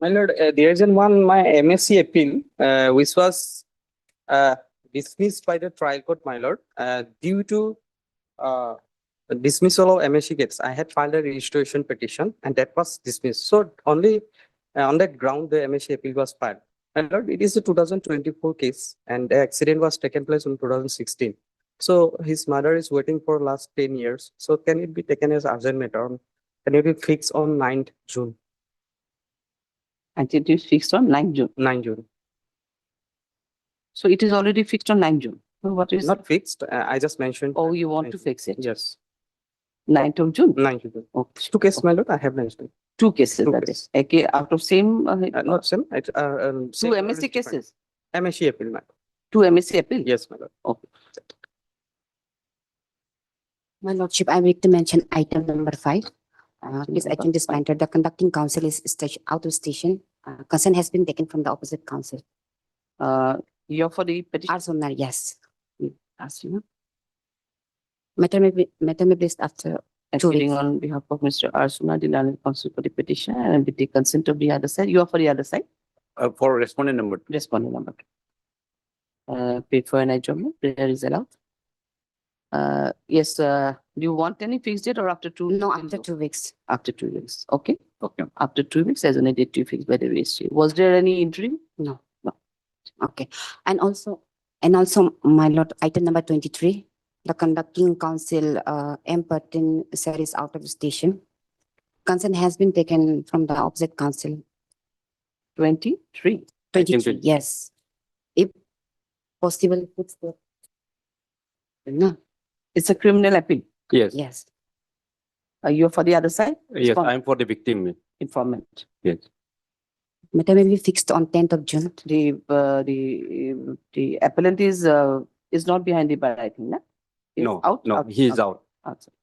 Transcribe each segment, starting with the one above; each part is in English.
My lord, there is my MSc appeal, which was uh, dismissed by the trial court, my lord, due to uh, dismissal of MSc case. I had filed a registration petition, and that was dismissed. So only on that ground, the MSc appeal was filed. My lord, it is a 2024 case, and the accident was taken place in 2016. So his mother is waiting for last 10 years. So can it be taken as urgent matter? Can it be fixed on 9th June? And it is fixed on 9 June. 9 June. So it is already fixed on 9 June. So what is Not fixed. I just mentioned. Oh, you want to fix it? Yes. 9th of June. 9 June. Okay. Two cases, my lord. I have mentioned. Two cases, Two that cases. is. Okay, out of same. Not same. Two MSc cases. MSc appeal, my lord. Two MSc appeal. Yes, my lord. Okay. My lordship, I wish to mention item number 5. This item is entered. The conducting council is out of station. Consent has been taken from the opposite council. You're for the petition. Arsona, yes. Arsona. Matter may be placed after 2 Appearing weeks. on behalf of Mr. Arsona, the learned counsel for the petition, and with the consent of the other side. You are for the other side. For respondent number 2. Respondent number 2. Paid for an adjournment. Prayer is allowed. Yes. Do you want any fixed date or after 2? No, after 2 weeks. After 2 weeks. Okay. Okay. After 2 weeks, as an date to fixed by the registry. Was there any interim? No. No. Okay. And also, my lord, item number 23. The conducting council, M. Pertin, sir, is out of the station. Consent has been taken from the opposite council. 23. 23, yes. If possible, puts the. No, It's a criminal appeal. Yes. yes. You are for the other side? Yes, I am for the victim. Informant. Yes. Matter may be fixed on 10th of June. The appellant is not behind the bar, I think, no? He's No, out. no, he is out. Outside.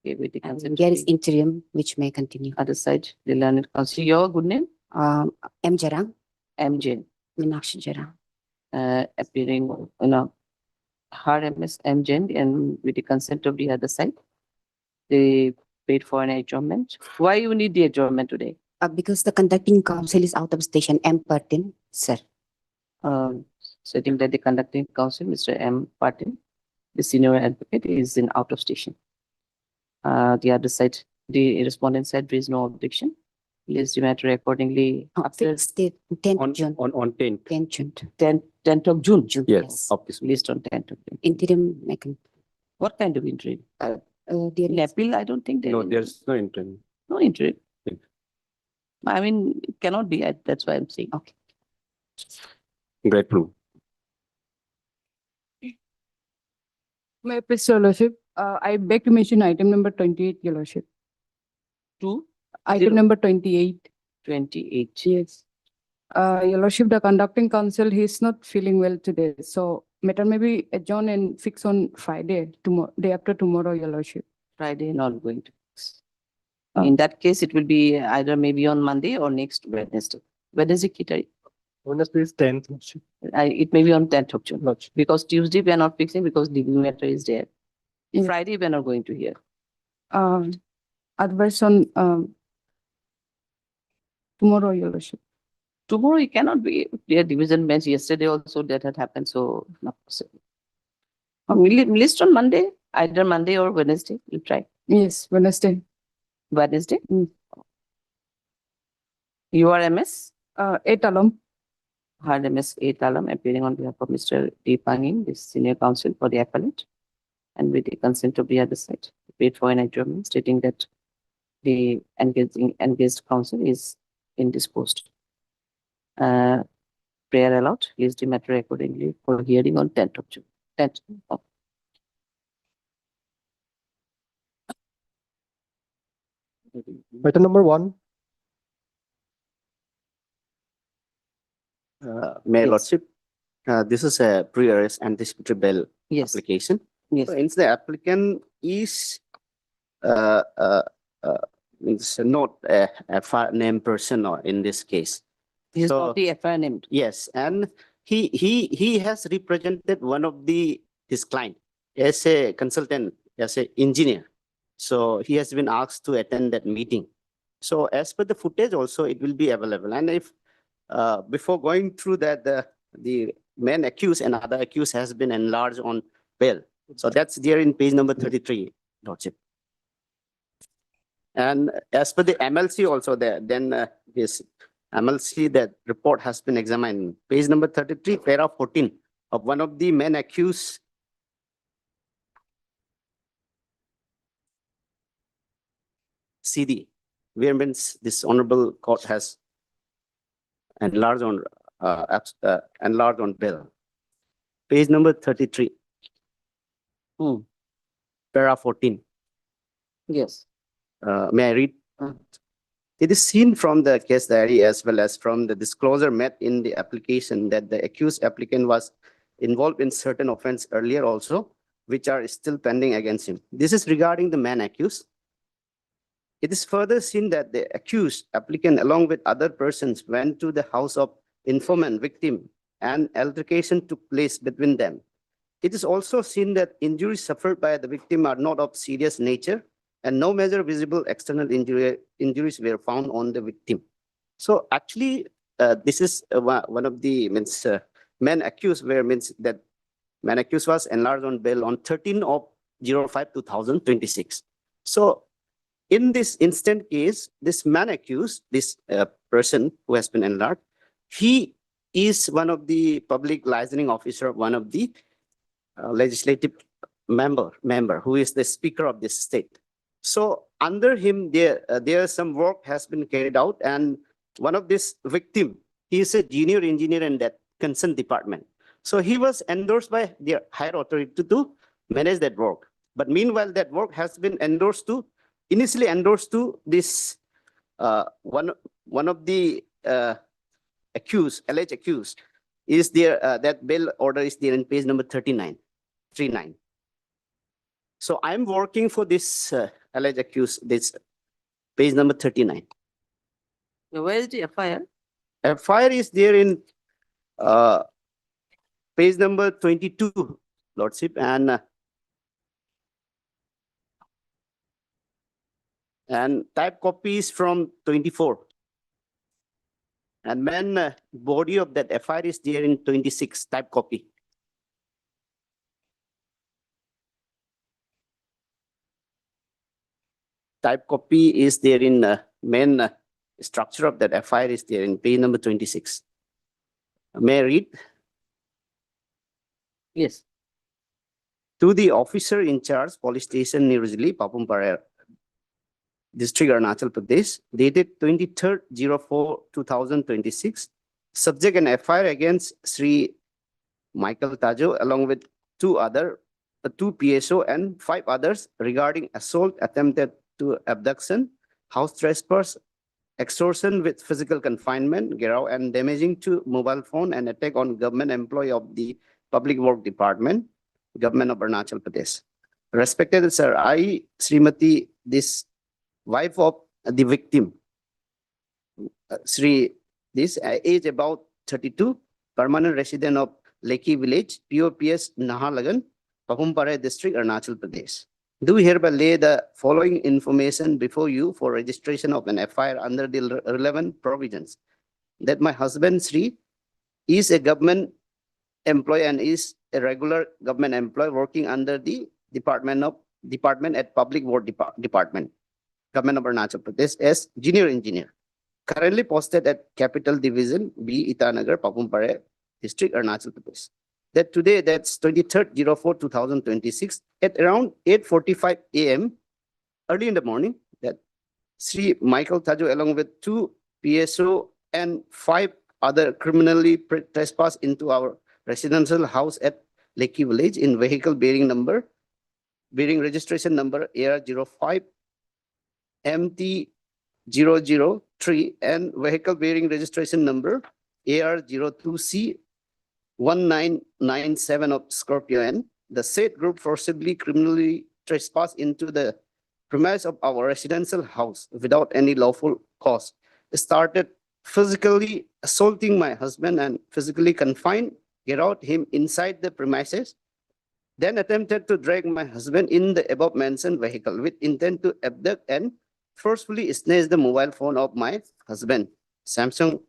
Okay, with the And consent. there of is the interim, which may continue. other side, the learned counsel. Your good name? M. Jarang, MJ. Meenakshi Jarang. Appearing, her MS MJ, and with the consent of the other side, they paid for an adjournment. Why you need the adjournment today? Because the conducting council is out of station, M. Pertin, sir. Stating that the conducting counsel, Mr. M. Patil, the senior advocate, is in out of station. The other side, the respondent side, there is no objection. List the matter accordingly after Fixed date, 10th On June. 10th. 10th June. 10th of June. June, Yes, of this. List on 10th of June. Interim, may con- What kind of interim? there In is- appeal, I don't think there No, is there's no interim. no interim. Yeah. I mean, it cannot be. That's why I'm saying. Okay. Grateful. May I please, Your Lordship? I beg to mention item number 28, Your Lordship. 2 Item Zero. number 28. 28. Yes. Your Lordship, the conducting council, he is not feeling well today. So matter may be adjourned and fix on Friday, tomorrow, day after tomorrow, Your Lordship. Friday, not going to fix. Oh. In that case, it will be either maybe on Monday or next Wednesday. Wednesday, Kitari. Wednesday is 10th. It may be on 10th of June. Lordship. Because Tuesday we are not fixing because the matter is there. Yeah. Friday we are not going to hear. Advice on tomorrow, Your Lordship. Tomorrow it cannot be. Their division bench yesterday also that had happened, so not possible. List on Monday, either Monday or Wednesday. You try. Yes, Wednesday. Wednesday. Mm. You are MS. 8 alum. Hard MS 8 alum appearing on behalf of Mr. D. Pangin, the senior counsel for the appellant, and with the consent of the other side, paid for an adjournment stating that the engaged counsel is indisposed. Prayer allowed. List the matter accordingly for hearing on 10th of June. 10th of Item number 1. May Yes. Lordship, this is a pre-arrest anticipatory bail Yes. application. Yes. So hence the applicant is means not a named person or in this case. He is So- not the FIR named. Yes, and he has represented one of his client as a consultant, as a engineer. So he has been asked to attend that meeting. So as per the footage also, it will be available. And if, before going through that, the main accused and other accused has been enlarged on bail. So that's there in page number 33, Lordship. And as per the MLC also there, then this MLC, that report has been examined. Page number 33, para 14 of one of the main accused. CD, where means this honorable court has enlarged on enlarged on bail. Page number 33. Para 14. Yes. May I read? It is seen from the case diary as well as from the disclosure made in the application that the accused applicant was involved in certain offense earlier also, which are still pending against him. This is regarding the man accused. It is further seen that the accused applicant, along with other persons, went to the house of informant victim and altercation took place between them. It is also seen that injuries suffered by the victim are not of serious nature and no major visible external injuries were found on the victim. So actually, this is one of the men accused, where means that man accused was enlarged on bail on 13/05/2026. So in this instant case, this man accused, this person who has been enlarged, he is one of the public licensing officer of one of the legislative member who is the speaker of this state. So under him, there some work has been carried out, and one of this victim, he is a junior engineer in that concerned department. So he was endorsed by the higher authority to manage that work. But meanwhile, that work has been initially endorsed to this one of the alleged accused is there. That bail order is there in page number 39. So I'm working for this alleged accused, this page number 39. Where is the FIR? FIR is there in page number 22, Lordship, and type copies from 24. And main body of that FIR is there in 26, type copy. Type copy is there in main structure of that FIR is there in page number 26. May I read? Yes. To the officer in charge, police station New Rizli, Papumpara, District Arunachal Pradesh, dated 23rd/04/2026, subject an FIR against Sri Michael Tajo along with two PSO and 5 others regarding assault, attempted to abduction, house trespass, extortion with physical confinement, garrow, and damaging to mobile phone, and attack on government employee of the Public Work Department, Government of Arunachal Pradesh. Respected sir, I, Srimati, this wife of the victim, age about 32, permanent resident of Lekhi Village, POPS Nahalagan, Papumpara District, Arunachal Pradesh. Do hereby lay the following information before you for registration of an FIR under the relevant provisions. That my husband Sri is a government employee and is a regular government employee working under the department at Public Work Department, Government of Arunachal Pradesh, as junior engineer, currently posted at Capital Division B, Itanagar, Papumpara District, Arunachal Pradesh. That today, that's 23rd/04/2026, at around 8:45 a.m. early in the morning, that Sri Michael Tajo along with 2 PSO and 5 other criminally trespassed into our residential house at Lekhi Village in vehicle bearing registration number AR05 MT003 and vehicle bearing registration number AR02C 1997 of Scorpio N. The said group forcibly criminally trespassed into the premise of our residential house without any lawful cause, started physically assaulting my husband and physically confined, garrowed him inside the premises, then attempted to drag my husband in the above mentioned vehicle with intent to abduct and forcefully snatched the mobile phone of my husband, Samsung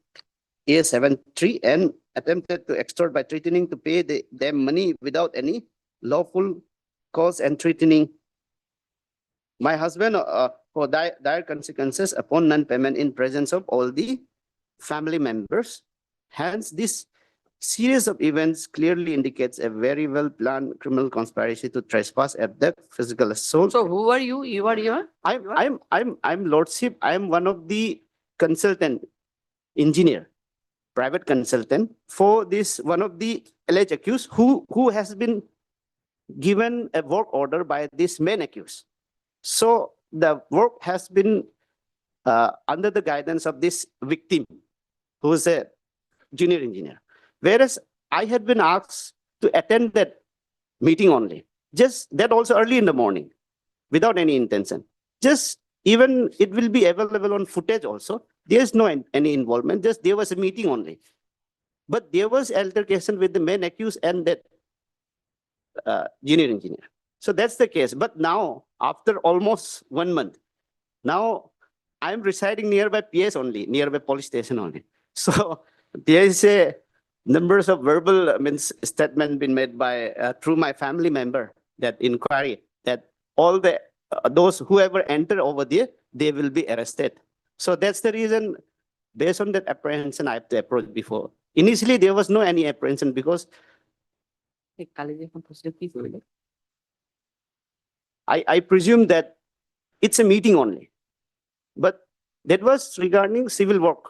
A73, and attempted to extort by threatening to pay them money without any lawful cause and threatening my husband for dire consequences upon non-payment in presence of all the family members. Hence, this series of events clearly indicates a very well-planned criminal conspiracy to trespass at the physical assault. So who are you? You are here? I'm Lordship. I'm one of the consultant engineer, private consultant for this one of the alleged accused who has been given a work order by this main accused. So the work has been under the guidance of this victim, who is a junior engineer. Whereas I had been asked to attend that meeting only, just that also early in the morning, without any intention. Just even it will be available on footage also. There is no any involvement, just there was a meeting only. But there was altercation with the main accused and that junior engineer. So that's the case. But now, after almost 1 month, now I'm residing nearby PS only, nearby police station only. So there is a numbers of verbal statement been made by through my family member that inquiry that all the those whoever enter over there, they will be arrested. So that's the reason, based on that apprehension, I have to approach before. Initially, there was no any apprehension because I presume that it's a meeting only, but that was regarding civil work.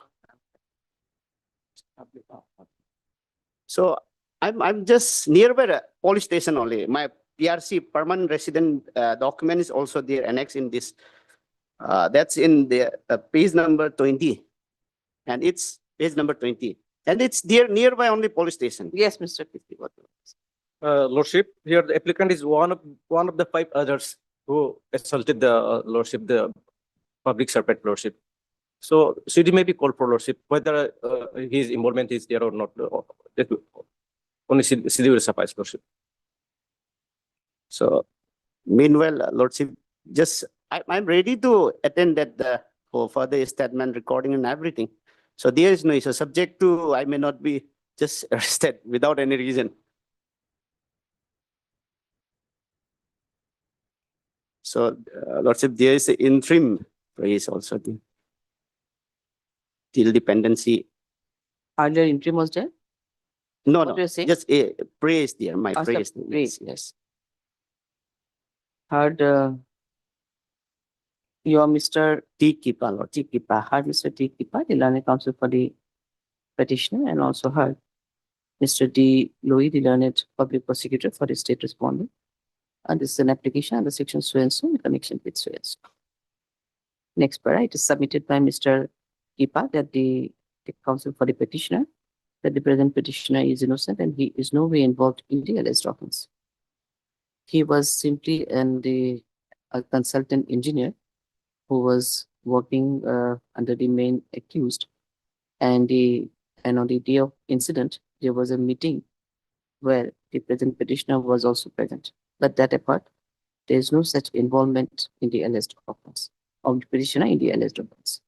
So I'm just nearby the police station only. My PRC permanent resident document is also there annexed in this. That's in the page number 20, and it's page number 20, and it's there nearby only police station. Yes, Mr. Pitti, what you want to say? Lordship, here the applicant is one of the 5 others who assaulted the Lordship, the public servant Lordship. So CD may be called for Lordship, whether his involvement is there or not. Only CD will suffice, Lordship. So meanwhile, Lordship, just I'm ready to attend that for further statement recording and everything. So there is no issue. Subject to I may not be just arrested without any reason. So Lordship, there is an interim praise also there. Till dependency. Earlier interim was there? No, What no, do you say? just a praise there. My Oh, sir, praise. praise. Yes. Heard you are Mr. T. Kipa, Lord. T. Kipa, heard Mr. T. Kipa, the learned counsel for the petitioner, and also heard Mr. D. Louis, the learned public prosecutor for the state respondent. And this is an application under section so and so in connection with so and so. Next para, it is submitted by Mr. Kipa that the counsel for the petitioner, that the present petitioner is innocent and he is no way involved in the alleged offense. He was simply a consultant engineer who was working under the main accused, and on the day of incident there was a meeting where the present petitioner was also present. But that apart, there is no such involvement in the alleged offense of the petitioner in the alleged offense.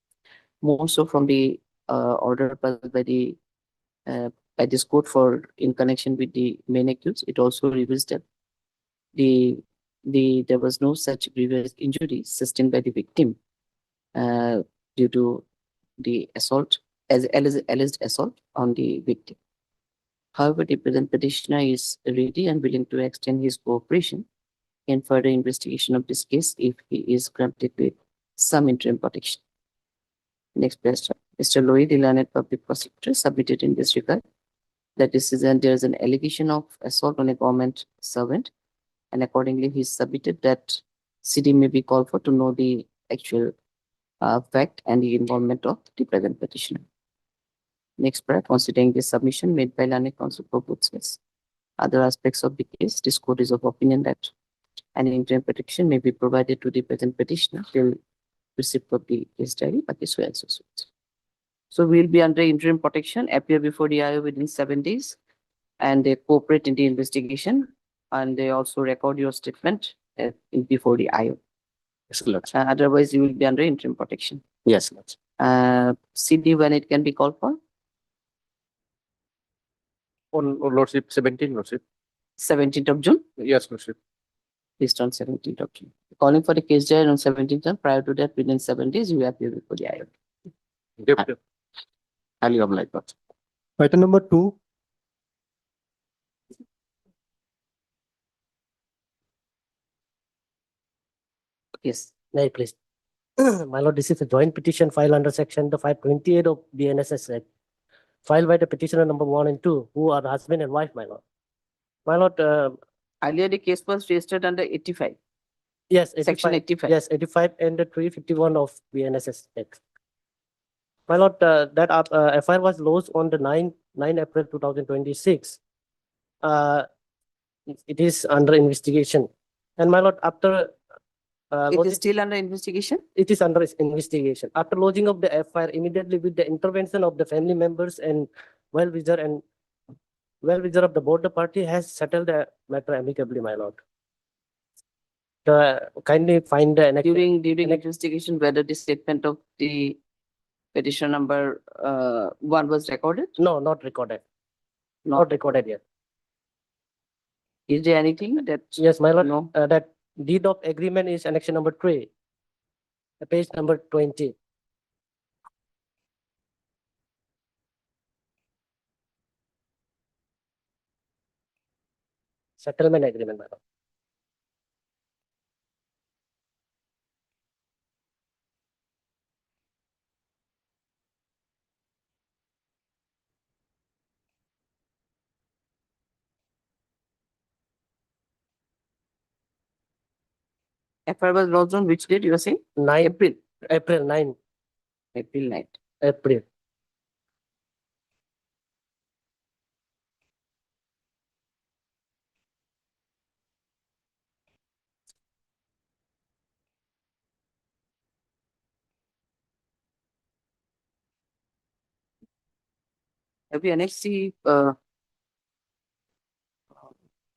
More so from the order passed by this court for in connection with the main accused, it also reveals that there was no such grievous injury sustained by the victim due to the assault as alleged assault on the victim. However, the present petitioner is ready and willing to extend his cooperation in further investigation of this case if he is granted with some interim protection. Next question. Mr. Louis, the learned public prosecutor, submitted in this regard that there is an allegation of assault on a government servant, and accordingly he submitted that CD may be called for to know the actual fact and the involvement of the present petitioner. Next para, considering the submission made by learned counsel for both sides, other aspects of the case, this court is of opinion that an interim protection may be provided to the present petitioner till receipt of the case diary, but this way also suits. So we'll be under interim protection, appear before the IO within 7 days, and they cooperate in the investigation, and they also record your statement before the IO. Yes, Lord. Otherwise, you will be under interim protection. Yes, Lord. CD, when it can be called for? On Lordship, 17, Lordship. 17th of June, Yes, Lordship. based on 17th of June. Calling for the case diary on 17th, and prior to that, within 7 days, you appear before the IOD. Deputy. Highly obliged, Lord. Item number 2, Yes. Nay, please. My lord, this is a joint petition filed under section the 528 of BNSS Act, filed by the petitioner number 1 and 2, who are husband and wife, my lord. My lord, Earlier, the case was registered under 85, yes, section 85. Yes, 85 and the 351 of BNSS Act. My lord, that FIR was lodged on the 9 April 2026. It is under investigation. And my lord, after It is still under investigation? it is under investigation. After lodging of the FIR, immediately with the intervention of the family members and well-wisher of the border party has settled the matter amicably, my lord. Kindly find the During Annex- investigation, whether the statement of the petition number 1 was recorded? No, not recorded. Not recorded yet. Is there anything that? Yes, my lord, No. that deed of agreement is annexion number 3, page number 20. Settlement agreement, my lord. FIR was lodged on which date you are saying? 9 April, April 9 April 9th. April. Have you annexed the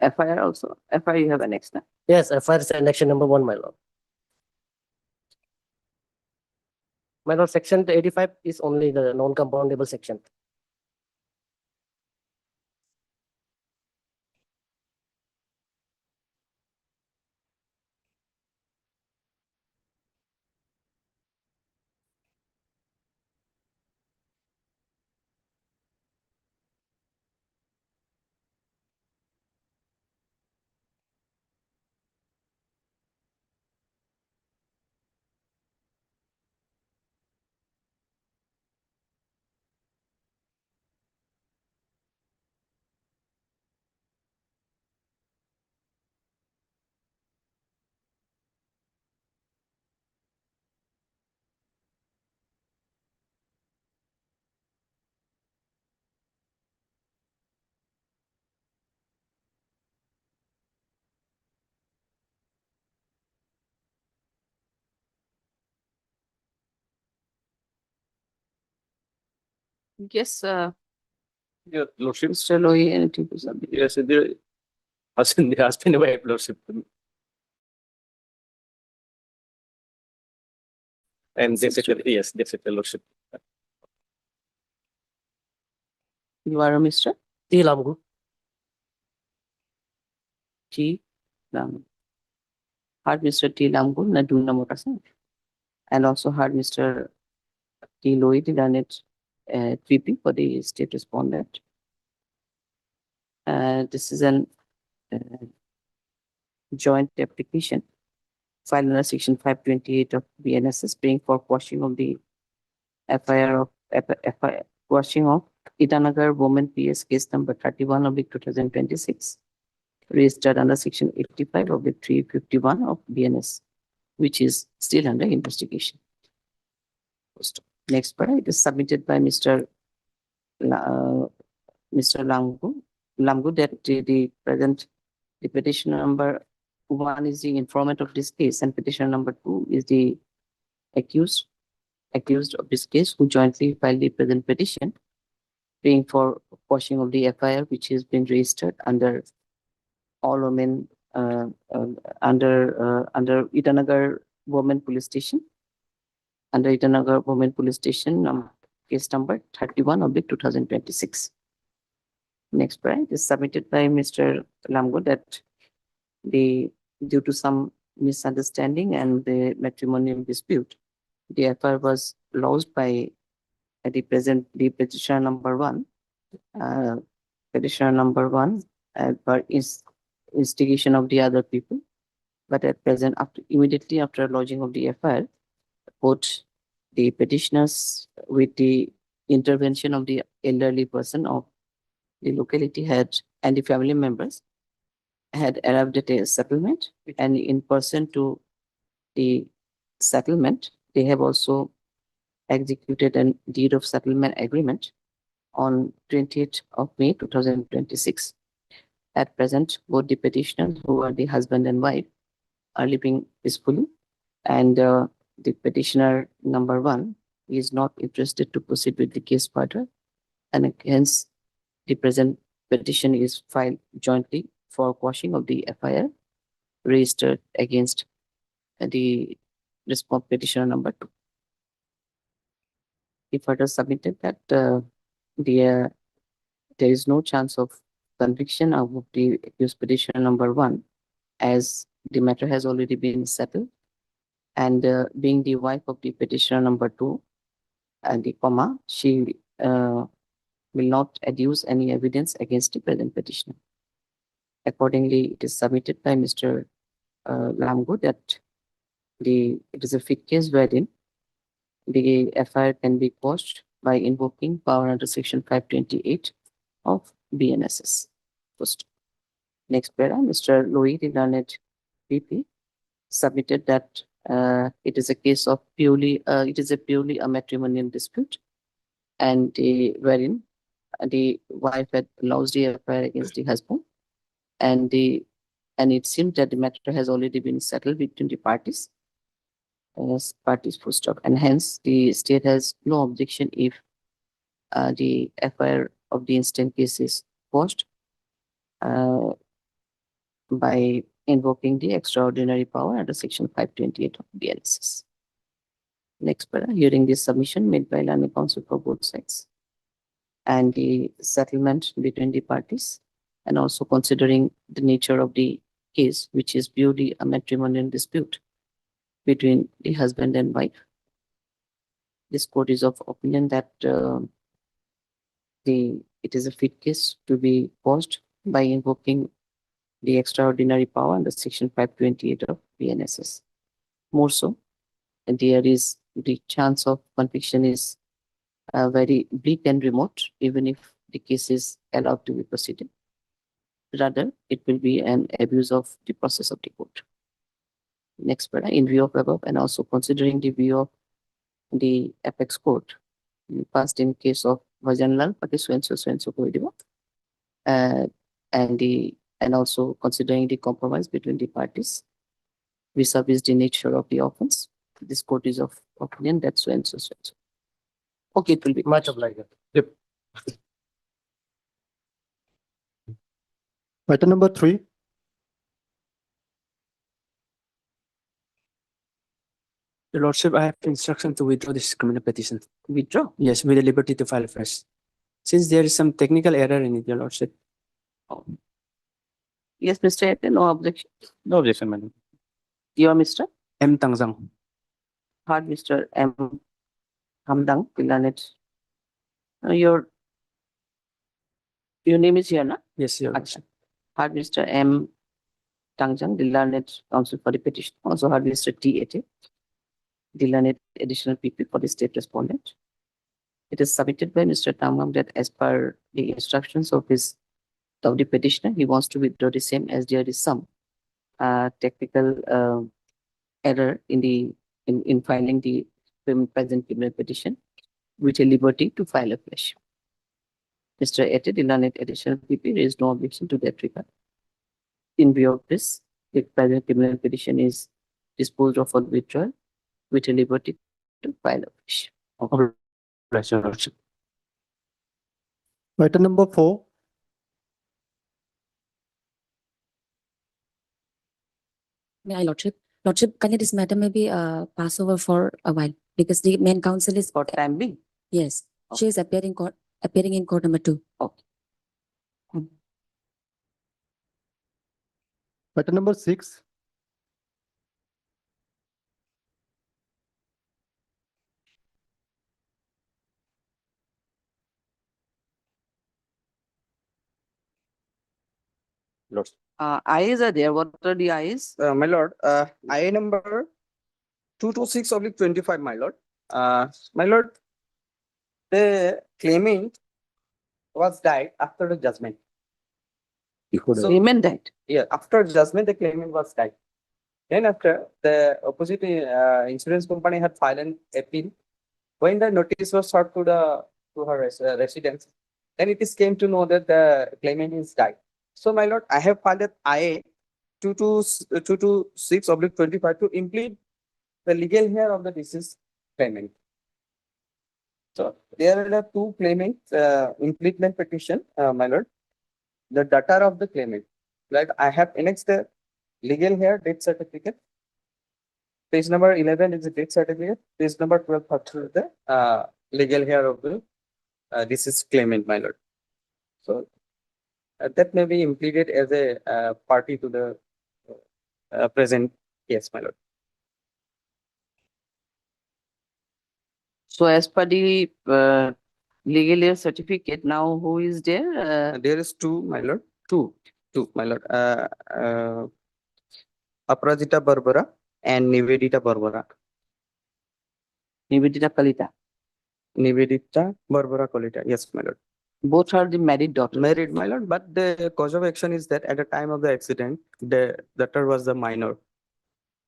FIR also? FIR you have annexed now? Yes, FIR is annexion number 1, my lord. My lord, section 85 is only the non-compoundable section. Yes, Your Lordship. Mr. Lohi, anything to submit? Yes, there has been a wife, Lordship. And they settled, yes, they settled, Lordship. You are a Mr. T. Lamgu. T. Lamgu. Heard Mr. T. Lamgu, Naduna Motasan. And also heard Mr. T. Lohi, the Lanet 3P for the state respondent. This is an joint application filed under section 528 of BNSS, paying for quashing of the FIR of quashing of Itanagar Women PS case number 31 of 2026, registered under section 85 of the 351 of BNS, which is still under investigation. Next part, it is submitted by Mr. Lamgu that the present the petition number 1 is the informant of this case, and petition number 2 is the accused of this case, who jointly filed the present petition, paying for quashing of the FIR, which has been registered under all women under Itanagar Women Police Station under Itanagar Women Police Station, case number 31/2026. Next, right, is submitted by Mr. Lamgo that due to some misunderstanding and the matrimonial dispute, the FIR was lodged by the petitioner number one, per instigation of the other people. But at present, immediately after lodging of the FIR, both the petitioners, with the intervention of the elderly person of the locality and the family members, had arrived at a settlement, and in person to the settlement, they have also executed a deed of settlement agreement on 20th of May 2026. At present, both the petitioners, who are the husband and wife, are living peacefully, and the petitioner number one is not interested to proceed with the case further, and hence the present petition is filed jointly for quashing of the FIR registered against the response petitioner number two. He further submitted that there is no chance of conviction of the accused petitioner number one, as the matter has already been settled, and being the wife of the petitioner number two, she will not adduce any evidence against the present petitioner. Accordingly, it is submitted by Mr. Lamgo that it is a fit case wherein the FIR can be quashed by invoking power under section 528 of BNSS. First. Next para, Mr. Louis Learned PP submitted that it is a case of purely a matrimonial dispute, and wherein the wife had lodged the FIR against the husband, and it seemed that the matter has already been settled between the parties. Full stop, and hence the state has no objection if the FIR of the instant case is quashed by invoking the extraordinary power under section 528 of BNSS. Next para, hearing this submission made by Learning Council for both sides and the settlement between the parties, and also considering the nature of the case, which is purely a matrimonial dispute between the husband and wife. This court is of opinion that it is a fit case to be quashed by invoking the extraordinary power under section 528 of BNSS. More so, there is the chance of conviction is very bleak and remote, even if the case is allowed to be proceeded. Rather, it will be an abuse of the process of the court. Next para, in view of above, and also considering the view of the apex court passed in case of Vajanlal Pati so Koidiwa, and also considering the compromise between the parties vis-a-vis the nature of the offense, this court is of opinion that so. Okay, it will be Much obliged. Item number 3. Your Lordship, I have instruction to withdraw this criminal petition. withdraw. Yes, with the liberty to file fresh. Since there is some technical error in it, Your Lordship. Yes, Mr. Ete, no objection. No objection, madam. You are Mr. M. Tangzang. Heard Mr. M. Hamdang Pilanet. Your name is here, na? Yes, Your Acha. Lordship. Heard Mr. M. Tangjang, the learned counsel for the petition. Also heard Mr. T. Ete, the learned additional PP for the state respondent. It is submitted by Mr. Tamam that as per the instructions of the petitioner, he wants to withdraw the same, as there is some technical error in filing the present criminal petition, with a liberty to file a fresh. Mr. Ete, the learned additional PP, raised no objection to that regard. In view of this, the present criminal petition is disposed of on withdrawal, with a liberty to file a fresh. Yes, Your Lordship. Item number 4. May I, Lordship? Lordship, can this matter maybe pass over for a while because the main counsel is, For time being. yes, Okay. she is appearing in court number 2. Matter number 6, Lordship. Ayes are there. What are the ayes? My lord, IA number 226/25, my lord. My lord, the claimant was died after the judgment. So- Remain that. Yeah, after judgment, the claimant was died. Then after, the opposite insurance company had filed an appeal. When the notice was served to her residence, then it is came to know that the claimant is died. So my lord, I have filed an IA 226/25 to implement the legal heir of the deceased claimant. So there are two claimants, implement petition, my lord. The daughter of the claimant, like I have annexed the legal heir death certificate. Page number 11 is the death certificate. Page number 12 is the legal heir of the deceased claimant, my lord. So that may be implicated as a party to the present case, my lord. So as per the legal heir certificate, now who is there? There is two, my lord. Two, my lord. Aparajita Barbara and Nivedita Barbara. Nivedita Kalita. Nivedita Barbara Colita. Yes, my lord. Both are the married daughters. Married, my lord, but the cause of action is that at the time of the accident, the daughter was the minor.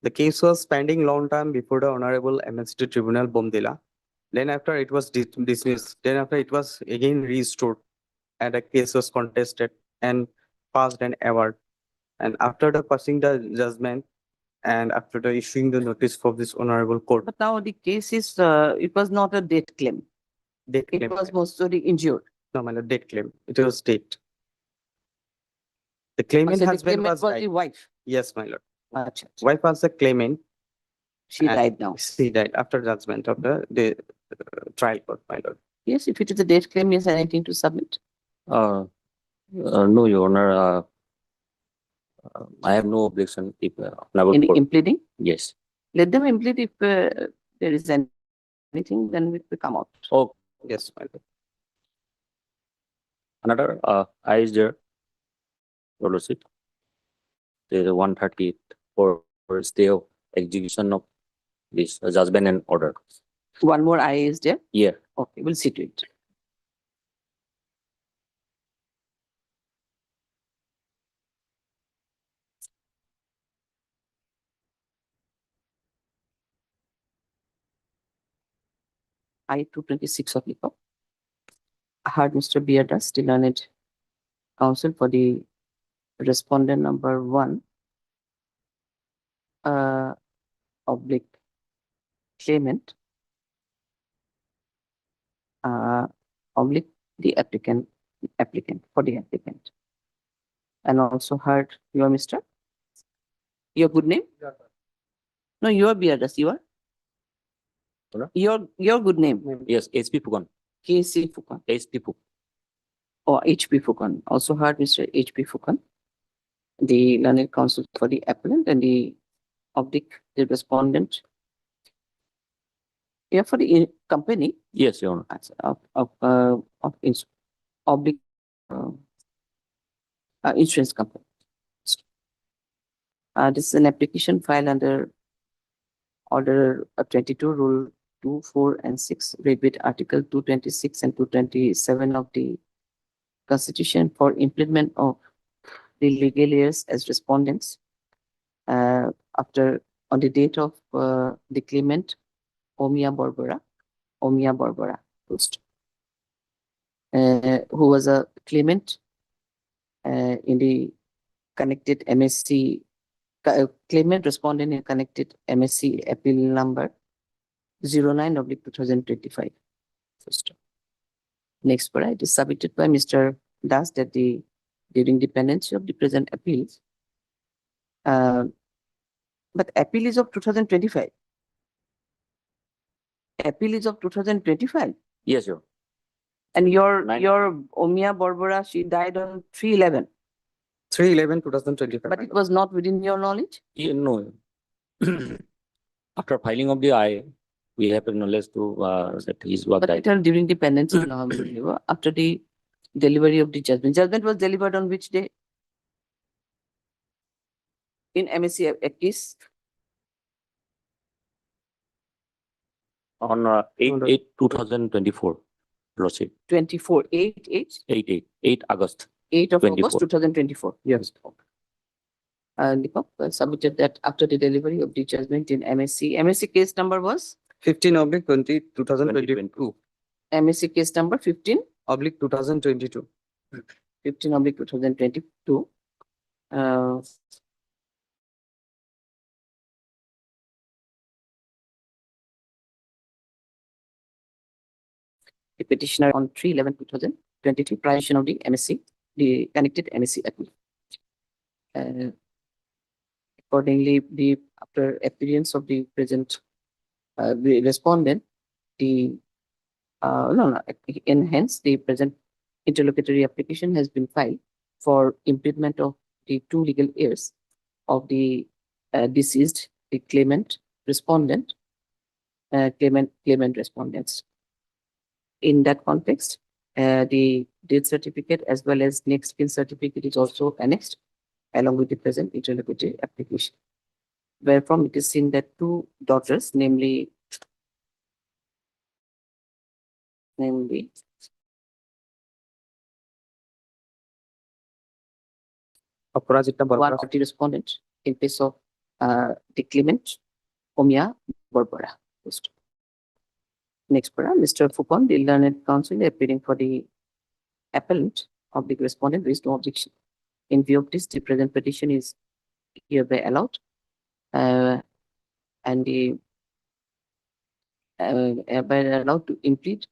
The case was pending long time before the Honorable MST Tribunal, Bomdila. Then after it was dismissed. Then after it was again restored, and the case was contested and passed an award. And after the passing the judgment, and after the issuing the notice for this Honorable Court, But now the case is, it was not a death claim. death It claim. was mostly injured. No, my lord, death claim. It was death. The claimant So the husband claimant was was the died. wife. Yes, my lord. Acha, acha. Wife was the claimant. She and died now. She died after judgment of the trial court, my lord. Yes, if it is a death claim, yes, anything to submit. No, Your Honor, I have no objection if Naval In Court. impleading, Yes. let them implead if there is anything, then we will come out. Oh, Yes, my lord. another I is there. Your Lordship. There is 130 for stay of execution of this judgment and order. One more I is there. Yeah. Okay, we'll see to it. I 226 of LIPO. I heard Mr. Beardas, the learned counsel for the respondent number 1, oblique claimant, oblique the applicant for the applicant. And also heard your Mr. Your good name? No, your Beardas, you are? Hello? Your good name, Yes, HP Pukan. KC Fukan. HP Pukan. Or HP Fukan. Also heard Mr. HP Fukan, the learned counsel for the appellant and the respondent. Yeah, for the company Yes, Your Honor. oblique insurance company. This is an application filed under Order 22, Rule 2, 4, and 6, read with Article 226 and 227 of the Constitution for implement of the legal heirs as respondents on the date of the claimant Omia Barbara, who was a claimant in the connected MSC claimant respondent in connected MSC appeal number 09/2025. Next, it is submitted by Mr. Das that during the pendency of the present appeals, But appeal is of 2025. Appeal is of 2025. Yes, Your. And your Nine- Omia Borbora, she died on 3/11, 3/11/2025. but it was not within your knowledge? No. After filing of the I, we have acknowledged to that his work But died. it was during the pendency law, after the delivery of the judgment. Judgment was delivered on which day? In MSc case? On 8/8/2024, Lordship, 24, 8 8 August. 8 of 24. August 2024. Yes. Deepak submitted that after the delivery of the judgment in MSc. MSc case number was? 15/20/2022. MSc case number 15, /2022. 15/2022. The petitioner on 3/11/2023, prior of the MSc, the connected MSc appeal. Accordingly, after appearance of the present the respondent, hence the present interlocutory application has been filed for impediment of the two legal heirs of the deceased, the claimant respondent, claimant respondents. In that context, the death certificate as well as next kin certificate is also annexed along with the present interlocutory application. Wherefrom it is seen that two daughters, namely Aparajita one Borbora. of the respondent in place of the claimant, Omia Borbora. Next para, Mr. Fupon, the learned counsel appearing for the appellant of the respondent raised no objection. In view of this, the present petition is hereby allowed. And the hereby allowed to implead.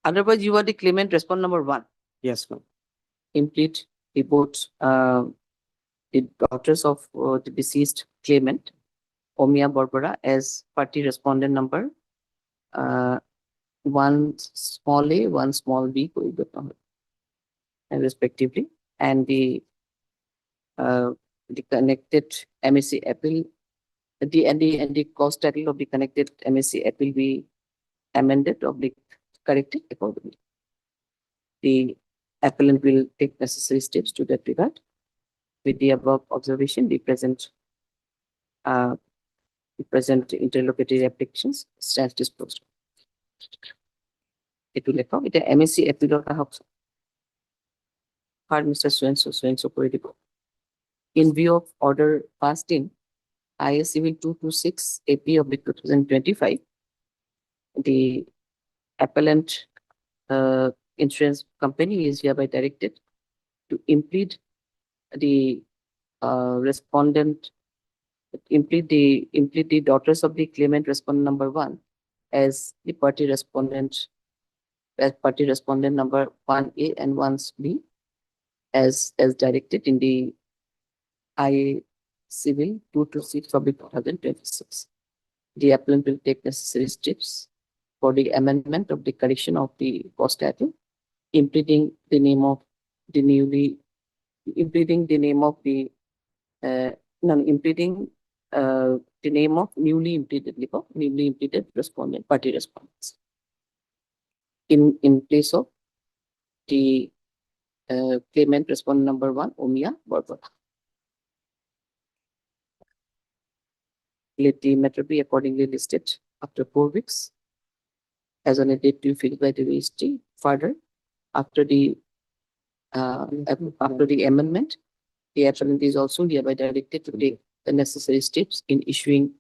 Otherwise, you are the claimant respond number 1. Yes, ma'am. Implead the both the daughters of the deceased claimant, Omia Borbora, as party respondent number 1 small a, 1 small b, and respectively, and the connected MSc appeal, the cause title of the connected MSc appeal be amended or be corrected accordingly. The appellant will take necessary steps to that regard. With the above observation, the present interlocutory applications stands disposed. It will account with the MSc appeal of the House. Mr. So-and-so political. In view of order passed in IS Civil 226 AP of 2025, the appellant insurance company is hereby directed to implead the respondent, implead the daughters of the claimant respondent number 1 as the party respondent, number 1A and 1B as directed in the I Civil 226 of 2026. The appellant will take necessary steps for the amendment of the correction of the cost title, impleading the name of the newly, impleading the name of the impleading the name of newly impleaded respondent, party respondents. In place of the claimant respondent number 1, Omia Borbora. Let the matter be accordingly listed after 4 weeks as on a date to be fixed by the registry. Further, after the amendment, the appellant is also hereby directed to take the necessary steps in issuing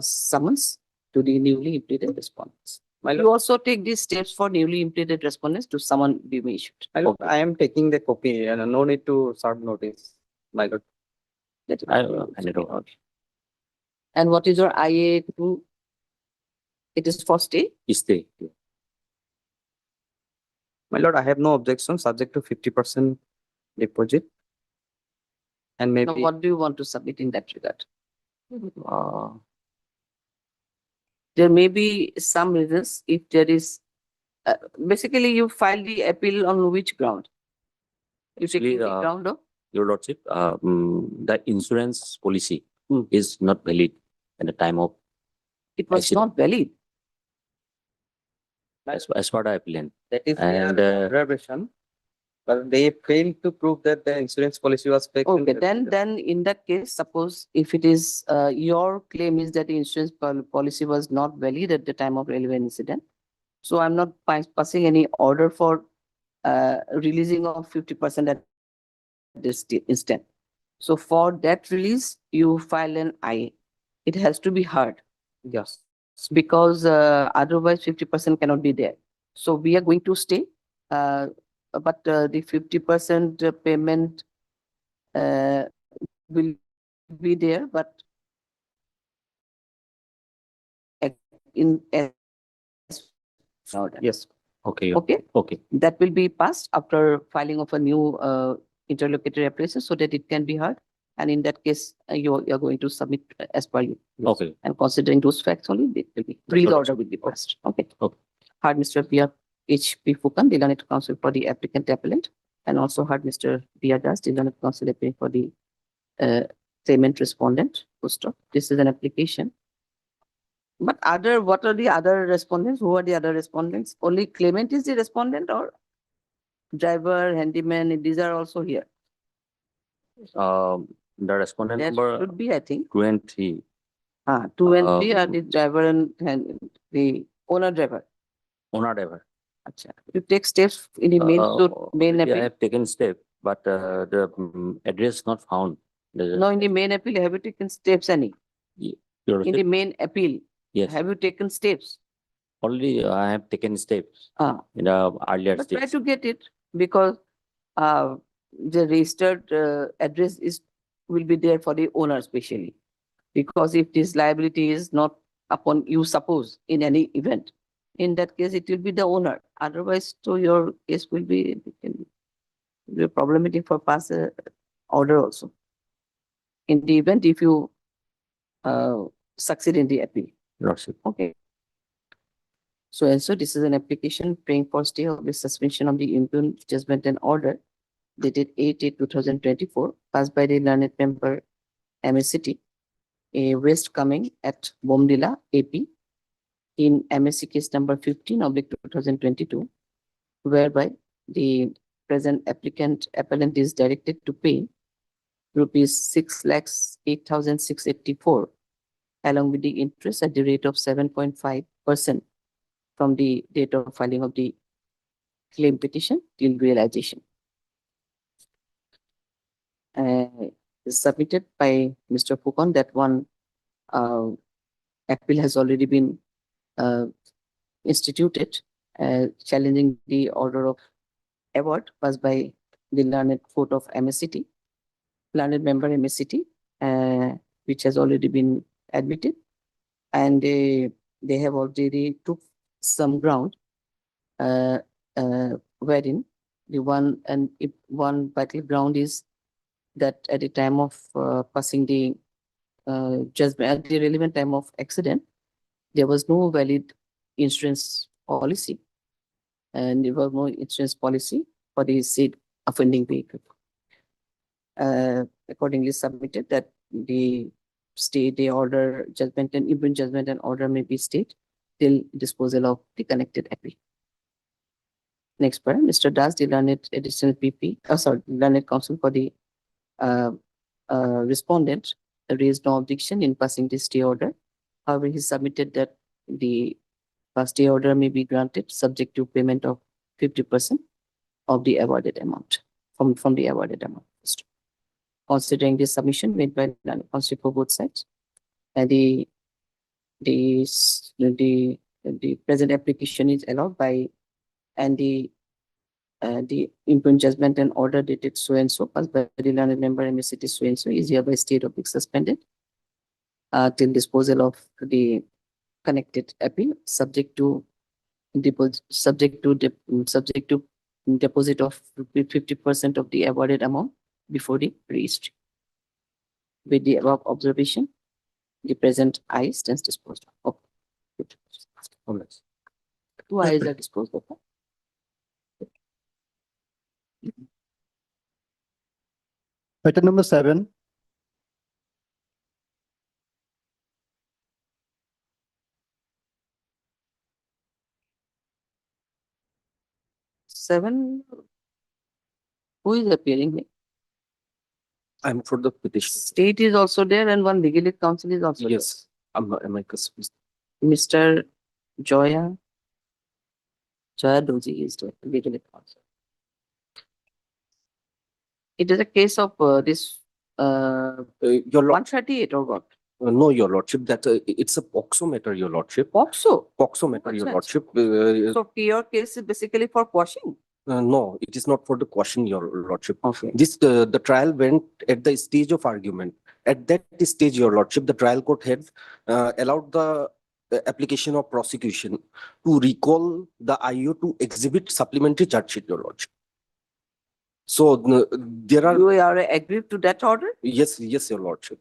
summons to the newly impleaded respondents. You also take these steps for newly impleaded respondents to summon be issued. I am taking the copy and no need to serve notice, my lord. I don't. And what is your IA to? It is for stay? Stay. My lord, I have no objection, subject to 50% deposit. And Now, maybe what do you want to submit in that regard? Uh, There may be some reasons if there is, basically you file the appeal on which ground? You take Actually, the ground of? Your Lordship, the insurance policy Hmm. is not valid at the time of, It was accident. not valid. as per the appellant. That is And, their observation. But they failed to prove that the insurance policy was fake. Okay, then in that case, suppose if it is, your claim is that the insurance policy was not valid at the time of relevant incident. So I'm not passing any order for, releasing of 50% at this instant. So for that release, you file an I. It has to be heard. Yes. Because otherwise 50% cannot be there. So we are going to stay, but the 50% payment will be there, but in as order. Yes. okay, Okay, okay, that will be passed after filing of a new interlocutory appraisal so that it can be heard. And in that case, you're going to submit as per you. okay. And considering those facts only, it will be, release order will be passed. Okay. Okay. Heard Mr. B.R. H.P. Fukan, the learned counsel for the applicant appellant, and also heard Mr. B.R. Das, the learned counsel appellant for the claimant respondent. Full stop. This is an application. But what are the other respondents? Who are the other respondents? Only claimant is the respondent, or driver, handyman, these are also here? The respondent There number should be, I think. 2 and 3. 2 and 3 are the driver and the owner driver. Owner driver. Acha. You take steps in the main suit, main Yeah, I appeal. have taken step, but the address not found. No, in the main appeal, have you taken steps any? Your In Lordship, the main appeal, yes, have you taken steps? already I have taken steps Ah, in the earlier but try stage. to get it, because the registered address will be there for the owner especially. Because if this liability is not upon you, suppose in any event, in that case, it will be the owner. Otherwise, so your case will be problematic for pass order also. In the event if you succeed in the appeal. Lordship. Okay. So also this is an application praying for stay of the suspension of the impugned judgment and order dated 8/8/2024, passed by the learned member MSCT, a West Coming at Bomdila, AP, in MSC case number 15/2022, whereby the present appellant is directed to pay rupees 6,08,684 along with the interest at the rate of 7.5% from the date of filing of the claim petition till realization. Submitted by Mr. Fukan that one appeal has already been instituted, challenging the order of award passed by the learned court of MSCT, learned member MSCT, which has already been admitted, and they have already took some ground, wherein the one vital ground is that at the time of passing the judgment, at the relevant time of accident, there was no valid insurance policy, and there was no insurance policy for the said offending vehicle. Accordingly submitted that the order judgment and even judgment and order may be stayed till disposal of the connected appeal. Next part, Mr. Das, the learned additional PP, learned counsel for the respondent, raised no objection in passing the stay order. However, he submitted that the stay order may be granted subject to payment of 50% of the awarded amount from the awarded amount. Considering this submission made by the counsel for both sides, and the present application is allowed by, and the impugned judgment and order dated so and so passed by the learned member MSCT so and so is hereby stayed or suspended till disposal of the connected appeal, subject to deposit of 50% of the awarded amount before the registry. With the above observation, The present I stands disposed of. Okay. Good. Unless. Two I's are disposed of. Item number 7, Seven. Who is appearing here? I'm for the petition. State is also there and one legal aid counsel is also there. Yes, I'm amicus. Mr. Joya. Joya Doji is the legal aid counsel. It is a case of this Your lord, 138 or what? no, your lordship, that it's a POXO matter, your lordship. POXO. POXO matter, What's your that? lordship. So your case is basically for quashing. No, it is not for the question, your lordship. Okay. This, the trial went at the stage of argument. At that stage, your lordship, the trial court had allowed the application of prosecution to recall the IO to exhibit supplementary charge sheet, your lordship. So there are, You are agreed to that order? yes, your lordship.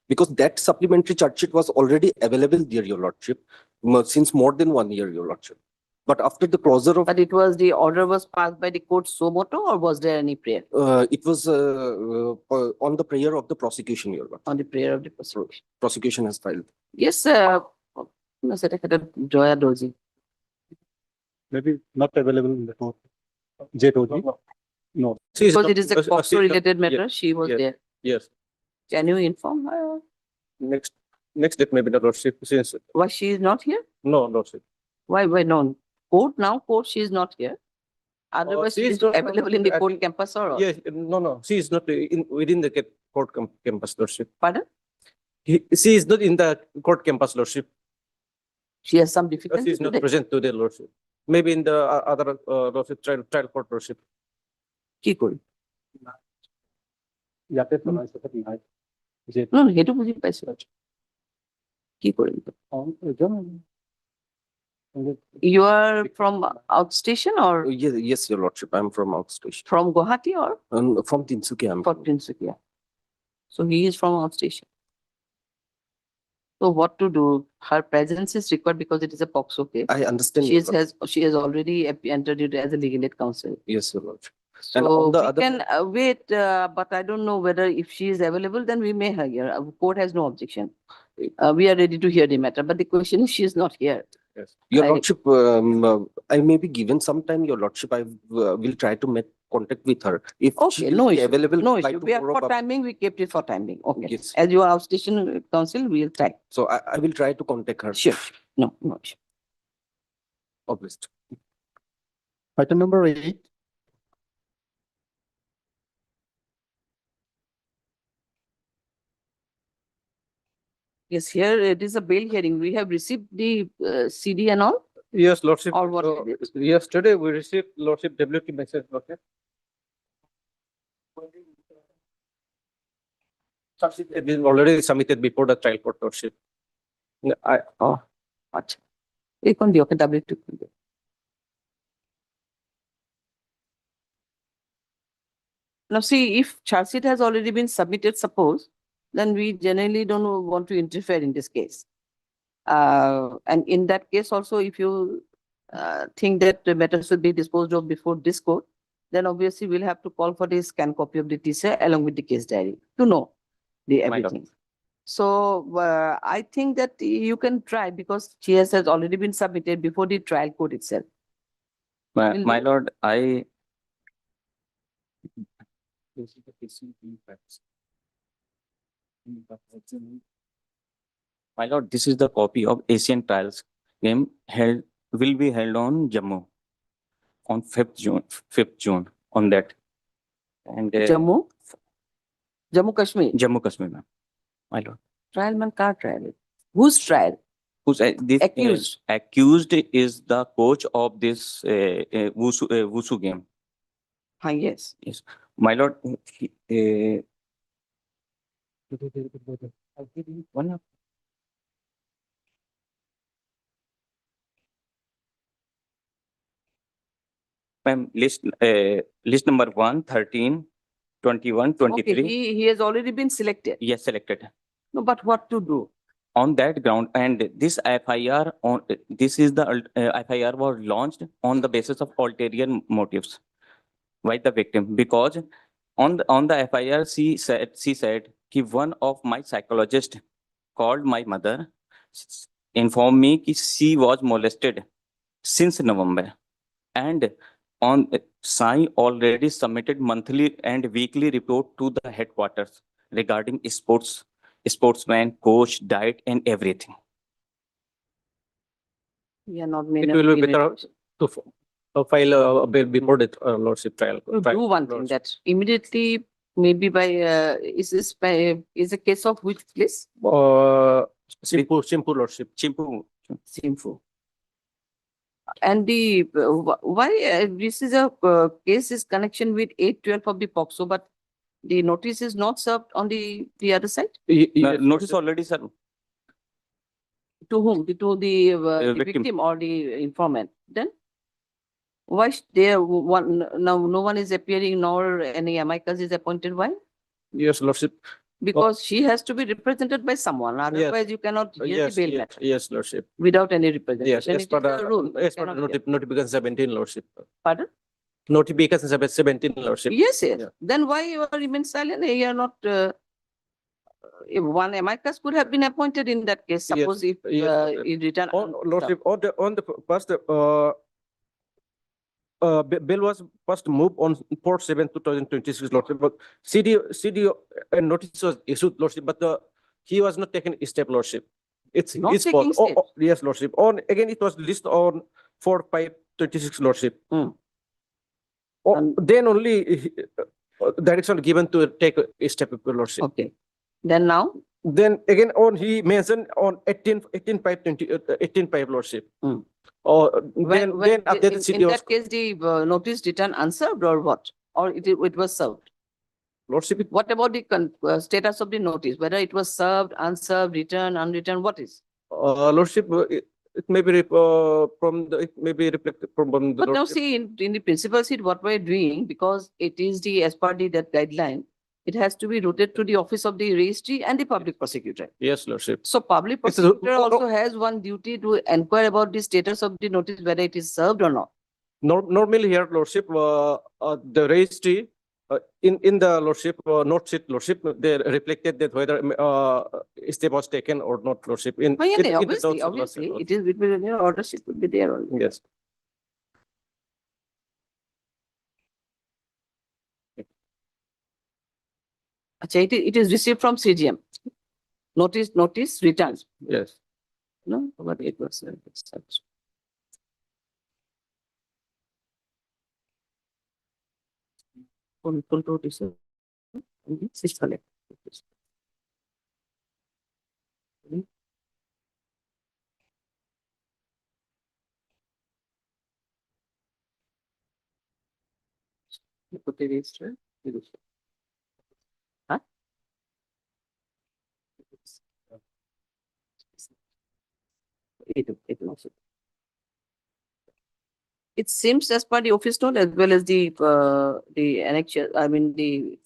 Because that supplementary charge sheet was already available there, your lordship, since more than 1 year, your lordship. But after the closure of, But it was the order was passed by the court suo moto or was there any prayer it was on the prayer of the prosecution, your lordship. on the prayer of the prosecution? Prosecution has filed. Yes, no, sir, Joya Doji. maybe not available in the court. J. Doji. No. She is Because not- it is a she is not- POXO related yeah, matter, she was yes. there. Yes, Can you inform her next date maybe the lordship, since, why she is not here? no, lordship. Why no? Court, she is not here. Otherwise, she she is is not available in the at- court campus or? Yes, no, she is not within the court campus, lordship. Pardon? She is not in the court campus, lordship. She has some She difficulty is not today. present today, lordship. Maybe in the other lordship, trial court, lordship. কি করি? ইয়াতে পেলাই সাথে নাই যে No, সেইটো বুজি পাইছো। কি কৰিম? You are from outstation or Yes, your lordship, I'm from outstation. from Guwahati or From Tinsukia, I'm from Tinsukia? So he is from outstation. So what to do? Her presence is required because it is a POXO case. I understand. She your lordship. she has already entered it as a legal aid counsel. Yes, your lordship. And So on the we other can wait, but I don't know whether if she is available, then we may hear. Court has no objection. We are ready to hear the matter, but the question is she is not here. Yes. Your I- lordship, I may be given some time, your lordship, I will try to make contact with her. If she Okay, will no be issue, available no by issue. We are tomorrow, for timing, we kept it for timing. Okay. Yes. As you are outstation counsel, we will try. So I will try to contact her. Sure. No issue. Obviously. item number 8, Yes, here it is a bail hearing. We have received the CD and all. Yes, lordship. Or what is it? Yesterday we received lordship WT message, okay? It is already submitted before the trial court, lordship. আচ্ছা এই কোন দিয়ে ওকে W2 কোন দিয়ে? Now see, if charge sheet has already been submitted, suppose, then we generally don't want to interfere in this case. And in that case also, if you think that the matter should be disposed of before this court, then obviously we'll have to call for the scan copy of the TCR along with the case diary to know the lord. everything. So I think that you can try because TS has already been submitted before the trial court itself. Will My do. lord, my lord, this is the copy of Asian Trials game will be held on Jammu on 5th June on that. And Jammu? Jammu Kashmir. Jammu Kashmir, ma'am. My lord. Trial man car trial. Whose trial? Who's this Accused. accused is the coach of this Wushu game. Yes. My lord, one of ma'am, list number 1, 13, 21, Okay, 23. he has already been selected. Yes, selected. No, but what to do? On that ground, and this FIR on, this is the FIR was launched on the basis of ulterior motives by the victim, because on the FIR she said कि one of my psychologists called my mother, informed me कि she was molested since November, and on Sai already submitted monthly and weekly report to the headquarters regarding sportsman, coach, diet, and everything. We are not It made. will be better to file a bill before the lordship trial. Do one thing that immediately, maybe by, is this by, is a case of which place? Simple lordship. Chimpu, Simfu. And the, why, this is a case is connection with 812 of the POCSO, but the notice is not served on the other side? notice already, sir. To whom? To the Victim. victim or the informant? Then? Why there one, now no one is appearing nor any amicus is appointed? Why? Yes, lordship. Because she has to be represented by someone, otherwise you cannot hear the Yes, bail yes, matter yes, lordship. without any Yes, representation. as It per is a rule. the, as per the Cannot hear. notification 17, lordship. Pardon? Notification 17, lordship. Yes, yes. Yeah. Then why you are remain silent? You are not, if one amicus could have been appointed in that case, Yes, suppose if yes, in return. On lordship, on the first, bill was first moved on 4/7/2026, lordship, but CD notice was issued, lordship, but he was not taking a step, lordship. It's Not his fault. taking steps. Yes, lordship. On, again, it was listed on 4/5/26, lordship. Hmm. Then only direction given to take a step, lordship. Okay. Then now, Then again on, he mentioned on 18/5/20, lordship. Hmm. Then after the in CD was, that case, the notice return unserved or what? Or it was served? lordship, What about the status of the notice? Whether it was served, unserved, returned, unreturned, what is? lordship, it may be from the, it may be reflected from the But now lordship. see, in the principal seat, what we're doing, because it is the, as per that guideline, it has to be routed to the office of the registry and the public prosecutor. Yes, lordship. So public It's a- prosecutor also has one duty to inquire about the status of the notice, whether it is served or not. Normally here, lordship, the registry, in the lordship, note sheet, lordship, they reflected that whether step was taken or not, lordship. In Oh, yeah, in the obviously, notes, obviously, lordship. it is, it will, order sheet will be there only. Yes. Acha, it is received from CGM. Notice returns. Yes. No, but it was. Full notice. Six collect. Put the register. Huh? It also. It seems as per the office note as well as the annexure, I mean, the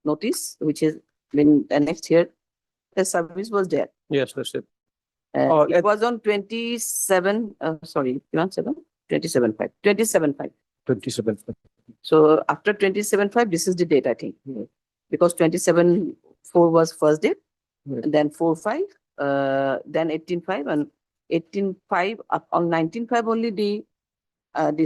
notice, which has been annexed here, the service was there. Yes, lordship. Oh, It was on 27, sorry, 27/5, 27/5. 27. So after 27/5, this is the date, I think. Because 27/4 was first date, Yes. and then 4/5, then 18/5, and 18/5, up on 19/5 only the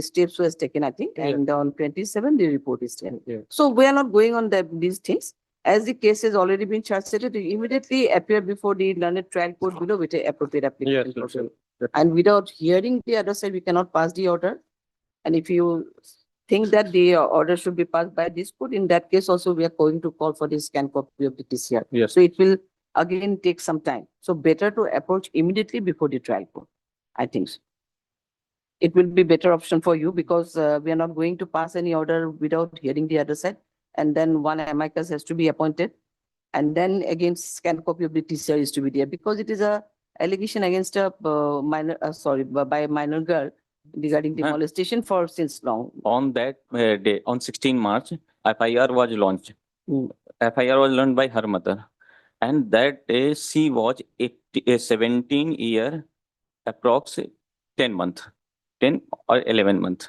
steps was taken, I think, Yeah. and on 27, the report is taken. Yeah. So we are not going on these things. As the case has already been charged, it immediately appear before the learned trial court below with the appropriate Yes, application. lordship. And without hearing the other side, we cannot pass the order. And if you think that the order should be passed by this court, in that case also, we are going to call for the scan copy of the TCR. Yes. So it will again take some time. So better to approach immediately before the trial court, I think so. It will be better option for you because we are not going to pass any order without hearing the other side. And then one amicus has to be appointed. And then again, scan copy of the TCR is to be there because it is a allegation against a minor, by a minor girl regarding the Huh. molestation for since long. On that day, on 16 March, FIR was launched. Hmm. FIR was launched by her mother. And that day she was 17 year, approx 10 month, 10 or 11 month.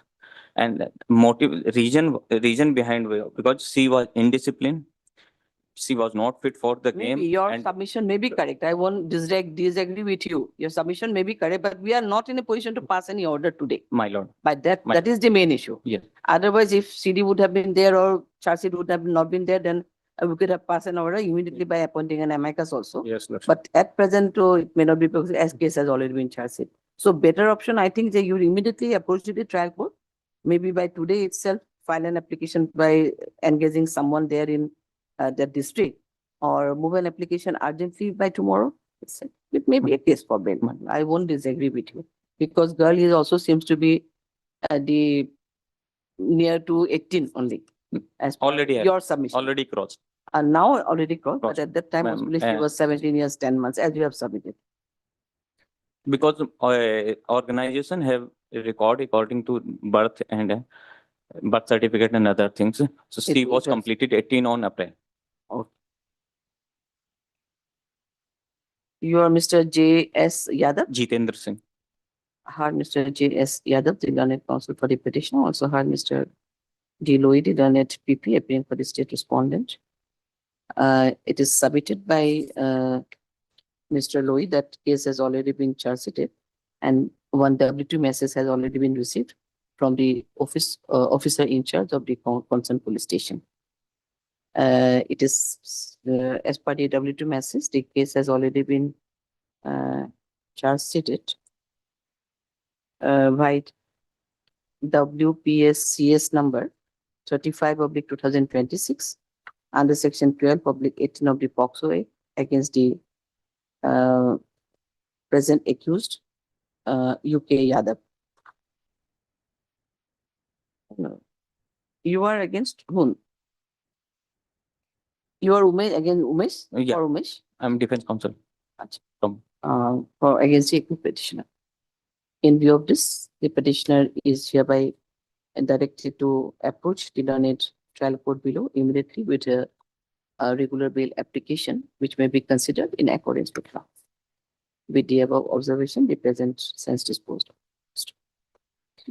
And reason behind, because she was indisciplined, she was not fit for the game. Maybe your and submission may be correct. I won't disagree with you. Your submission may be correct, but we are not in a position to pass any order today. My lord, But that My- is the main issue. Yes. Otherwise, if CD would have been there or charge sheet would have not been there, then we could have passed an order immediately by appointing an amicus also. Yes, Lordship. But at present, it may not be because as case has already been charged sheet. So better option, I think that you immediately approach to the trial court. Maybe by today itself, file an application by engaging someone there in that district, or move an application urgently by tomorrow. It may be a case for bail. I won't disagree with you, because girl is also seems to be the near to 18 only. As per Already have- your submission. already crossed. And now already crossed, but Crossed. at that time Ma'am, possibly she was 17 years, 10 months, as you have submitted. Because organization have a record according to birth and birth certificate and other things. So she It was has- completed 18 on April. You are Mr. J.S. Yadav, Jitendra Singh. heard Mr. J.S. Yadav, the learned counsel for the petitioner, also heard Mr. D. Louis, the learned PP, appearing for the state respondent. It is submitted by Mr. Louis that case has already been charged sheeted, and one W2 message has already been received from the officer in charge of the concerned police station. It is as per the W2 message, the case has already been charged sheeted by WPSCS number 35/2026 under section 12/18 of the POCSO Act against the present accused UK Yadav. No. You are against whom? You are Umesh, against Umesh? Yeah. Or Umesh? I'm defense counsel. Acha. From For against the accused petitioner. In view of this, the petitioner is hereby directed to approach the learned trial court below immediately with a regular bail application, which may be considered in accordance with law. With the above observation, the present sense disposed of.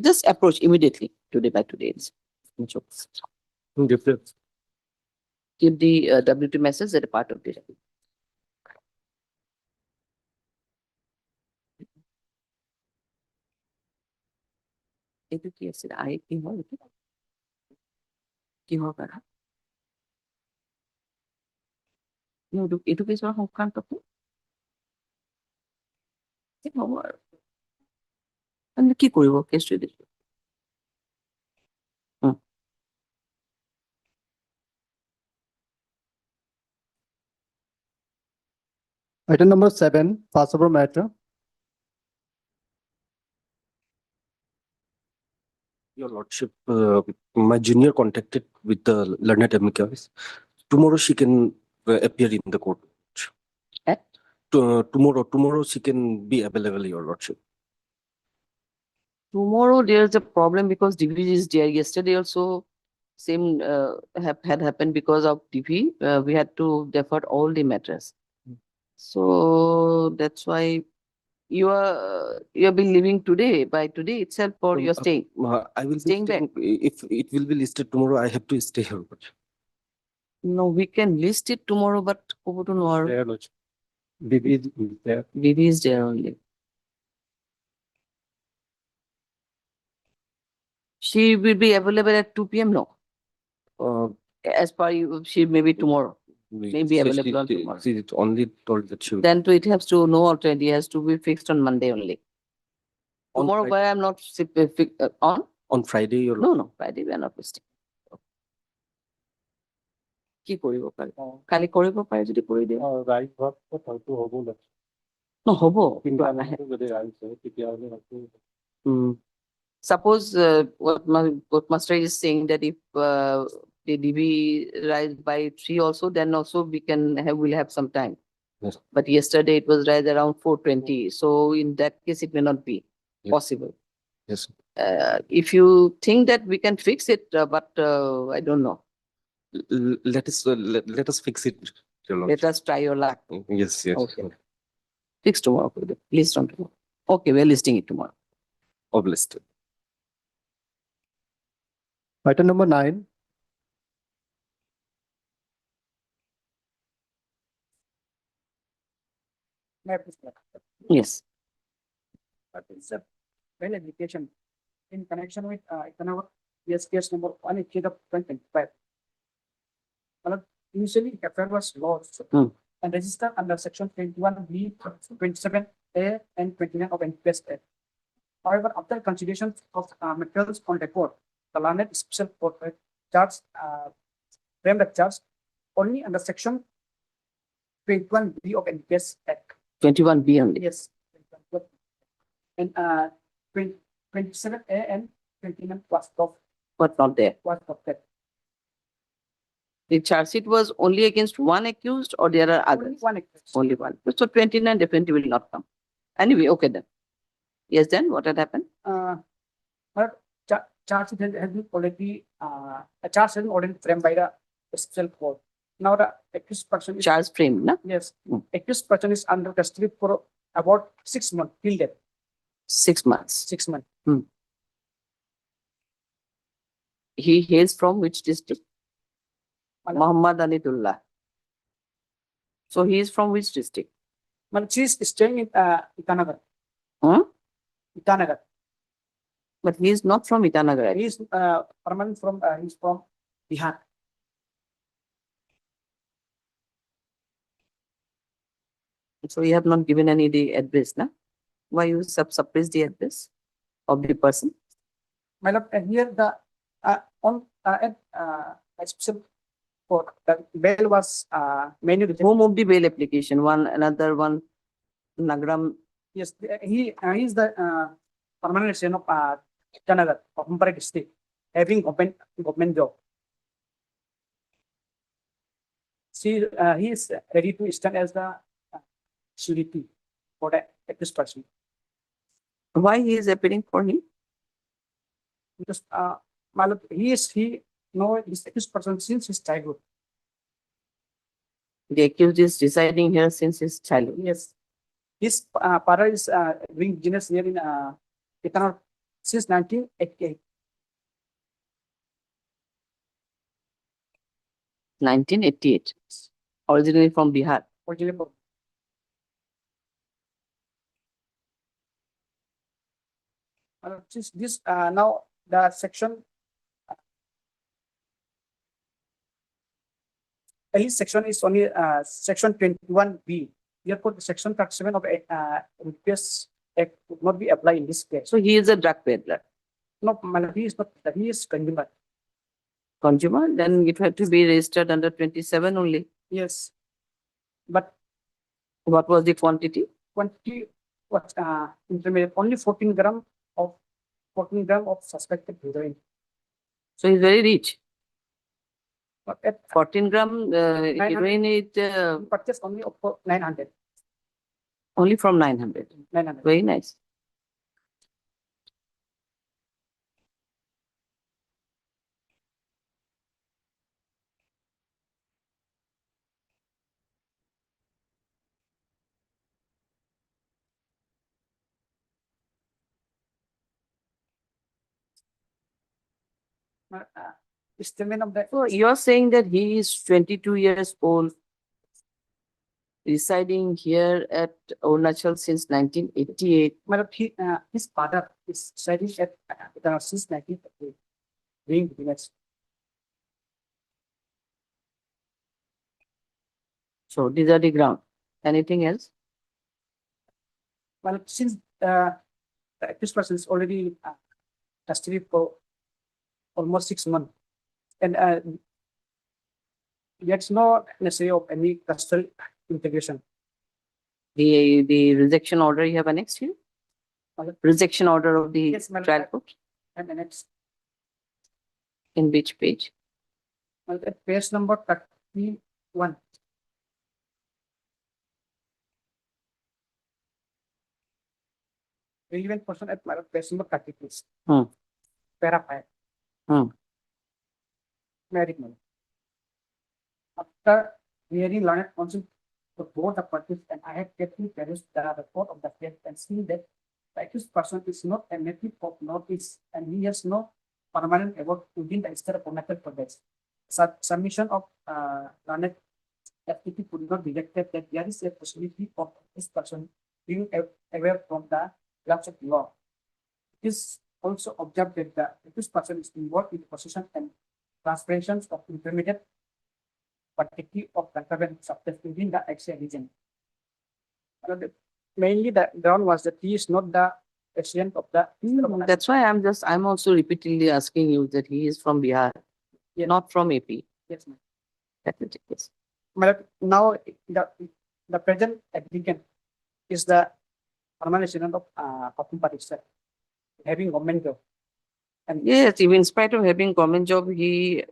Just approach immediately today by today. Different. Keep the W2 message as a part of the. এইটো কি আছিল কিহৰ এইটো? কিহৰ কাৰণে? এইটো কেছৰ সংক্ৰান্তত হ'ব আৰু কি কৰিব কেছটো দিছো? Item number 7, passover matter. Your Lordship, my junior contacted with the learned amicus. Tomorrow she can appear in the court. At? Tomorrow she can be available, Your Lordship. Tomorrow there's a problem because DV is there. Yesterday also same had happened because of DV. We had to defer all the matters. So that's why you have been leaving today, by today itself, or you're staying? I will be Staying back. if it will be listed tomorrow, I have to stay here. No, we can list it tomorrow, but over tomorrow. There, Lordship. Bibi is there. DV is there only. She will be available at 2 p.m. No, as per you, she may be tomorrow. Maybe available on tomorrow. She only told that she will. Then it has to no alternative. It has to be fixed on Monday only. On Tomorrow, Friday- why I'm not on? On Friday, Your No, Friday we are not listing. কি কৰিব পাৰি? কালি কৰিব পাৰে যদি কৰি দিওঁ। Right, what হয়তো হ'ব Lordship. নহ'ব, কিন্তু কিন্তু আমাৰ নাহে। যদি right হয়, তেতিয়াহ'লে হয়তো Suppose what Master is saying that if the DB rise by 3 also, then also we'll have some time. Yes. But yesterday it was rise around 4:20, so in that case it may not be Yes. possible. Yes. If you think that we can fix it, but I don't know. Let us fix it Your Let Lordship. us try your luck. Yes, yes. Okay. Fix tomorrow. List on tomorrow. Okay, we're listing it tomorrow. Oblisted. Item number 9. Yes. But it's a well application in connection with economic yes case number 180 of 2025. Well, initially FIR was lodged and registered under section 21B, 27A and 29 of NPS Act. However, after consideration of materials on record, the learned special court charge framed the charge only under section 21B of NPS Act. 21B only. Yes. And 27A and 29 was of But not there. that. The charge sheet was only against one accused or there are Only others? one accused. Only one. So 29 definitely will not come. Anyway, okay then. Yes, then what had happened? But charge sheet has been already a charge has been already framed by the special court. Now the accused person is Charge frame, na? yes, Hmm. accused person is under custody for about 6 months till death. 6 months. 6 months. He hails from which district? Muhammad Anidullah. So he is from which district? But she is staying in Itanagar. Huh? Itanagar. But he is not from Itanagar. He is permanent from he's from Bihar. So you have not given any the address, na? Why you suppress the address of the person? My lord, here the on special court the bail was mainly Who moved the bail application? Another one, Nagram. yes, he is the permanent resident of Itanagar, of Mumbai district, having government job. See, he is ready to stand as the surety for the accused person. Why he is appearing for him? Because my lord, he know this accused person since his childhood. The accused is residing here since his childhood. Yes, his father is doing business here in Itanagar since 1988. 1988. Originally from Bihar. Originally from since this now the section his section is only section 21B. Therefore, the section 37 of NPS Act would not be applied in this case. So he is a drug peddler. No, my lord, he is not. He is consumer. Consumer, then it had to be registered under 27 only. Yes, but What was the quantity? 20 what intermediate only 14 gram of suspected heroin. So he's very rich. But at 14 gram heroin is purchase only of 900. only from 900. 900. Very nice. Estimate of the So you're saying that he is 22 years old, residing here at Arunachal since 1988. my lord, his father is studying at since 1938, doing business. So these are the ground. Anything else? Well, since the accused person is already custody for almost 6 months, and there's no necessary of any custodial integration. The rejection order you have annexed here? Pardon? Rejection order of the Yes, madam. trial court? And the next, In which page? well, at page number 31. Relevant person at page number 30, please. Para 5. Hmm. Married man. After hearing learned counsel for both the parties, and I have carefully perused the report of the case and seen that the accused person is not a native of Northeast and he has no permanent abode within the state of Arunachal Pradesh. Submission of learned FTP could not be rejected that there is a possibility of this person being away from the grasp of law. It is also observed that the accused person is involved in possession and transference of intermediate quantity of contraband substance within the XA region. Mainly the ground was that he is not the resident of the. That's why I'm also repeatedly asking you that he is from Bihar, Yes. not from AP. Yes, ma'am. That is the case. But now the present applicant is the permanent resident of Papunpati itself, having government job. And Yes, even in spite of having government job, he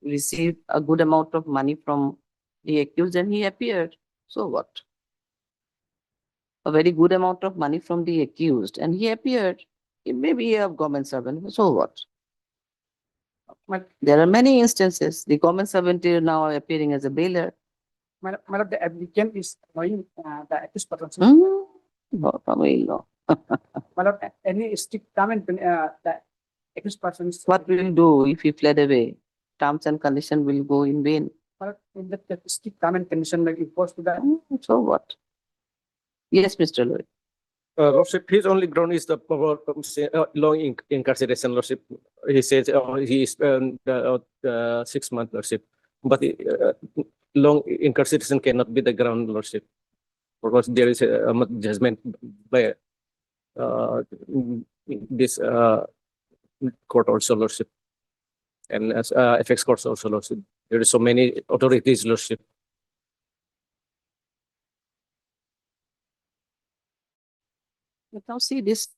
received a good amount of money from the accused and he appeared. So what? A very good amount of money from the accused and he appeared. He may be a government servant, so what? But There are many instances. The government servant is now appearing as a bailer. Madam, the applicant is knowing the accused person. No, probably no. Madam, any strict comment the accused person is. What will you do if he fled away? Terms and conditions will go in vain. Madam, in the strict comment condition like imposed to the. So what? Yes, Mr. Lloyd. Lordship, his only ground is the long incarceration, Lordship. He says he spent 6 months, Lordship. But long incarceration cannot be the ground, Lordship. Because there is a judgment by this court also, Lordship. And as FX courts also, Lordship. There is so many authorities, Lordship. But now see this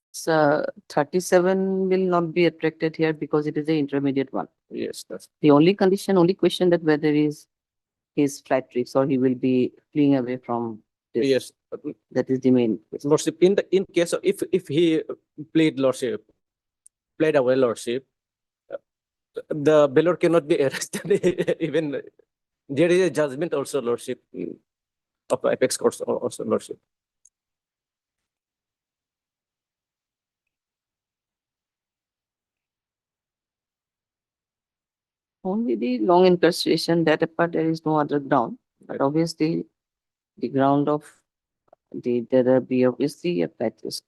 37 will not be attracted here because it is the intermediate one. Yes, that's The only condition, only question that whether is his flight tricks or he will be fleeing away from this. yes. That is the main question. Lordship, in case of if he played Lordship, played away Lordship, the bailor cannot be arrested. Even there is a judgment also, Lordship, of apex courts also, Lordship. Only the long incarceration, that apart, there is no other ground. But obviously, the ground of there be obviously a flight risk.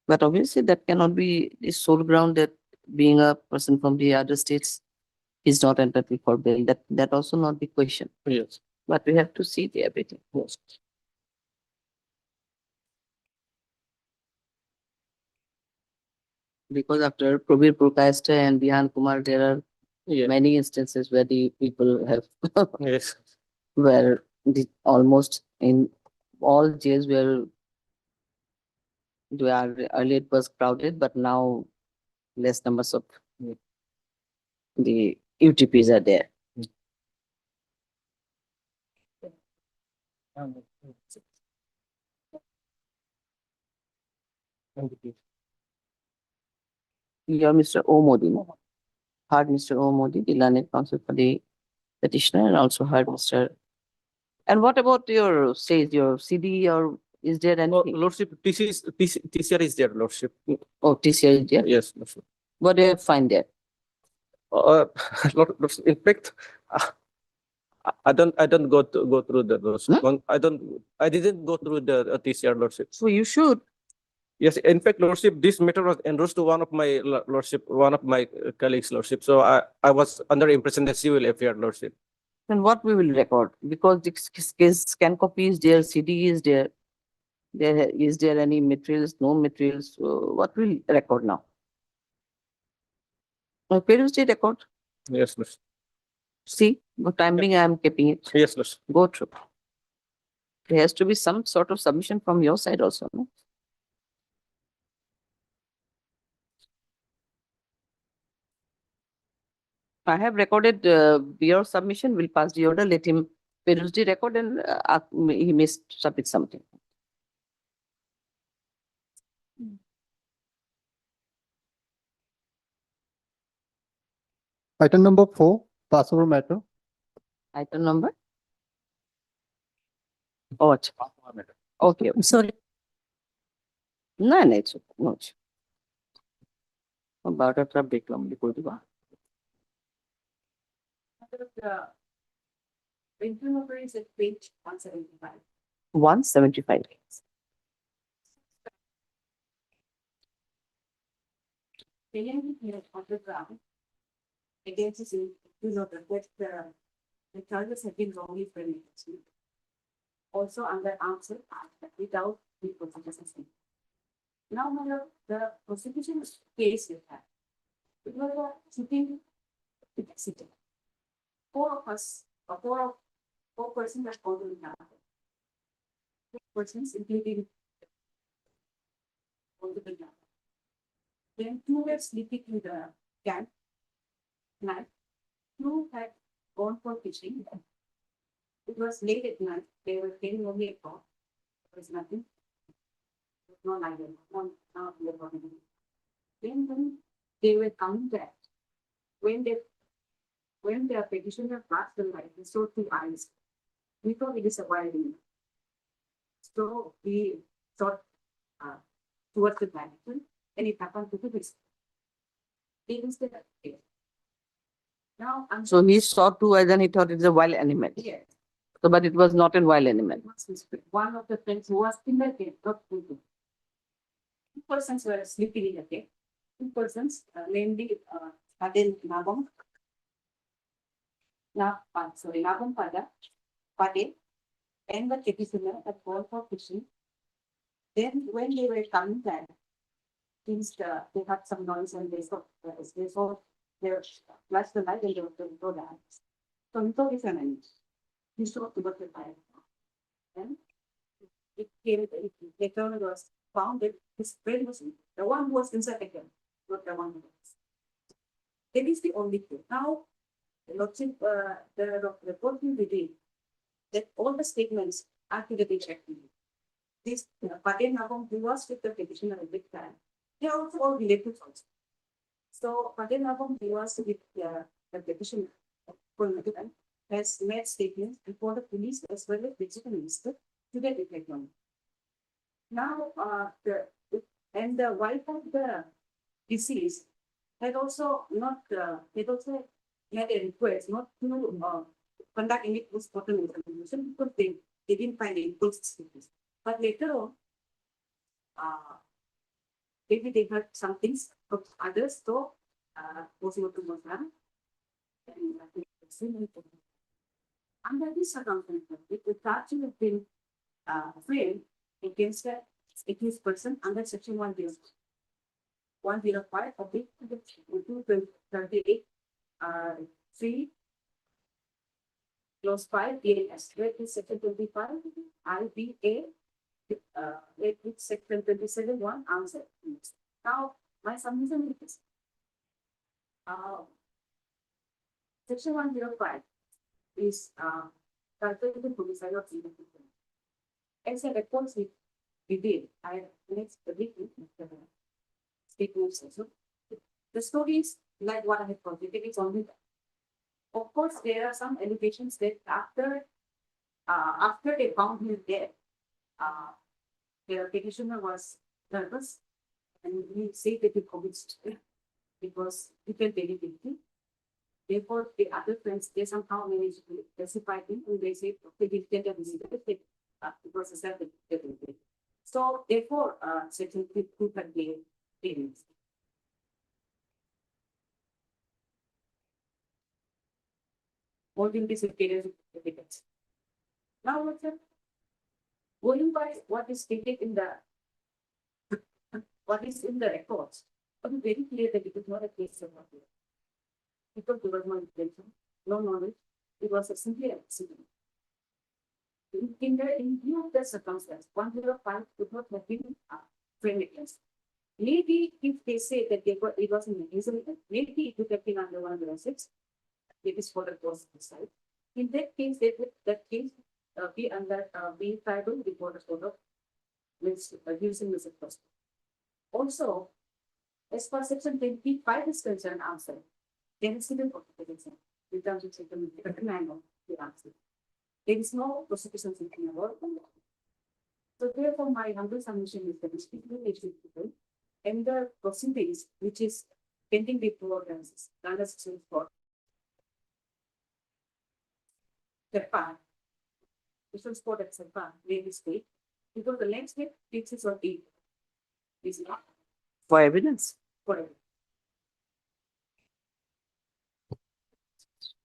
But obviously, that cannot be the sole ground that being a person from the other states is not entitled for bail. That also not the question. Yes. But we have to see the everything. Yes. Because after Probir Purkayastha and Bihan Kumar, there are Yeah. many instances where the people have Yes. where almost in all jails where earlier it was crowded, but now less numbers of the UTPs are there. You are Mr. O. Modi. No? Heard Mr. O. Modi, the learned counsel for the petitioner, and also heard Mr. And what about your CD, or is there Oh, anything? Lordship, TCR is there, Lordship. Oh, TCR is there? Yes, Lordship. What do you find there? Lordship, in fact, I don't go through the Lordship. I didn't go through the TCR, Lordship. So you should. Yes, in fact, Lordship, this matter was endorsed to one of my one of my colleagues, Lordship. So I was under impression that she will appear, Lordship. Then what we will record? Because the scan copy is there, CD is there. Is there any materials, no materials? So what will record now? Where is the record? Yes, Lordship. See, what timing I am keeping it. Yes, Lordship. Go through. There has to be some sort of submission from your side also, no? I have recorded your submission. Will pass the order. Let him peruse the record and he may submit something. Item number 4, passover matter. Item number? Oh, अच्छा. Okay. I'm sorry. না না it's okay. No issue. 12টা trap দেখলাম করে দিবা Rental number is at page 175. 175. Payment here on the ground against this, you know, that the charges have been wrongly framed. Also under answer without the prosecution. Now, my lord, the prosecution case you have. It was a shooting accident. Four of us, or four persons are called in the persons including then two were sleeping in the camp. Night. Two had gone for fishing. It was late at night. They were getting only a call. There was nothing. No light. Then they were coming back. When their petitioner passed the light, they saw two eyes. We thought it is a wild animal. So we thought towards the direction, and it happened to the It is the now I'm So he saw two eyes and he thought it's a wild animal. Yes. So, but it was not a wild animal. One of the friends who was in the cave, not two. Two persons were sleeping in the cave. Two persons, namely, Adel Nabam. Nabam Pada, Padel, and the petitioner had gone for fishing. Then when they were coming back, since they had some noise and they saw they flashed the light and they were going to go down. So he thought it's an animal. He saw towards the fire. Then it came, later on it was found that his friend was the one who was inside the camp, not the one who was. That is the only thing. Now, the lordship, the report will reveal that all the statements are to the checked. This Patel Nabam, who was with the petitioner at big time, they are also all relatives also. So Patel Nabam, he was with the petitioner has made statements before the police as well as the chief minister to get effect on. Now, the wife of the deceased had also not, had also made a request not to conduct any postmortem examination because they didn't find any statements. But later on, maybe they heard some things from others, so postmortem was done. Under this circumstance, if the charge has been framed against the accused person under section 105 of the 238 3 clause 5 DNS, where is section 25 IBA, where is section 27(1) answer. Now, my submission is this. Section 105 is calculated to the side of the as a response we did. I next week statements also. The story is like what I have projected is only that. Of course, there are some allegations that after they found him dead, the petitioner was nervous and he said that he commits because he felt very guilty. Therefore, the other friends, they somehow managed to pacify him and they said, okay, we can have because it's that. So, therefore, section 238 payments. Holding this evidence. Now, what's that? Going by what is stated in the records, it is very clear that it is not a case of murder. Because there was no intention, no knowledge, it was a simply accident. In view of the circumstance, 105 could not have been framed against. Maybe if they say that it was an accident, maybe it would have been under 106. It is for the course of the site. In that case, that case be under being tribal before the court of using this first. Also, as far as section 25 is concerned, outside, there is still in terms of section 29 the answer. There is no prosecution seeking about. So therefore, my humble submission is that the speaking is people and the proceedings which is pending before Francis, for Japan. This was for that Japan, may be state, because the next step teaches or eight is not For evidence. for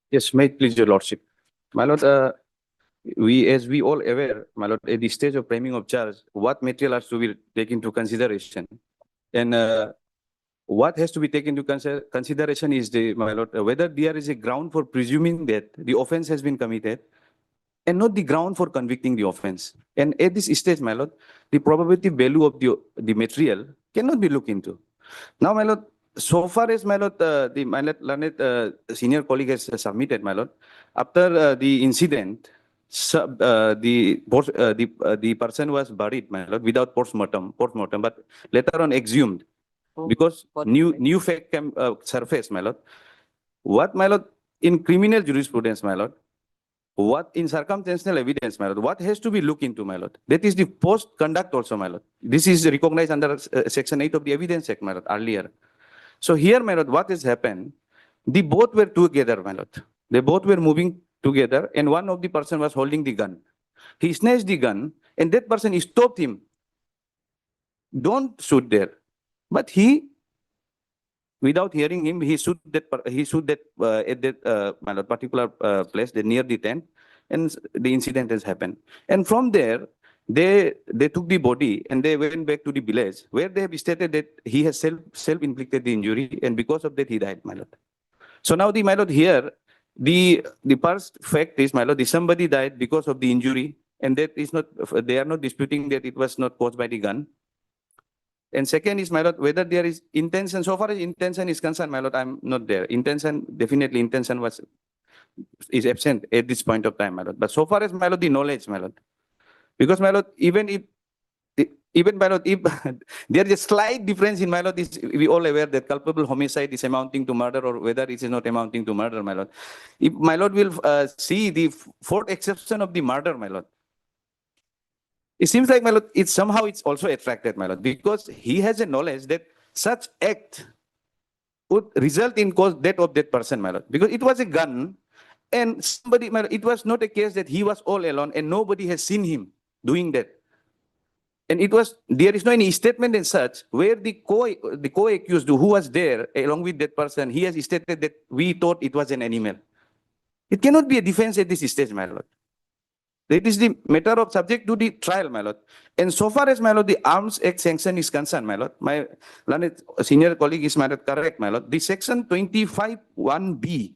Yes, may it please your lordship. My lord, as we all aware, my lord, at the stage of framing of charge, what material has to be taken into consideration? And what has to be taken into consideration is my lord, whether there is a ground for presuming that the offense has been committed and not the ground for convicting the offense. And at this stage, my lord, the probability value of the material cannot be looked into. Now, my lord, so far as my lord, my learned senior colleague has submitted, my lord, after the incident, the person was buried, my lord, without post-mortem, but later on exhumed because what new fact can surface, my lord. What, my lord, in criminal jurisprudence, my lord, what in circumstantial evidence, my lord, what has to be looked into, my lord? That is the post-conduct also, my lord. This is recognized under Section 8 of the Evidence Act, my lord, earlier. So here, my lord, what has happened? The both were together, my lord. They both were moving together, and one of the person was holding the gun. He snatched the gun, and that person stopped him. Don't shoot there. But he, without hearing him, he shoot that at that my lord, particular place, near the tent, and the incident has happened. And from there, they took the body and they went back to the village where they have stated that he has self-inflicted the injury, and because of that he died, my lord. So now my lord, here the first fact is, my lord, somebody died because of the injury, and that is not, they are not disputing that it was not caused by the gun. And second is, my lord, whether there is intention. So far as intention is concerned, my lord, I'm not there. Intention, definitely intention is absent at this point of time, my lord. But so far as, my lord, the knowledge, my lord, because, my lord, even my lord, if there is a slight difference in, my lord, we all aware that culpable homicide is amounting to murder or whether it is not amounting to murder, my lord. If my lord will see the fourth exception of the murder, my lord, it seems like, my lord, it's also attracted, my lord, because he has a knowledge that such act would result in death of that person, my lord, because it was a gun, and somebody, my lord, it was not a case that he was all alone and nobody has seen him doing that. And there is no any statement in such where the co-accused who was there along with that person, he has stated that we thought it was an animal. It cannot be a defense at this stage, my lord. It is the matter of subject to the trial, my lord. And so far as, my lord, the Arms Act sanction is concerned, my lord, my learned senior colleague is, my lord, correct, my lord. The Section 25(1)(b),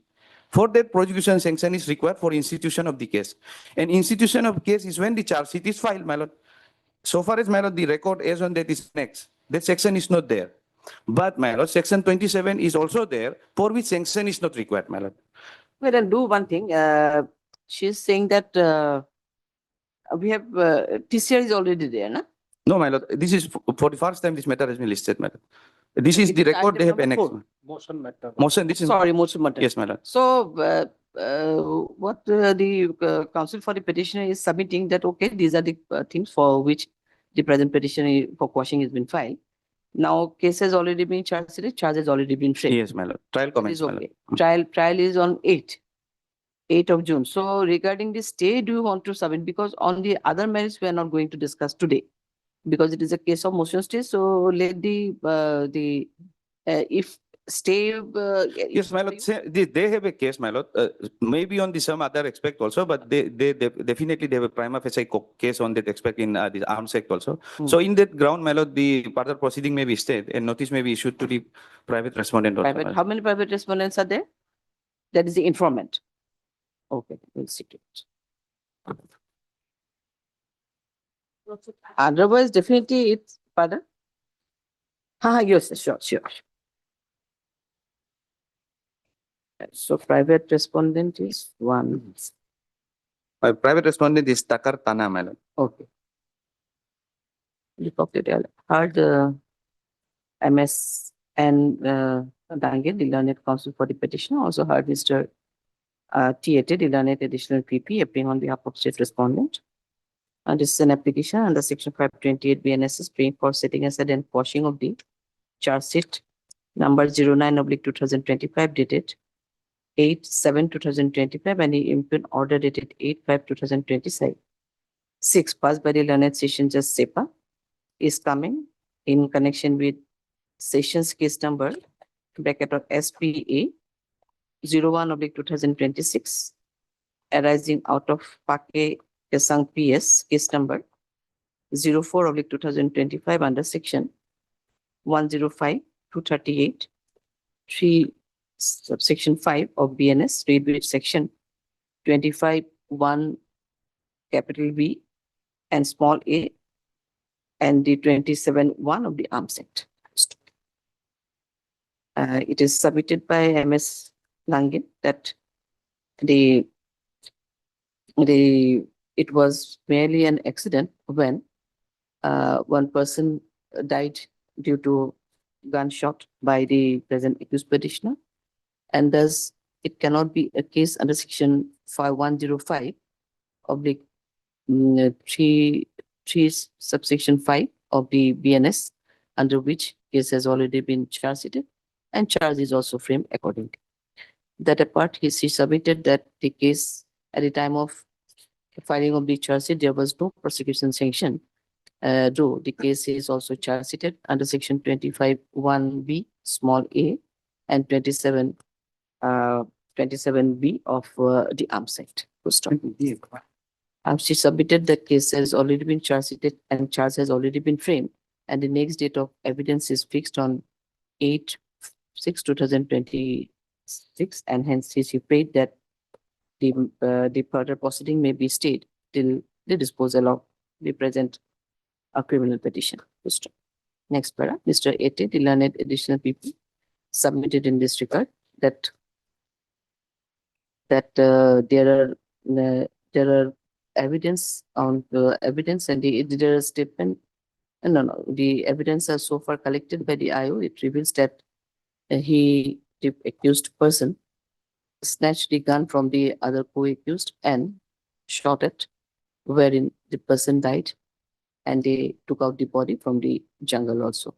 for that prosecution sanction is required for institution of the case. And institution of case is when the charge sheet is filed, my lord. So far as, my lord, the record as on that is next, that section is not there. But, my lord, Section 27 is also there, for which sanction is not required, my lord. Well, then do one thing. She's saying that we have TCR is already there, no? No, my lord, this is for the first time this matter has been listed, my lord. This is It the is record they have item number annexed. 4. Motion matter. Motion, this is. Sorry, motion matter. Yes, my lord. So, what the counsel for the petitioner is submitting that, okay, these are the things for which the present petition for quashing has been filed. Now, case has already been charged, charge has already been framed. Yes, my lord. Trial It comments, is my lord. okay. Trial is on 8th of June. So regarding the stay, do you want to submit? Because on the other merits, we are not going to discuss today. Because it is a case of motion stay, so let if stay. Yes, my lord, they have a case, my lord, maybe on some other aspect also, but they definitely they have a prima facie case on that aspect in the Arms Act also. So in that ground, my lord, the further proceeding may be stayed and notice may be issued to the private respondent also. Private, how many private respondents are there? That is the informant. Okay, we'll see to it. Otherwise, definitely it's, pardon? Yes, sure. So private respondent is 1. My private respondent is Takar Tana, my lord. Okay. Heard MS and Dange, the learned counsel for the petitioner, also heard Mr. T8 Ilanet additional PP appearing on behalf of state respondent. And this is an application under section 528 BNSS paying for setting aside and quashing of the charge sheet number 09/2025 dated 8/7/2025 and the imprint order dated 8/5/2026. 6 passed by the learned session judge SEPA is coming in connection with sessions case number bracket of SPA 01/2026 arising out of Pake Kesang PS case number 04/2025 under section 105/238 3 subsection 5 of BNS read with section 25(1) capital B and small a and the 27(1) of the Arms Act. It is submitted by MS Langin that it was merely an accident when one person died due to gunshot by the present accused petitioner, and thus it cannot be a case under section 5105 of the 3 subsection 5 of the BNS, under which case has already been charge sheeted and charge is also framed accordingly. That apart, he submitted that the case at the time of filing of the charge sheet, there was no prosecution sanction, though the case is also charge sheeted under section 25(1)(b) small a and 27(b) of the Arms Act. She submitted the case has already been charge sheeted and charge has already been framed, and the next date of evidence is fixed on 8/6/2026, and hence she prayed that the further proceeding may be stayed till the disposal of the present criminal petition. Next para, Mr. Ete, the learned additional people submitted in this regard that there are evidence on the evidence and there is statement. No, the evidence are so far collected by the IO. It reveals that the accused person snatched the gun from the other co-accused and shot it, wherein the person died, and they took out the body from the jungle also.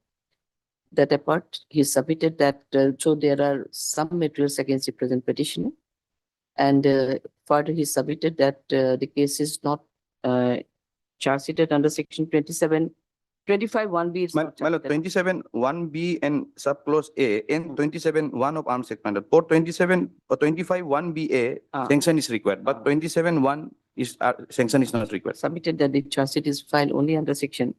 That apart, he submitted that so there are some materials against the present petitioner, and further he submitted that the case is not charge sheeted under section 25(1)(b). It's not My lord, charge sheeted. 27(1)(b) and subclause A and 27(1) of Arms Act, my lord. For 25(1)(b)(a), sanction is required, but 27(1) is sanction is not required. Submitted that the charge sheet is filed only under section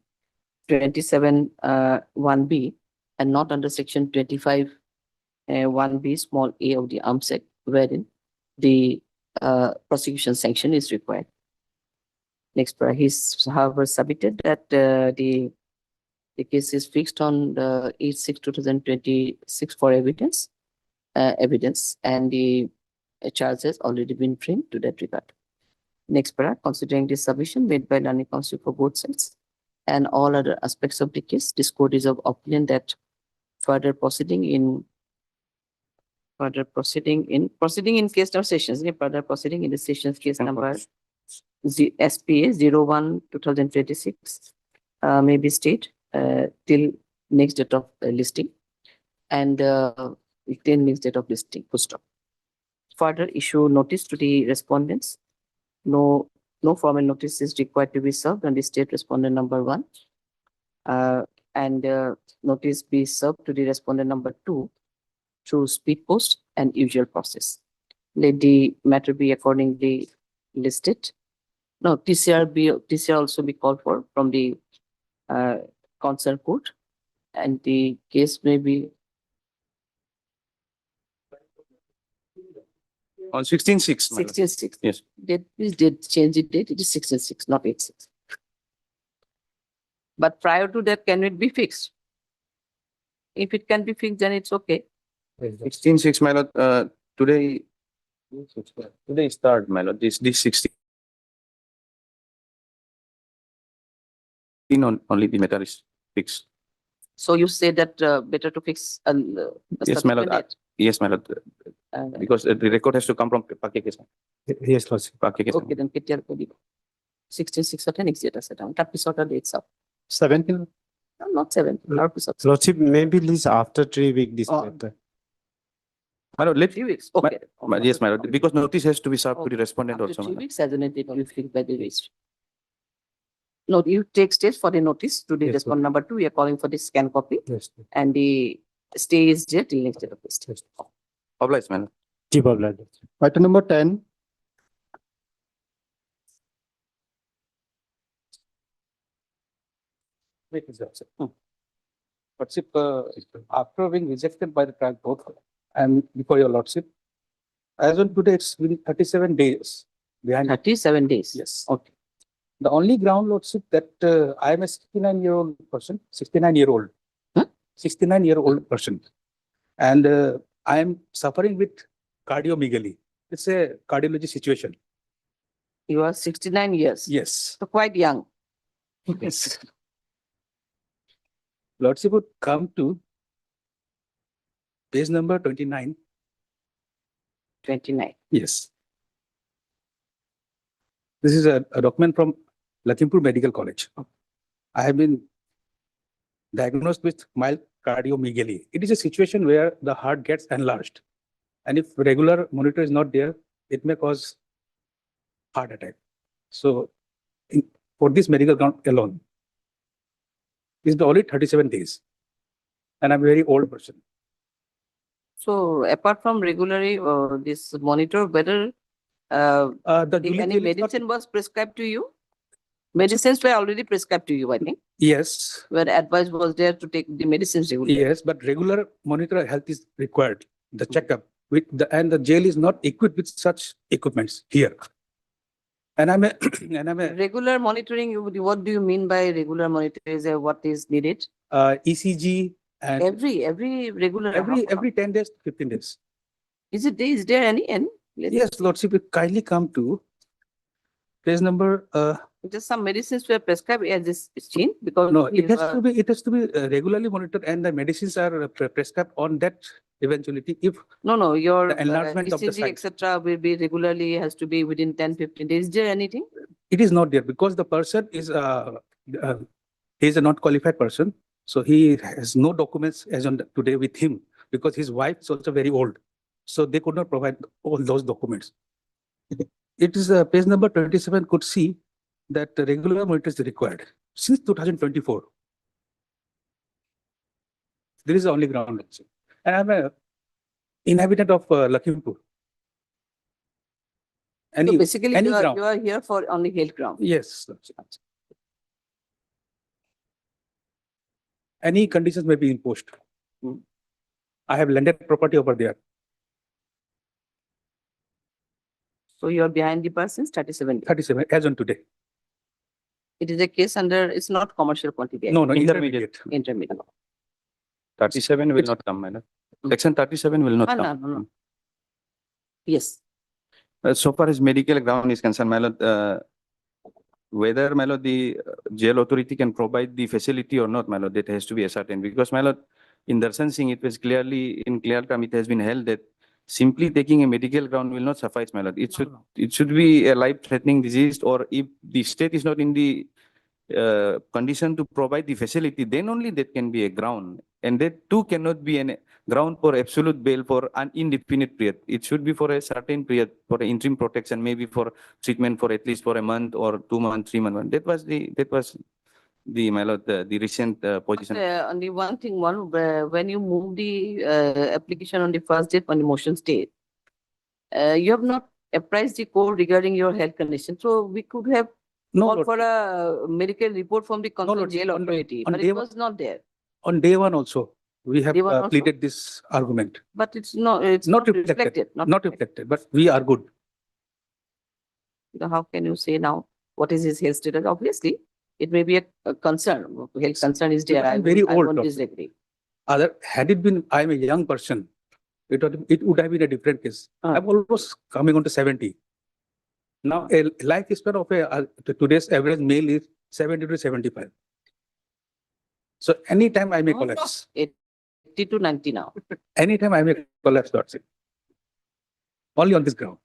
27(1)(b) and not under section 25(1)(b) small a of the Arms Act, wherein the prosecution sanction is required. Next, he's however submitted that the case is fixed on the 8/6/2026 for evidence, and the charge has already been framed to that regard. Next para, considering the submission made by learning counsel for both sides and all other aspects of the case, this court is of opinion that proceeding in case number sessions, further proceeding in the sessions case number SPA 01/2026 may be stayed till next date of listing and till next date of listing. Full stop. Further issue notice to the respondents. No formal notice is required to be served on the state respondent number 1, and notice be served to the respondent number 2 through speed post and usual process. Let the matter be accordingly listed. No, TCR also be called for from the concerned court, and the case may be On 16/6. 16/6. Yes. Please change the date. It is 16/6, not 8/6. But prior to that, can it be fixed? If it can be fixed, then it's okay. 16/6, my lord. Today is third, my lord. This 16. Only the matter is fixed. So you say that better to fix Yes, my lord. subsequent date. Yes, my lord, because the record has to come from Pakke case. Yes, Lordship. Pakke case. Okay, then PTR ko দিব. 16/6 তে next date আছে down. তার পিছত dates up. 17. No, not 7. Our piece of Lordship, maybe release after 3 week this Oh. matter. My lord, let, 3 weeks. Okay. yes, my lord, because notice has to be served to the Okay. respondent After also. 3 my lord. weeks, as an it will be fixed by the registry. No, you take steps for the notice to the Yes, respondent number 2. We are calling for the scan copy Yes. and the stay is there till next date of the stay. Obliged, my lord. Keep of blood. Item number 10. Wait, is that, sir? Lordship, after being rejected by the trial court, and before your lordship, as on today, it's been 37 days behind. 37 days. Yes. Okay. The only ground lordship that I am a 69-year-old person, 69-year-old, Huh? 69-year-old person, and I am suffering with cardiomegaly. It's a cardiology situation. You are 69 years. Yes. So quite young. Yes. Lordship would come to page number 29. 29. Yes. This is a document from Lakhimpur Medical College. I have been diagnosed with mild cardiomegaly. It is a situation where the heart gets enlarged. And if regular monitor is not there, it may cause heart attack. So for this medical ground alone, it's only 37 days. And I'm a very old person. So apart from regularly this monitor, whether any medicine was prescribed to you? Medicines were already prescribed to you, I think. Yes. Where advice was there to take the medicines regularly. Yes, but regular monitor health is required. The checkup with and the jail is not equipped with such equipments here. And I'm a Regular monitoring, what do you mean by regular monitoring? Is what is needed? ECG and Every regular. every 10 days, 15 days. Is there any? Yes, Lordship, you kindly come to page number. Just some medicines were prescribed as this change because No, it has to be regularly monitored, and the medicines are prescribed on that eventuality. If no, your the enlargement of the ECG, site. etc. will be regularly has to be within 10-15 days. Is there anything? It is not there because the person is he is a not qualified person, so he has no documents as on today with him because his wife is also very old, so they could not provide all those documents. It is page number 27 could see that the regular monitor is required since 2024. This is the only ground, and I'm a inhabitant of Lakhimpur. So basically, any you ground. are here for only health ground. Yes. Any conditions may be imposed. I have landed property over there. So you are behind the bar since 37 days. 37 as on today. It is a case under, it's not commercial quantity. No, Intermediate. Intermediate. 37 will not come, my lord. Section 37 will not Ah, come. no. Yes. So far as medical ground is concerned, my lord, whether, my lord, the jail authority can provide the facility or not, my lord, that has to be ascertained. Because, my lord, in Darshan Singh, it was clearly, in clear term, it has been held that simply taking a medical ground will not suffice, my lord. It should be a life-threatening disease, or if the state is not in the condition to provide the facility, then only that can be a ground. And that too cannot be a ground for absolute bail for an indefinite period. It should be for a certain period, for interim protection, maybe for treatment for at least for a month or 2 months, 3 months. That was the my lord, the recent position. Only one thing, when you move the application on the first date on the motion state, you have not apprised the court regarding your health condition. So we could have called for a medical report from the concerned jail authority, but it was not there. On day one also, we have Day one also? pleaded this argument. But it's not reflected. Not reflected, but we are good. How can you say now what is his health status? Obviously, it may be a concern. Health concern is there. I'm very old, won't doctor. disagree. Had it been, I'm a young person, it would have been a different case. I'm almost coming on to 70. Now, a lifespan of today's average male is 70 to 75. So anytime I may collapse. 80 to 90 now. Anytime I may collapse, Lordship. Only on this ground.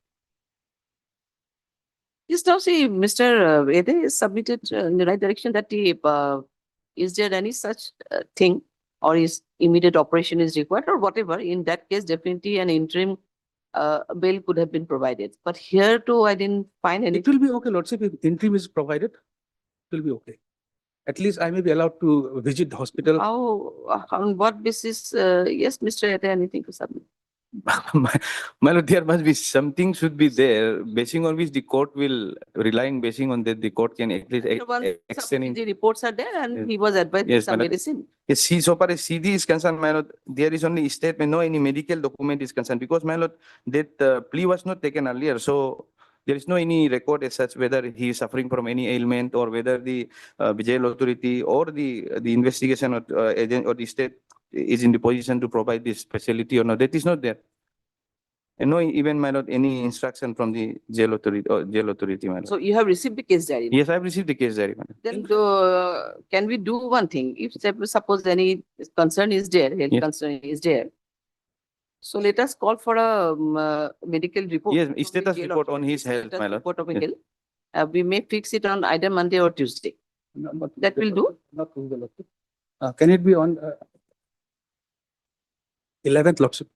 Just now see, Mr. Ede is submitted in the right direction that is there any such thing or is immediate operation is required or whatever? In that case, definitely an interim bail could have been provided. But here too, I didn't find any. It will be okay, Lordship, if interim is provided, it will be okay. At least I may be allowed to visit the hospital. How, on what basis? Yes, Mr. Ede, anything to submit? My lord, there must be something should be there, basing on which the court will, basing on that, the court can at least Once extend in. the reports are there and Yes. he was advised Yes, some madam. medicine. Yes, see, so far as CD is concerned, my lord, there is only statement, no any medical document is concerned, because my lord, that plea was not taken earlier, so there is no any record as such whether he is suffering from any ailment or whether the jail authority or the investigation agent or the state is in the position to provide this facility or not. That is not there. And no, even my lord, any instruction from the jail authority, my lord. So you have received the case diary. Yes, I have received the case diary, madam. Then can we do one thing? If suppose any concern is there, health Yes. concern is there. So let us call for a medical report. Yes, from the status jail report on authority, his health, status my lord. report of Yes. health. We may fix it on either Monday or Tuesday. That will do? Not Tuesday, Lordship. Can it be on 11th, Lordship?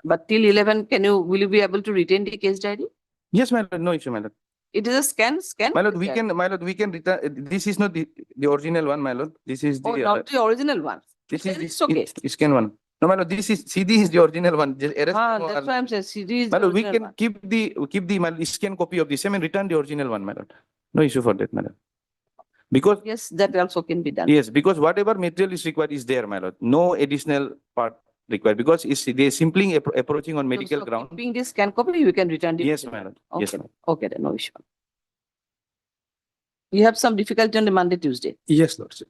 But till 11, will you be able to retain the case diary? Yes, my lord, no issue, my lord. It is a scan. My lord, case we diary. can, my lord, we can return, this is not the original one, my lord. This is Oh, the, not the original one. this then is it's the okay. scan one. No, my lord, this is, CD is the original one. Just arrest That's or- why I'm saying CD is My the lord, we original can one. keep the my lord, scan copy of the same and return the original one, my lord. No issue for that, my lord. Because, Yes, that also can be done. yes, because whatever material is required is there, my lord. No additional part required, because it's, they simply approaching on medical So ground. keeping this scan copy, you can return the. Yes, original. my lord. Yes, Okay, my lord. okay, then no issue. You have some difficulty on the Monday, Tuesday. Yes, Lordship.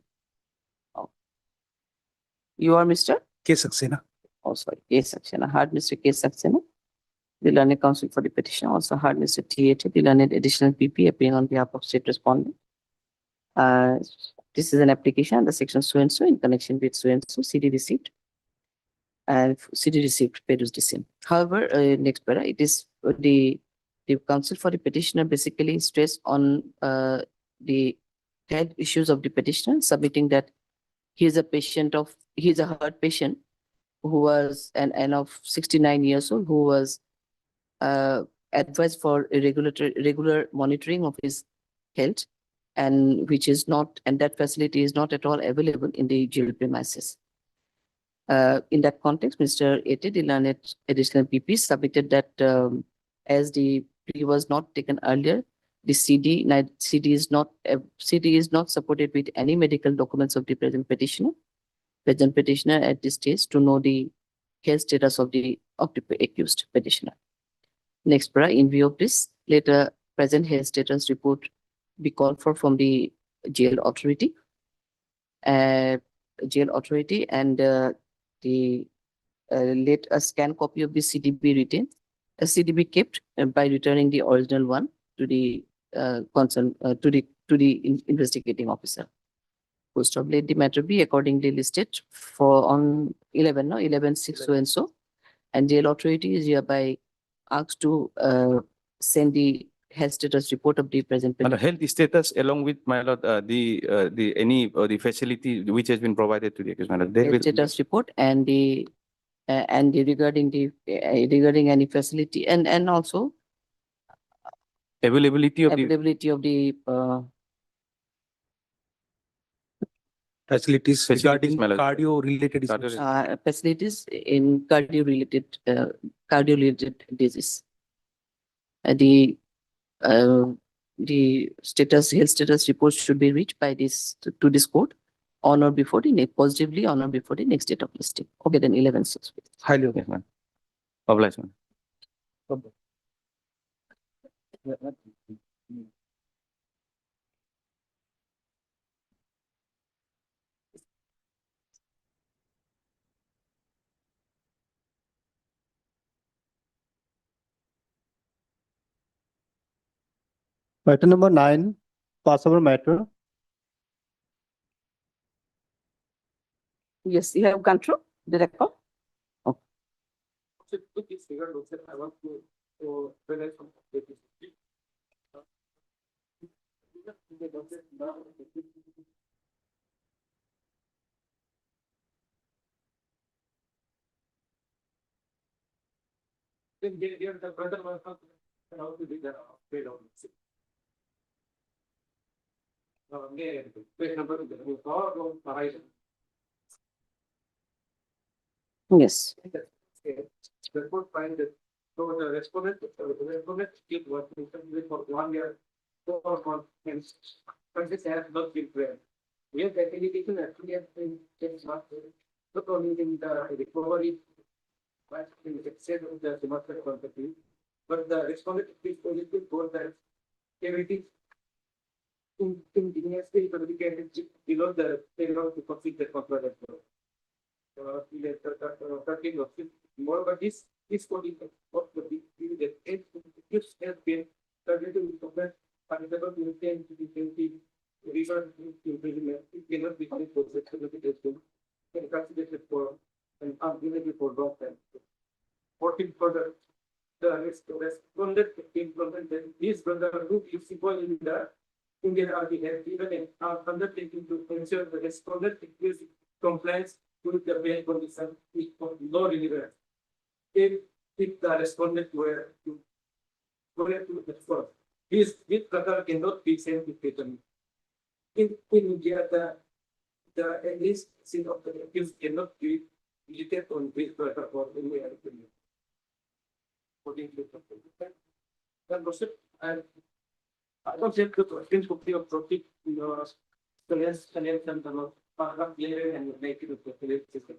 You are Mr. K. Saxena. Oh, sorry, K. Saxena. Heard Mr. K. Saxena. The learned counsel for the petition also heard Mr. T.H. The learned additional PP appearing on behalf of state respondent. This is an application under section so and so in connection with so and so CD receipt. And CD receipt paid the same. However, next para, it is the counsel for the petitioner basically stress on the health issues of the petitioner, submitting that he is a heart patient who was an of 69 years old, who was advised for a regular monitoring of his health, and which is not, and that facility is not at all available in the jail premises. In that context, Mr. Ete, the learned additional PP, submitted that as the plea was not taken earlier, the CD is not supported with any medical documents of the present petitioner. Present petitioner at this stage to know the health status of the accused petitioner. Next para, in view of this, later present health status report be called for from the jail authority. And let a scan copy of the CD be retained. A CD be kept by returning the original one to the investigating officer. Post of let the matter be accordingly listed for on 11/6 so and so, and jail authority is hereby asked to send the health status report of the present. And the health status along with, my lord, the facility which has been provided to the accused, my lord. There Health will- status report and the regarding any facility and also Availability of the, availability of the Facilities regarding my lord. cardio-related issues. Cardio- facilities in cardio-related disease. The health status report should be reached by this to this court on or before the positively on or before the next date of listing. Okay, then 11/6. Highly okay. Yes, ma'am. Obliged, ma'am. Matter number 9, passover matter. Yes, you have gone through. the record? I want to realize some of the Then there the brother was not allowed to be there, paid on. Page number, or horizon. Yes. The court find that, so the respondent keep working for 1 year. For months, but this has not been clear. We have application actually has been changed not only in the recovery, but in the extent of the semester quantity, but the respondent is positive for that everything continuously communicated below the payload to complete the contract. More, but this coding of the it has been targeted to implement unable to retain to be reason improvement. It cannot be for certification and considered for an unavailable for long time. 14 further the respondent implemented this brother group is equal in the Indian Army has given an undertaking to ensure the respondent is compliance with the bail condition is of no relevance. If the respondent were to respond, this brother cannot be sent to prison. In India, the at least sin of the accused cannot be deleted on this brother or any other criminal. According to the and I don't think the questions could be appropriate in the selection and the paragraph later and make it a calculate system.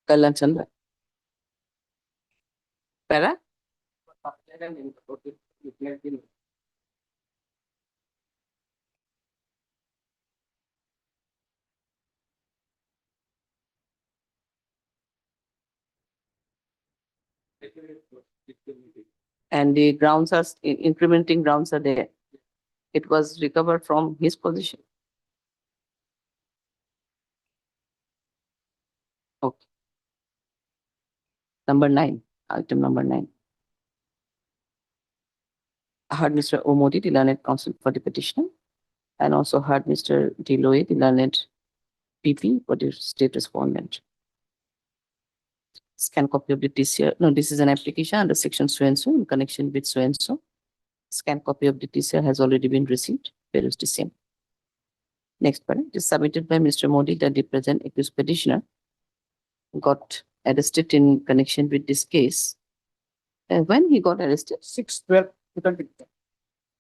Kalyan Chandra. Para? And the grounds are, incrementing grounds are there. It was recovered from his position. Okay. Number 9, item number 9. I heard Mr. Omodi, the learned counsel for the petitioner, and also heard Mr. Deloy, the learned PP for the state respondent. Scan copy of the TCR. No, this is an application under section so and so in connection with so and so. Scan copy of the TCR has already been received. Where is the same? Next part. It is submitted by Mr. Modi that the present accused petitioner got arrested in connection with this case. And when he got arrested? 6/12/2025.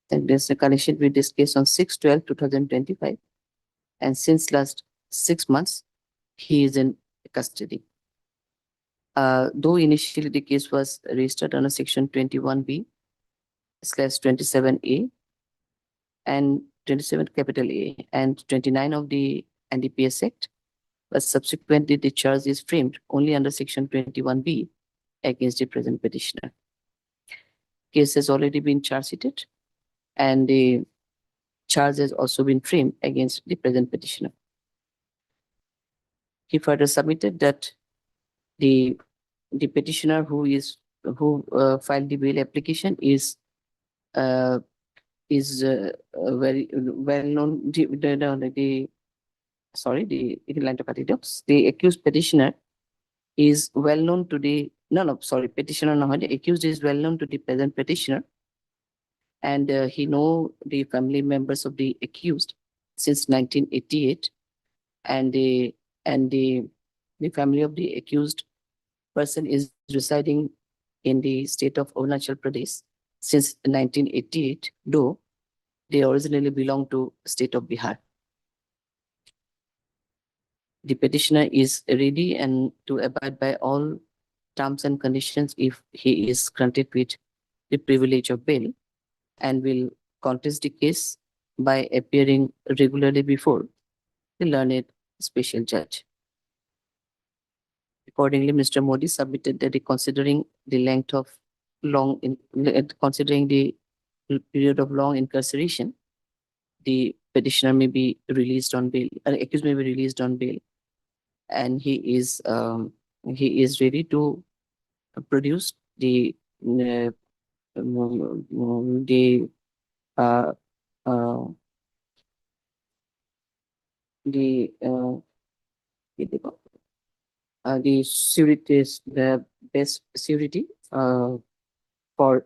And there's a connection with this case on 6/12/2025. And since last 6 months, he is in custody. Though initially the case was registered under section 21B/27A and 27 capital A and 29 of the NDPS Act, but subsequently the charge is framed only under section 21B against the present petitioner. Case has already been charge sheeted and the charge has also been framed against the present petitioner. He further submitted that the petitioner who filed the bail application is very well known. The accused petitioner is well known to the petitioner. The accused is well known to the present petitioner, and he know the family members of the accused since 1988, and the family of the accused person is residing in the state of Arunachal Pradesh since 1988, though they originally belong to state of Bihar. The petitioner is ready and to abide by all terms and conditions if he is granted with the privilege of bail, and will contest the case by appearing regularly before the learned special judge. Accordingly, Mr. Modi submitted that considering the period of long incarceration, the petitioner may be released on bail, accused may be released on bail, and he is ready to produce the the uh, uh, the the surety, the best surety for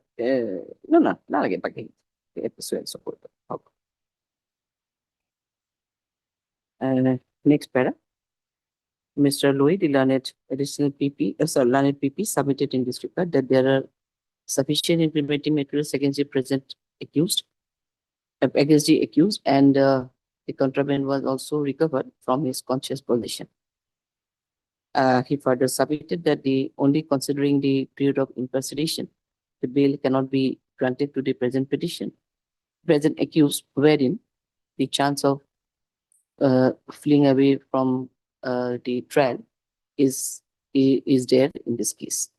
no nalagay pag episode support. Next para. Mr. Louis, the learned additional PP, learned PP submitted in this report that there are sufficient implementing materials against the present accused, against the accused, and the contraband was also recovered from his conscious position. He further submitted that the only considering the period of incarceration, the bail cannot be granted to the present petition, present accused, wherein the chance of fleeing away from the trial is there in this case.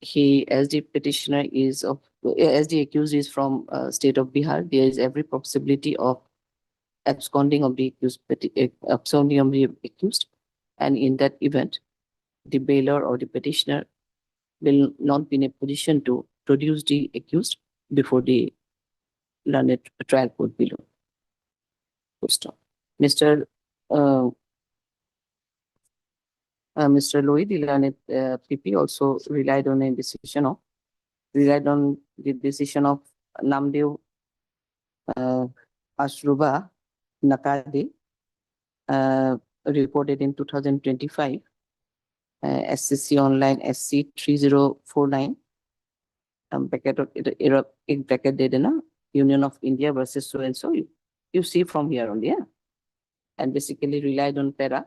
He, as the petitioner is of, as the accused is from state of Bihar, there is every possibility of absconding of the accused, absconding of the accused, and in that event, the bailer or the petitioner will not be in a position to produce the accused before the learned trial court below. Mr. Mr. Louis, the learned PP also relied on the decision of Namdev Ashruba Nakade, reported in 2025, SCC online SC 3049, bracket did in Union of India versus so and so. You see from here only, yeah, and basically relied on para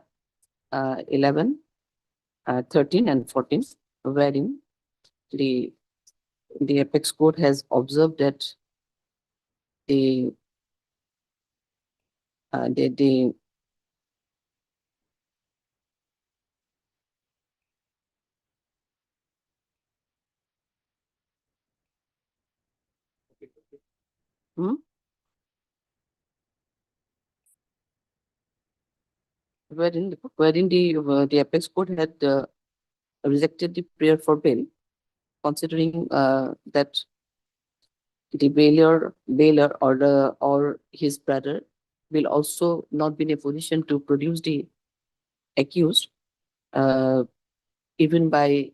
11, 13 and 14, wherein the apex court has observed that the wherein the apex court had rejected the prayer for bail, considering that the bailer or his brother will also not be in a position to produce the accused, even by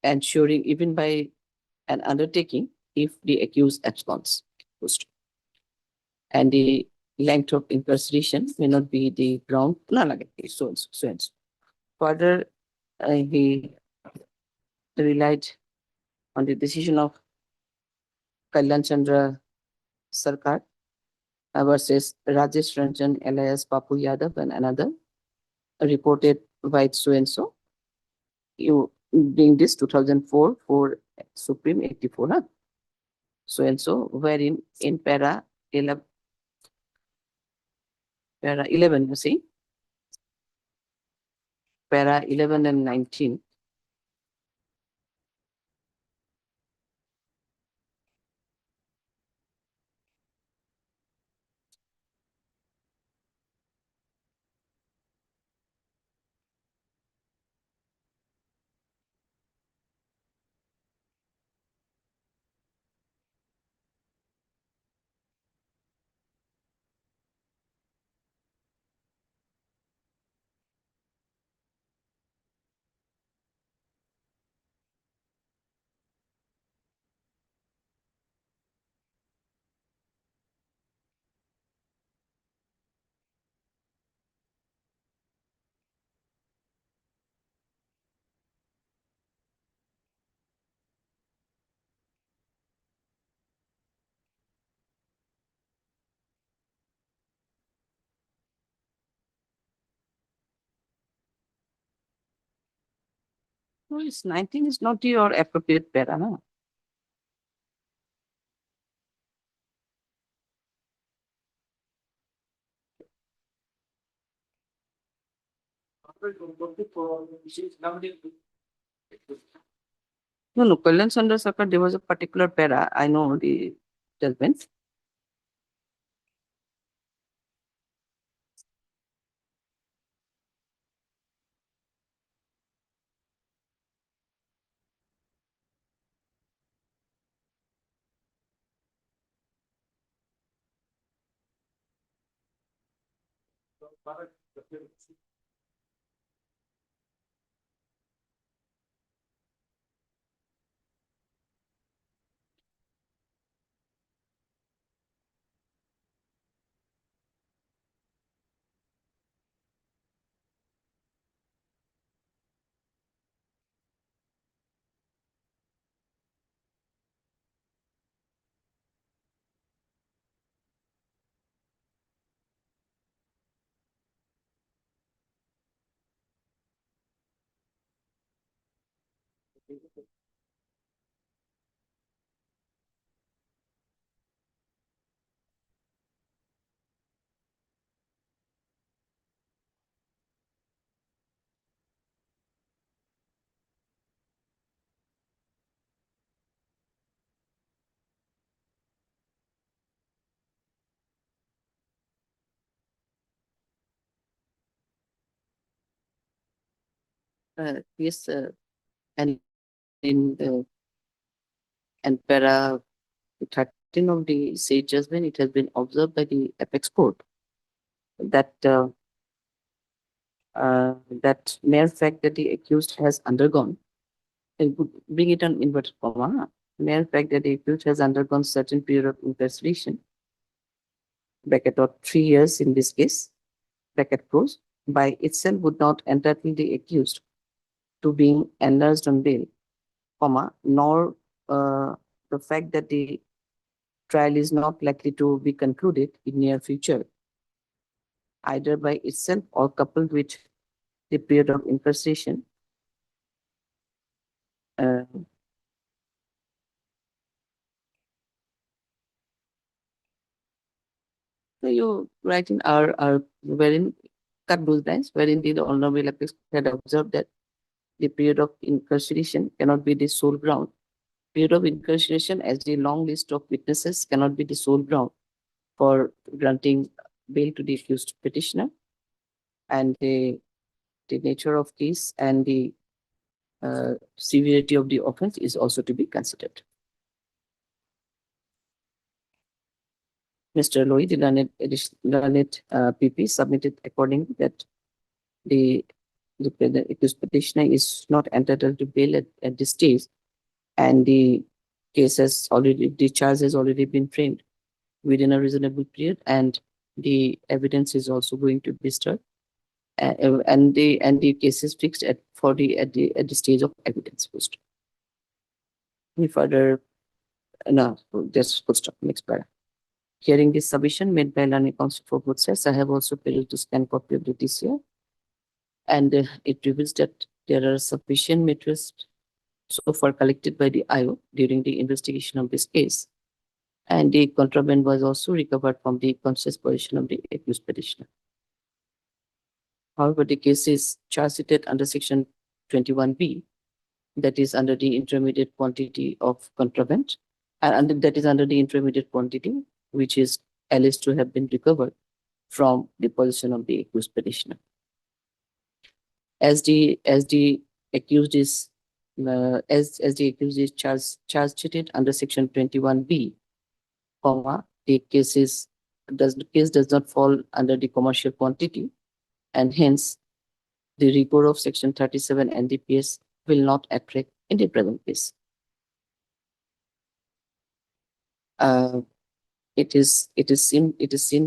an undertaking if the accused absconds, and the length of incarceration may not be the ground. So and so. Further, he relied on the decision of Kalyan Chandra Sarkar versus Rajesh Ranjan alias Papu Yadav and another, reported by so and so. You bring this 2004 for Supreme 84, huh? So and so, wherein in para 11, you see, para 11 and 19. No, it's 19 is not your appropriate para, no? No, Kalyan Chandra Sarkar, there was a particular para. I know the judgment. Yes, and in the and para 13 of the say judgment, it has been observed by the apex court that that mere fact that the accused has undergone, and would bring it on inverted comma, mere fact that the accused has undergone certain period of incarceration, bracket or 3 years in this case, bracket close, by itself would not entitle the accused to being enlarged on bail, comma, nor the fact that the trial is not likely to be concluded in near future, either by itself or coupled with the period of incarceration. So you write in our wherein cut those lines, wherein the Honorable Apex Court had observed that the period of incarceration cannot be the sole ground. Period of incarceration, as the long list of witnesses, cannot be the sole ground for granting bail to the accused petitioner, and the nature of case and the severity of the offense is also to be considered. Mr. Loy, the learned PP submitted according that the accused petitioner is not entitled to bail at this stage, and the case has already, the charge has already been framed within a reasonable period, and the evidence is also going to be stirred, and the case is fixed at the stage of evidence post. Any further? No, just full stop. Next para. Hearing this submission made by learning counsel for both sides, I have also perused the scanned copy of the TCR, and it reveals that there are sufficient materials so far collected by the IO during the investigation of this case, and the contraband was also recovered from the conscious possession of the accused petitioner. However, the case is charge sheeted under section 21B, that is under the intermediate quantity of contraband, and that is under the intermediate quantity which is alleged to have been recovered from the possession of the accused petitioner. As the accused is charge sheeted under section 21B, comma, the case does not fall under the commercial quantity, and hence the rigor of section 37 NDPS will not attract in the present case. It is seen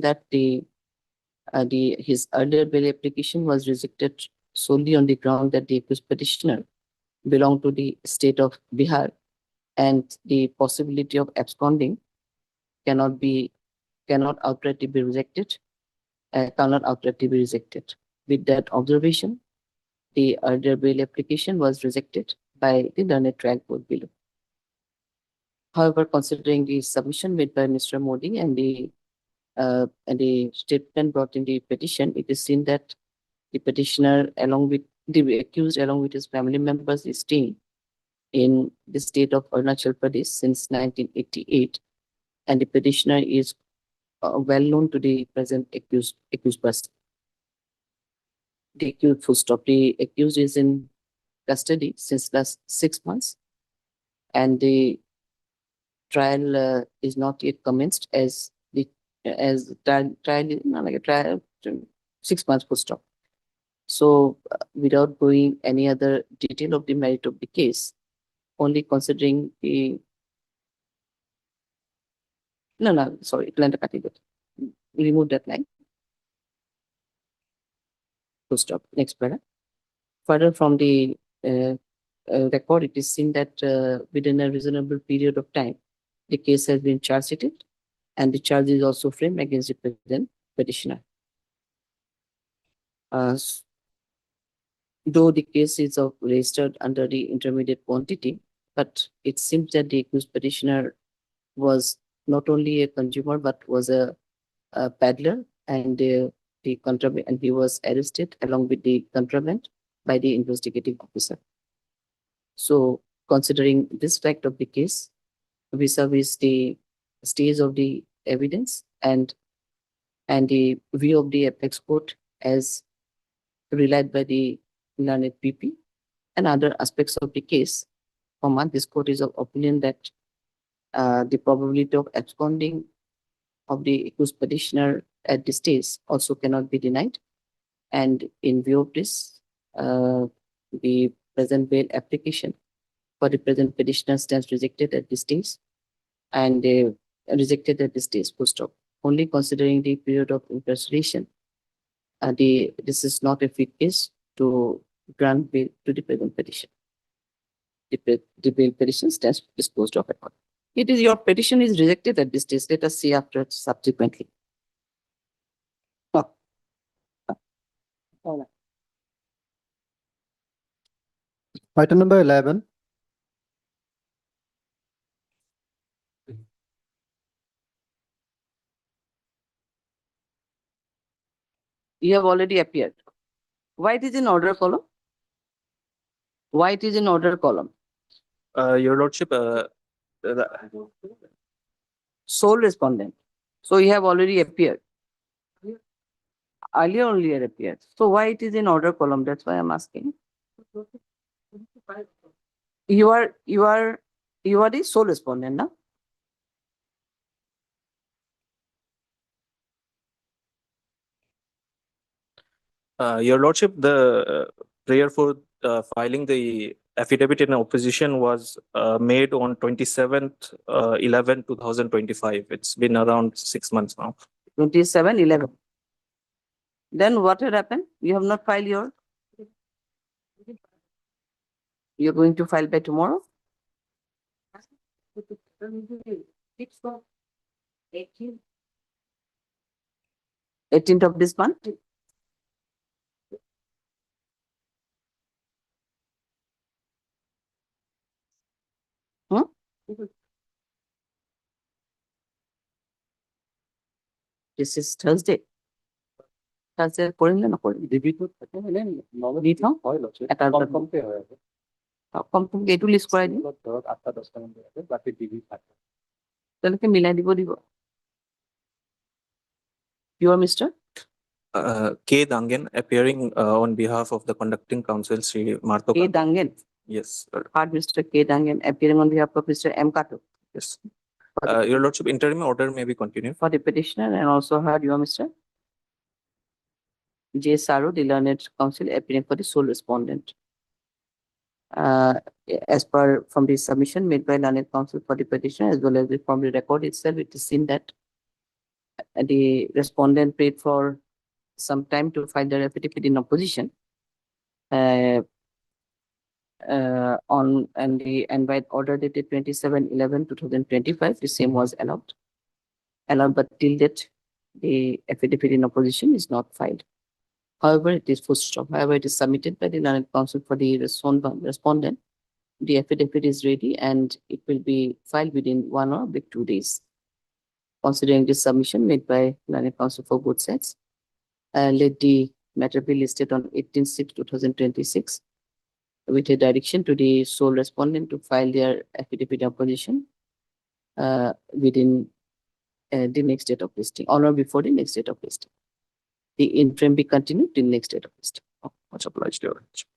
that his earlier bail application was rejected solely on the ground that the accused petitioner belonged to the state of Bihar, and the possibility of absconding cannot outrightly be rejected. With that observation, the earlier bail application was rejected by the learned trial court below. However, considering the submission made by Mr. Modi and the statement brought in the petition, it is seen that the petitioner, along with the accused, along with his family members, is staying in the state of Arunachal Pradesh since 1988, and the petitioner is well known to the present accused person. The accused, full stop. The accused is in custody since last 6 months, and the trial is not yet commenced, as the trial is not like a trial. 6 months full stop. So without going any other detail of the merit of the case, only considering the no, sorry, remove that line. Full stop. Next paragraph. Further from the record, it is seen that within a reasonable period of time, the case has been charge sheeted and the charge is also framed against the present petitioner. Though the case is registered under the intermediate quantity, but it seems that the accused petitioner was not only a consumer but was a peddler and the contraband, and he was arrested along with the contraband by the investigating officer. So, considering this fact of the case, vis-a-vis the stage of the evidence and the view of the apex court as relied by the learned PP and other aspects of the case, this court is of opinion that the probability of absconding of the accused petitioner at this stage also cannot be denied. And in view of this, the present bail application for the present petitioner stands rejected at this stage and rejected at this stage, full stop. Only considering the period of incarceration, this is not a fit case to grant bail to the present petition. The bail petition stands disposed of accordingly. It is your petition is rejected at this stage. Let us see after subsequently. All right. Item number 11. You have already appeared. Why it is in order column? Why it is in order column? Your Lordship, Sole respondent. So you have already appeared. Earlier only had appeared. So why it is in order column? That's why I'm asking. You are the sole respondent, no? Your Lordship, the prayer for filing the affidavit in opposition was made on 27th 11/2025. It's been around 6 months now. 27/11. Then what had happened? You have not filed your. You're going to file by tomorrow? 18th of this month? This is Thursday. Thursday করিলে না করিলে দি থওঁ এটা কমকে এইটো list কৰাই দিম তেনেকে মিলাই দিব দিব You are Mr. K. Dangan appearing on behalf of the conducting counsel, Sri Martho. K. Dangan. Yes, sir. Heard Mr. K. Dangan appearing on behalf of Mr. M. Kato. Yes. Your Lordship, interim order may be continued. For the petitioner, and also heard you are Mr. J. Saru, the learned counsel appearing for the sole respondent. As per from the submission made by learned counsel for the petitioner as well as from the record itself, it is seen that the respondent paid for some time to file their affidavit in opposition and by order dated 27/11/2025, the same was allowed, but till date the affidavit in opposition is not filed. However, it is full stop. However, it is submitted by the learned counsel for the respondent. The affidavit is ready and it will be filed within 1 or 2 days. Considering this submission made by learned counsel for both sides, let the matter be listed on 18/6/2026 with a direction to the sole respondent to file their affidavit of opposition within the next date of listing, on or before the next date of listing. The interim be continued till next date of listing. Much obliged, Your Lordship.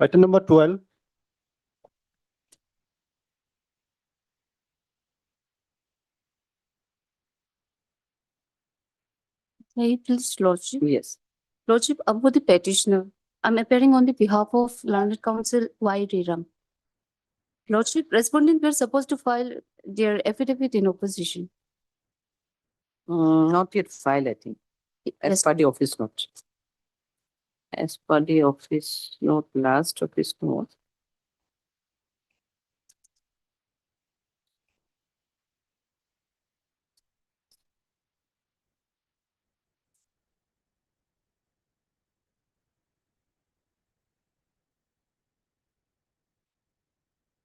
Item number 12. May I please, Lordship? Yes. Lordship, about the petitioner, I'm appearing on the behalf of Learned Counsel Y. Riram. Lordship, respondents were supposed to file their affidavit in opposition. Not yet filed, I think, as Yes, per the office note. As per the office note, last office note.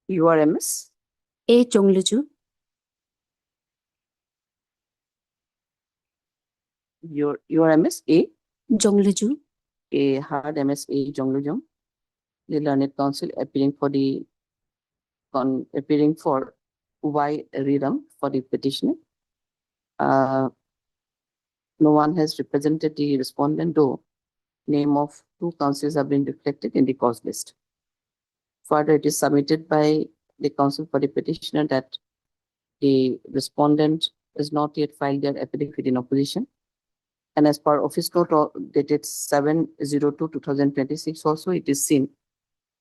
URMS, A. Chongluju, URMS A, Jongluju, A hard MSA Jonglujong. The Learned Counsel appearing for Y. Riram for the petitioner. No one has represented the respondent, though name of two counsels have been reflected in the cause list. Further, it is submitted by the counsel for the petitioner that the respondent has not yet filed their affidavit in opposition. And as per office note dated 7/02/2026, also it is seen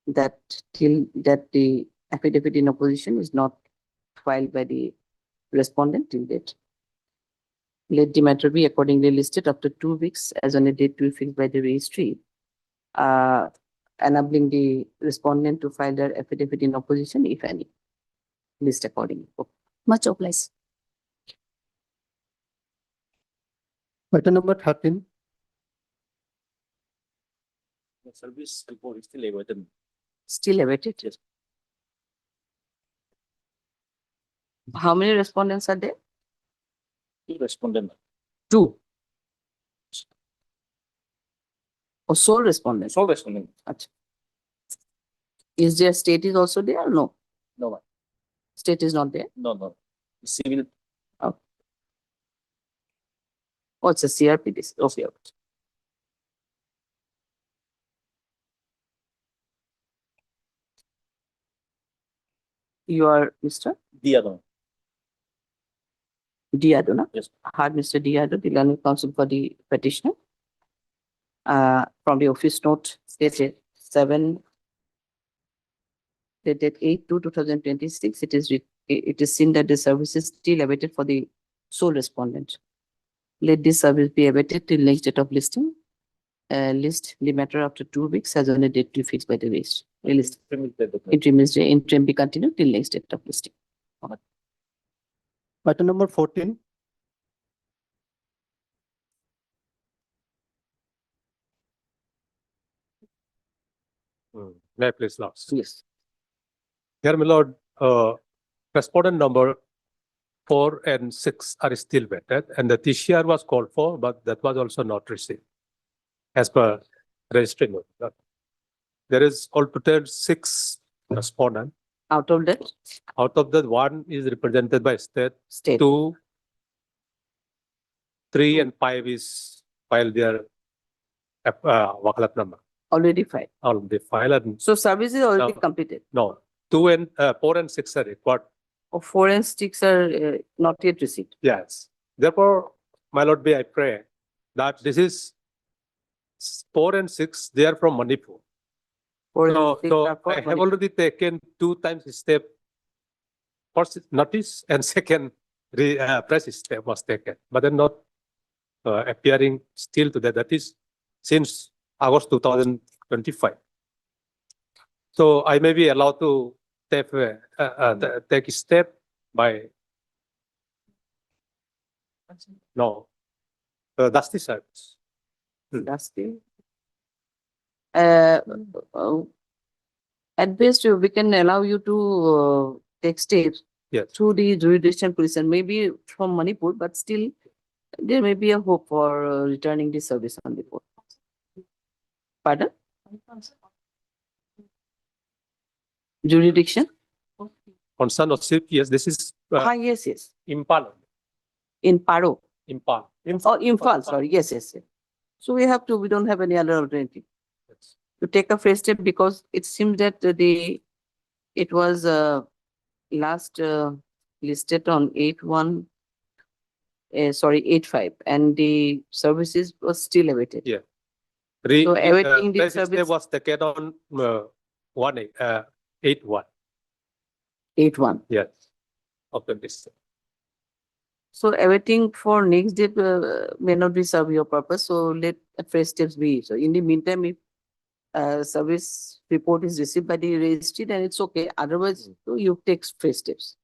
that the affidavit in opposition is not filed by the respondent till date. Let the matter be accordingly listed after 2 weeks as on a date to be fixed by the registry, enabling the respondent to file their affidavit in opposition, if any. List accordingly. much obliged. Item number 13. The service report is still awaited. Still awaited. Yes. How many respondents are there? Two respondent. Two. Or sole respondent? Sole respondent. Acha. Is their state is also there or no? No one. State is not there? No. Civil. Oh, it's a CRP this, okay. You are Mr. The other one. Diado, na? Yes. Hard Mr. Diado, the Learned Counsel for the petitioner. From the office note dated 8/2/2026, it is seen that the service is still awaited for the sole respondent. Let this service be awaited till next date of listing. List the matter after 2 weeks as on a date to be fixed by the list. Interim be continued till next date of listing. Item number 14. May I please, Lord? Yes. Here, my lord, respondent number 4 and 6 are still vetted, and the TCR was called for, but that was also not received as per registry note. There is altogether 6 respondents. Out of that? Out of that, 1 is represented by state. State. 2, 3, and 5 is filed their wakalat number. Already filed. Already filed. And So service is already No. completed. no, 4 and 6 are required. Or 4 and 6 are not yet received. Yes. Therefore, my lord, I pray that this is 4 and 6, they are from Manipur. 4 and So, 6 so are for I have Manipur. already taken 2 times step. First notice and second press step was taken, but then not appearing still today. That is since August 2025. So I may be allowed to take take a step by that's the service. That's the. At best, we can allow you to take steps Yes. through the jurisdiction police and maybe from Manipur, but still there may be a hope for returning the service on the board. Pardon? Jurisdiction? Concern of yes, this is Yes. Impal. In Paro. Impal. Oh, Imphal, sorry. Yes. So we don't have any other alternative Yes. to take a fresh step because it seems that it was last listed on 8/1 sorry, 8-5, and the services was still awaited. Yeah. So awaiting the press step service- was taken on 8-1. 8-1. Yes. Of this. So awaiting for next date may not be serve your purpose, so let fresh steps be. So in the meantime, if service report is received by the registry, then it's okay. Otherwise, so you take fresh steps.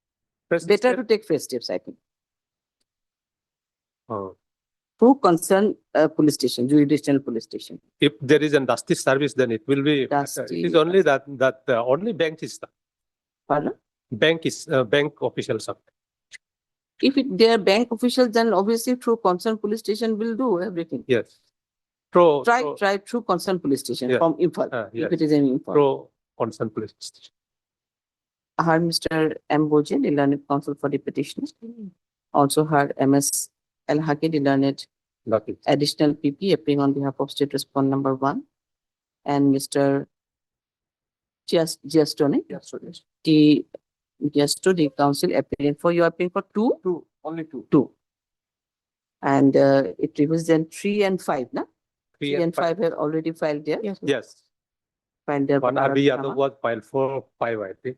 Press Better step- to take fresh steps, I think. Oh. Through concerned police station, jurisdictional police station. If there is a dusty service, then it will be, it Dusty- is only that only bank is, Pardon? bank is, bank officials are. If they are bank officials, then obviously through concerned police station will do everything. Yes. Through, Try through concerned police station Yeah. from Imphal, if yes. it is in Imphal. through concerned police station. I heard Mr. M. Bojan, the learned counsel for the petitioner. Also heard MS Al Haki, the learned Nothing. additional PP appearing on behalf of state respondent number 1. And Mr. Giastone, the Giasto, the council appearing for, you are appearing for 2? Only two. 2. And it represents 3 and 5, na? 3 and 5 have already filed there. Yes. Filed their. One RB, other was filed for 5, I think.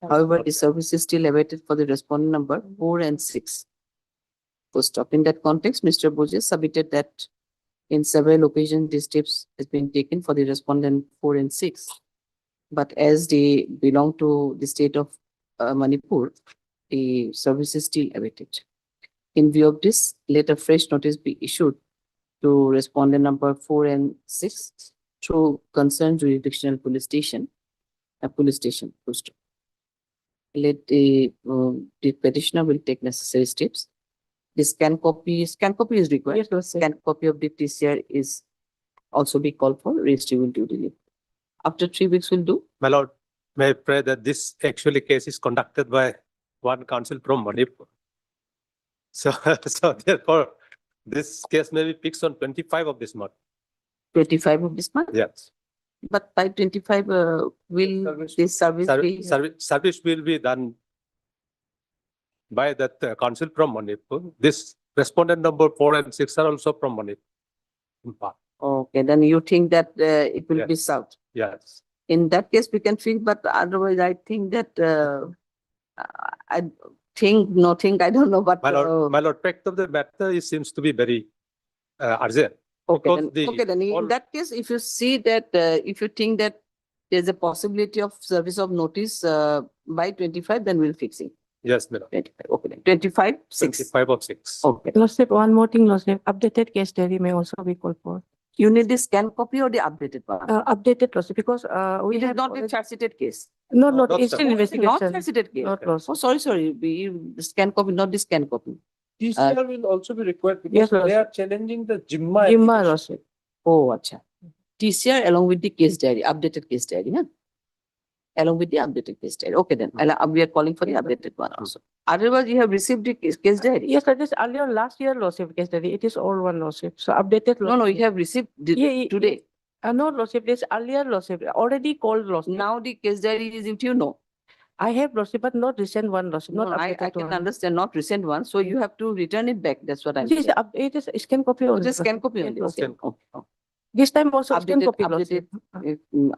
However, the service is still awaited for the respondent number 4 and 6. First up, in that context, Mr. Bojes submitted that in several occasions, these steps has been taken for the respondent 4 and 6. But as they belong to the state of Manipur, the service is still awaited. In view of this, let a fresh notice be issued to respondent number 4 and 6 through concerned jurisdictional police station, full stop. Let the petitioner will take necessary steps. The scan copy is required. Scan copy of the TCR is also be called for, registry will do the. After 3 weeks will do. My lord, may I pray that this actually case is conducted by one counsel from Manipur. So, so therefore, this case may be fixed on 25 of this month. 25 of this month? Yes. But by 25, will this service be? Service will be done by that counsel from Manipur. This respondent number 4 and 6 are also from Manipur. In part. Okay, then you think that it will be Yes. served. Yes. In that case, we can fix, but otherwise, I think that I don't know, but. My lord, fact of the matter, it seems to be very urgent. Okay, Because then, okay, then all- in that case, if you see that, if you think that there's a possibility of service of notice by 25, then we'll fix it. Yes, madam. 25, okay, then 25, 6. 25 of 6. Okay. Lordship, one more thing, Lordship, updated case diary may also be called for. You need the scan copy or the updated one? Updated, Lordship, because we It is have. not a charge-sheeted case. No, not it's sir. still Not investigation. charge-sheeted case. Not Lordship. Oh, sorry, the scan copy, not the scan copy. TCR will also be required Yes, because they Lord. are challenging the Jimma. Jimma, application. Lordship. Oh, acha. TCR along with the case diary, updated case diary, huh? Along with the updated case diary. Okay, then we are calling for the updated one also. Otherwise, you have received the case diary. Yes, that is earlier last year, Lordship, case diary. It is all one, Lordship. So updated. No, Lordship. you have received Yeah, today. No, Lordship, this earlier, Lordship, already called, Lordship. Now the case diary is with you, no. I have, Lordship, but not recent one, Lordship, No, not I updated can one. understand, not recent one, so you have to return it back, that's what I'm It is, saying. it is scan copy only. Just scan Lordship. copy Yes, only, Lordship. okay, okay. This time also scan Updated, copy, Lordship.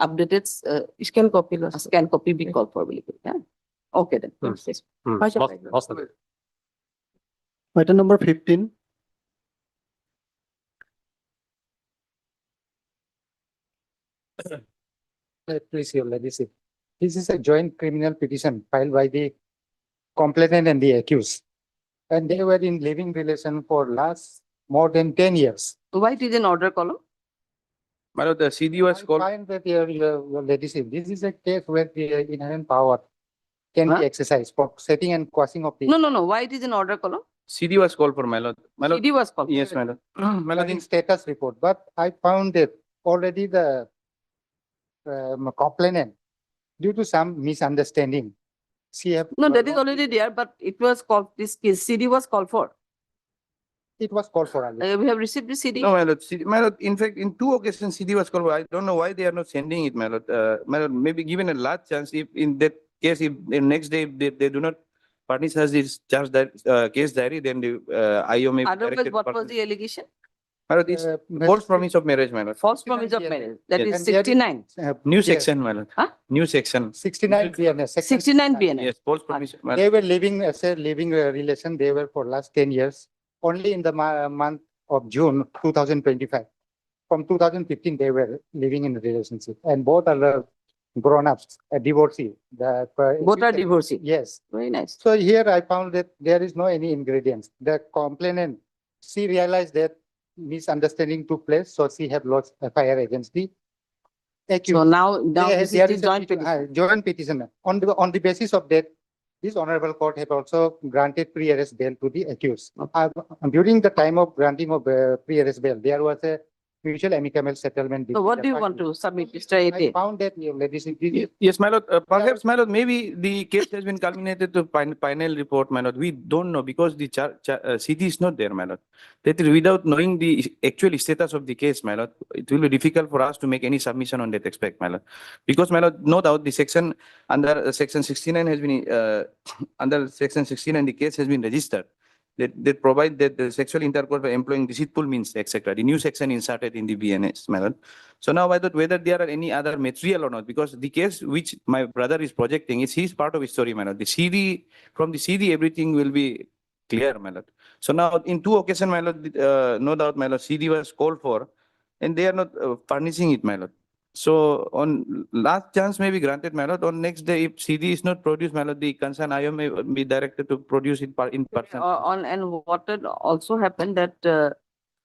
updated, Scan copy, Lordship. scan copy be called for, will it, yeah? Okay then. Lordship. Most- Bye, most of it. Item number 15. Please, Your Ladyship. This is a joint criminal petition filed by the complainant and the accused. And they were in living relation for last more than 10 years. Why it is an order column? My lord, the CD was I called. find that your Ladyship, this is a case where the inherent power can Huh? be exercised for setting and quashing of the. No, why it is an order column? CD was called for, my lord. My lord, CD was called. yes, my lord. My lord, in status report, but I found that already the complainant, due to some misunderstanding, she have. No, that is already there, but it was called, this case, CD was called for. It was called for earlier. We have received the CD. No, my lord, my lord, in fact, in 2 occasions, CD was called. I don't know why they are not sending it, my lord. My lord, maybe given a last chance, if in that case, if the next day they do not furnishes his charge case diary, then the IO may be Otherwise, directed. what was person- the allegation? My lord, it's false promise of marriage, my lord. False promise of marriage. That Yes. is And there is- 69. New Yes. section, my lord. Huh? New section. 69 BNS. section 69 BNS. Yes, false promise. my They lord. were living as a living relation. They were for last 10 years. Only in the month of June 2025. From 2015, they were living in a relationship, and both are grown-ups, a divorcee. Both are divorcee. Yes. Very nice. So here I found that there is no any ingredients. The complainant, she realized that misunderstanding took place, so she had lodged FIR against the accused. So now There- this there is the a joint petition. Joint petition. On the basis of that, this honorable court have also granted pre-arrest bail to the accused. During the time of granting of pre-arrest bail, there was a mutual amicable settlement. So between what the do you want parties. to submit, Mr. I Ete? found that, ladies, Yes, my lord. Perhaps, my lord, maybe the case has been culminated to final report, my lord. We don't know because the CD is not there, my lord. That is, without knowing the actual status of the case, my lord, it will be difficult for us to make any submission on that aspect, my lord. Because, my lord, no doubt the section under section 69 has been under section 69, the case has been registered. That provide that the sexual intercourse by employing deceitful means, etc. The new section inserted in the BNS, my lord. So now I thought whether there are any other material or not, because the case which my brother is projecting is his part of his story, my lord. The CD, from the CD, everything will be clear, my lord. So now in two occasions, my lord, no doubt, my lord, CD was called for, and they are not furnishing it, my lord. So on last chance may be granted, my lord. On next day, if CD is not produced, my lord, the concerned IO may be directed to produce it in person. And what had also happened that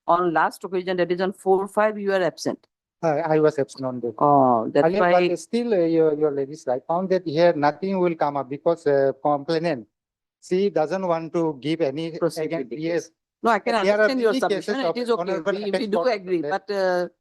on last occasion, that is on 4/5, you are absent. I was absent on that. Oh, that's Earlier, why. but still, your ladies, I found that here nothing will come up because complainant, she doesn't want to give any. Proceed with Again, the yes. case. No, I can There are understand your many cases submission. It of is okay. honorable We apex do court agree, that- but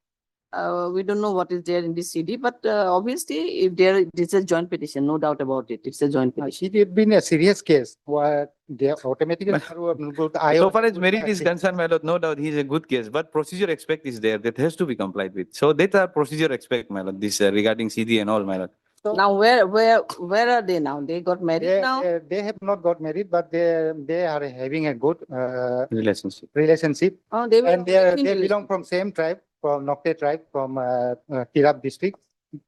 we don't know what is there in the CD. But obviously, if there this is a joint petition, no doubt about it. It's a joint petition. It had been a serious case where they automatically. So far as merit is concerned, my lord, no doubt he is a good case, but procedure aspect is there that has to be complied with. So that are procedure aspect, my lord, this regarding CD and all, my lord. Now, where are they now? They got married now? They have not got married, but they are having a good Relationship. Oh, they were And already in they belong from same tribe, from Nokte tribe, from Tirap district.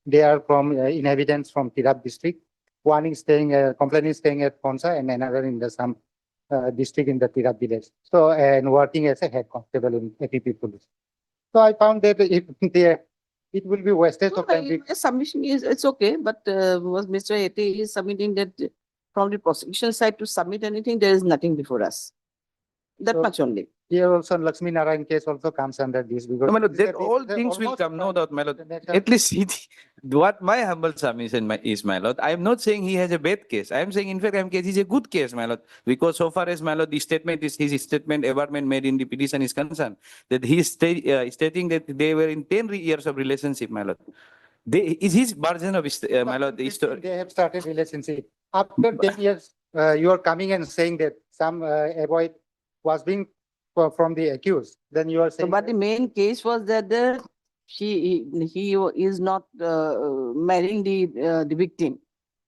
They are from inhabitants from Tirap district. One is staying, complainant is staying at Ponsa, and another in the some district in the Tirap village. So, and working as a head constable in APP police. So I found that if it will be wastage of time. Your submission is, it's okay, but was Mr. Ete is submitting that from the prosecution side to submit anything, there is nothing before us. That So- much only. Here also Lakshmi Narayan case also comes under this because. No, my lord, these that are- all these are things will almost come, no doubt, my lord. the nature- At least what my humble submission is, my lord, I am not saying he has a bad case. I am saying, in fact, he's a good case, my lord. Because so far as, my lord, the statement is his statement, averment made in the petition is concerned, that he is stating that they were in 10 years of relationship, my lord. Is his version of, my lord, the story. They have started relationship. After 10 years, you are coming and saying that some avoid was being from the accused. Then you are So, saying. but the main case was that he is not marrying the victim.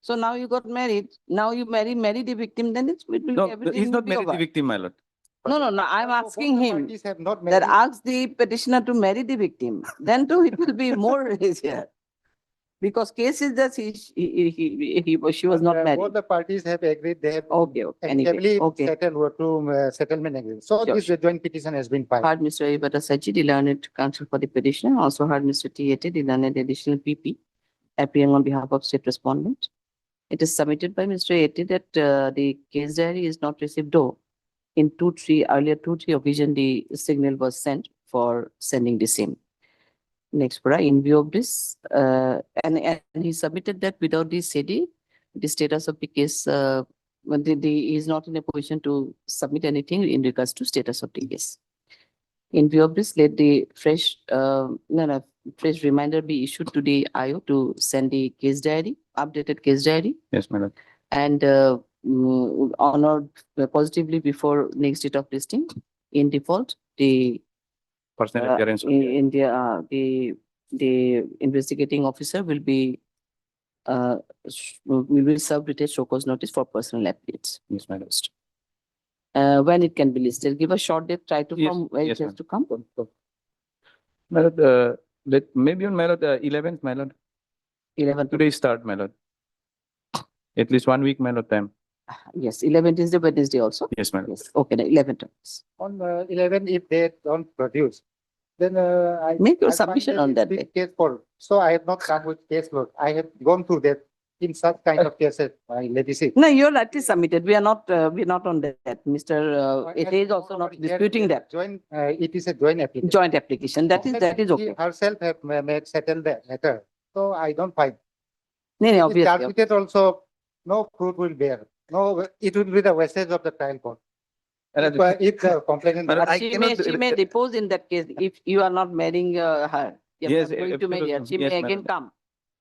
So now you got married. Now you marry the victim. Then it will No, everything he's will not be married the over. victim, my lord. No. I'm asking him Parties have not that married. ask the petitioner to marry the victim. Then too it will be more easier. Because case is that she was not Both married. the parties have agreed. They have Okay. Anyway, amicably okay. settled to settlement agreement. So Sure, this joint petition has been filed. Heard Mr. Ibata Sachi, the learned counsel for the petitioner. Also heard Mr. T.A.T., the learned additional PP, appearing on behalf of state respondent. It is submitted by Mr. A.T. that the case diary is not received, though in earlier 2-3 occasions the signal was sent for sending the same. Next, in view of this, and he submitted that without the CD, the status of the case, he is not in a position to submit anything in regards to status of the case. In view of this, let the fresh reminder be issued to the IO to send the case diary, updated case diary, Yes, my lord. and honored positively before next date of listing. In default, the Personal appearance. in the investigating officer will be we will serve detailed show cause notice for personal appeals. Yes, my lord. When it can be listed, give a short date, try to Yes, from where yes, it has ma'am. to come. My lord, maybe on my lord, 11th, my lord. 11th. Today start, my lord. At least 1 week, my lord, time. Yes, 11th is the Wednesday also. Yes, my lord. Yes, okay, the 11th. On 11, if they don't produce, then I. Make your I find submission on it's that big day. case for, so I have not come with case load. I have gone through that in such kind of cases, my ladyship. No, you're likely submitted. We are not on that. Mr. It As is also not here, disputing that. Joint, it is a joint application. Joint application, that is She okay. herself have made settled the matter, so I don't find. No, no, If obviously. charged also, no fruit will bear. No, it will be the wastage of the trial court. If the complainant. Madam, But I she may, cannot- she may depose in that case if you are not marrying her. You are Yes, not going to marry her. She absolutely. Yes, may again madam. come.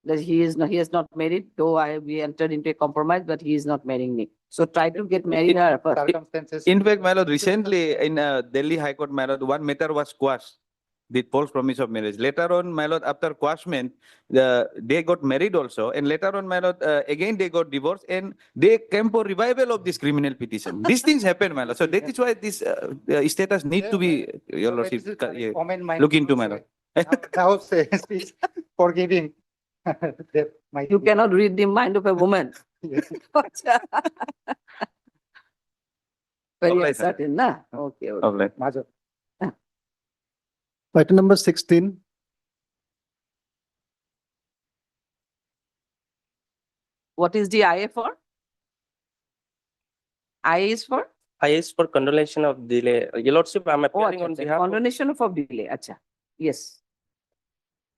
That he has not married, though we entered into a compromise, but he is not marrying me. So try to get married her first. Circumstances. In fact, my lord, recently in Delhi High Court, my lord, one matter was quashed. The false promise of marriage. Later on, my lord, after quashment, they got married also. And later on, my lord, again they got divorced and they came for revival of this criminal petition. These things happen, my lord. So that is why this status need to be, your lordship, look into, my lord. Now speech forgiving. That might You be- cannot read the mind of a woman. Yes. Very Obliged, sir. uncertain, na? Okay, okay. Of like, Major. Item number 16, What is the IA for? IA is for? I is for condolation of delay. Your lordship, I'm Oh, appearing acha, on acha. behalf of, Condonation of delay. Acha. Yes.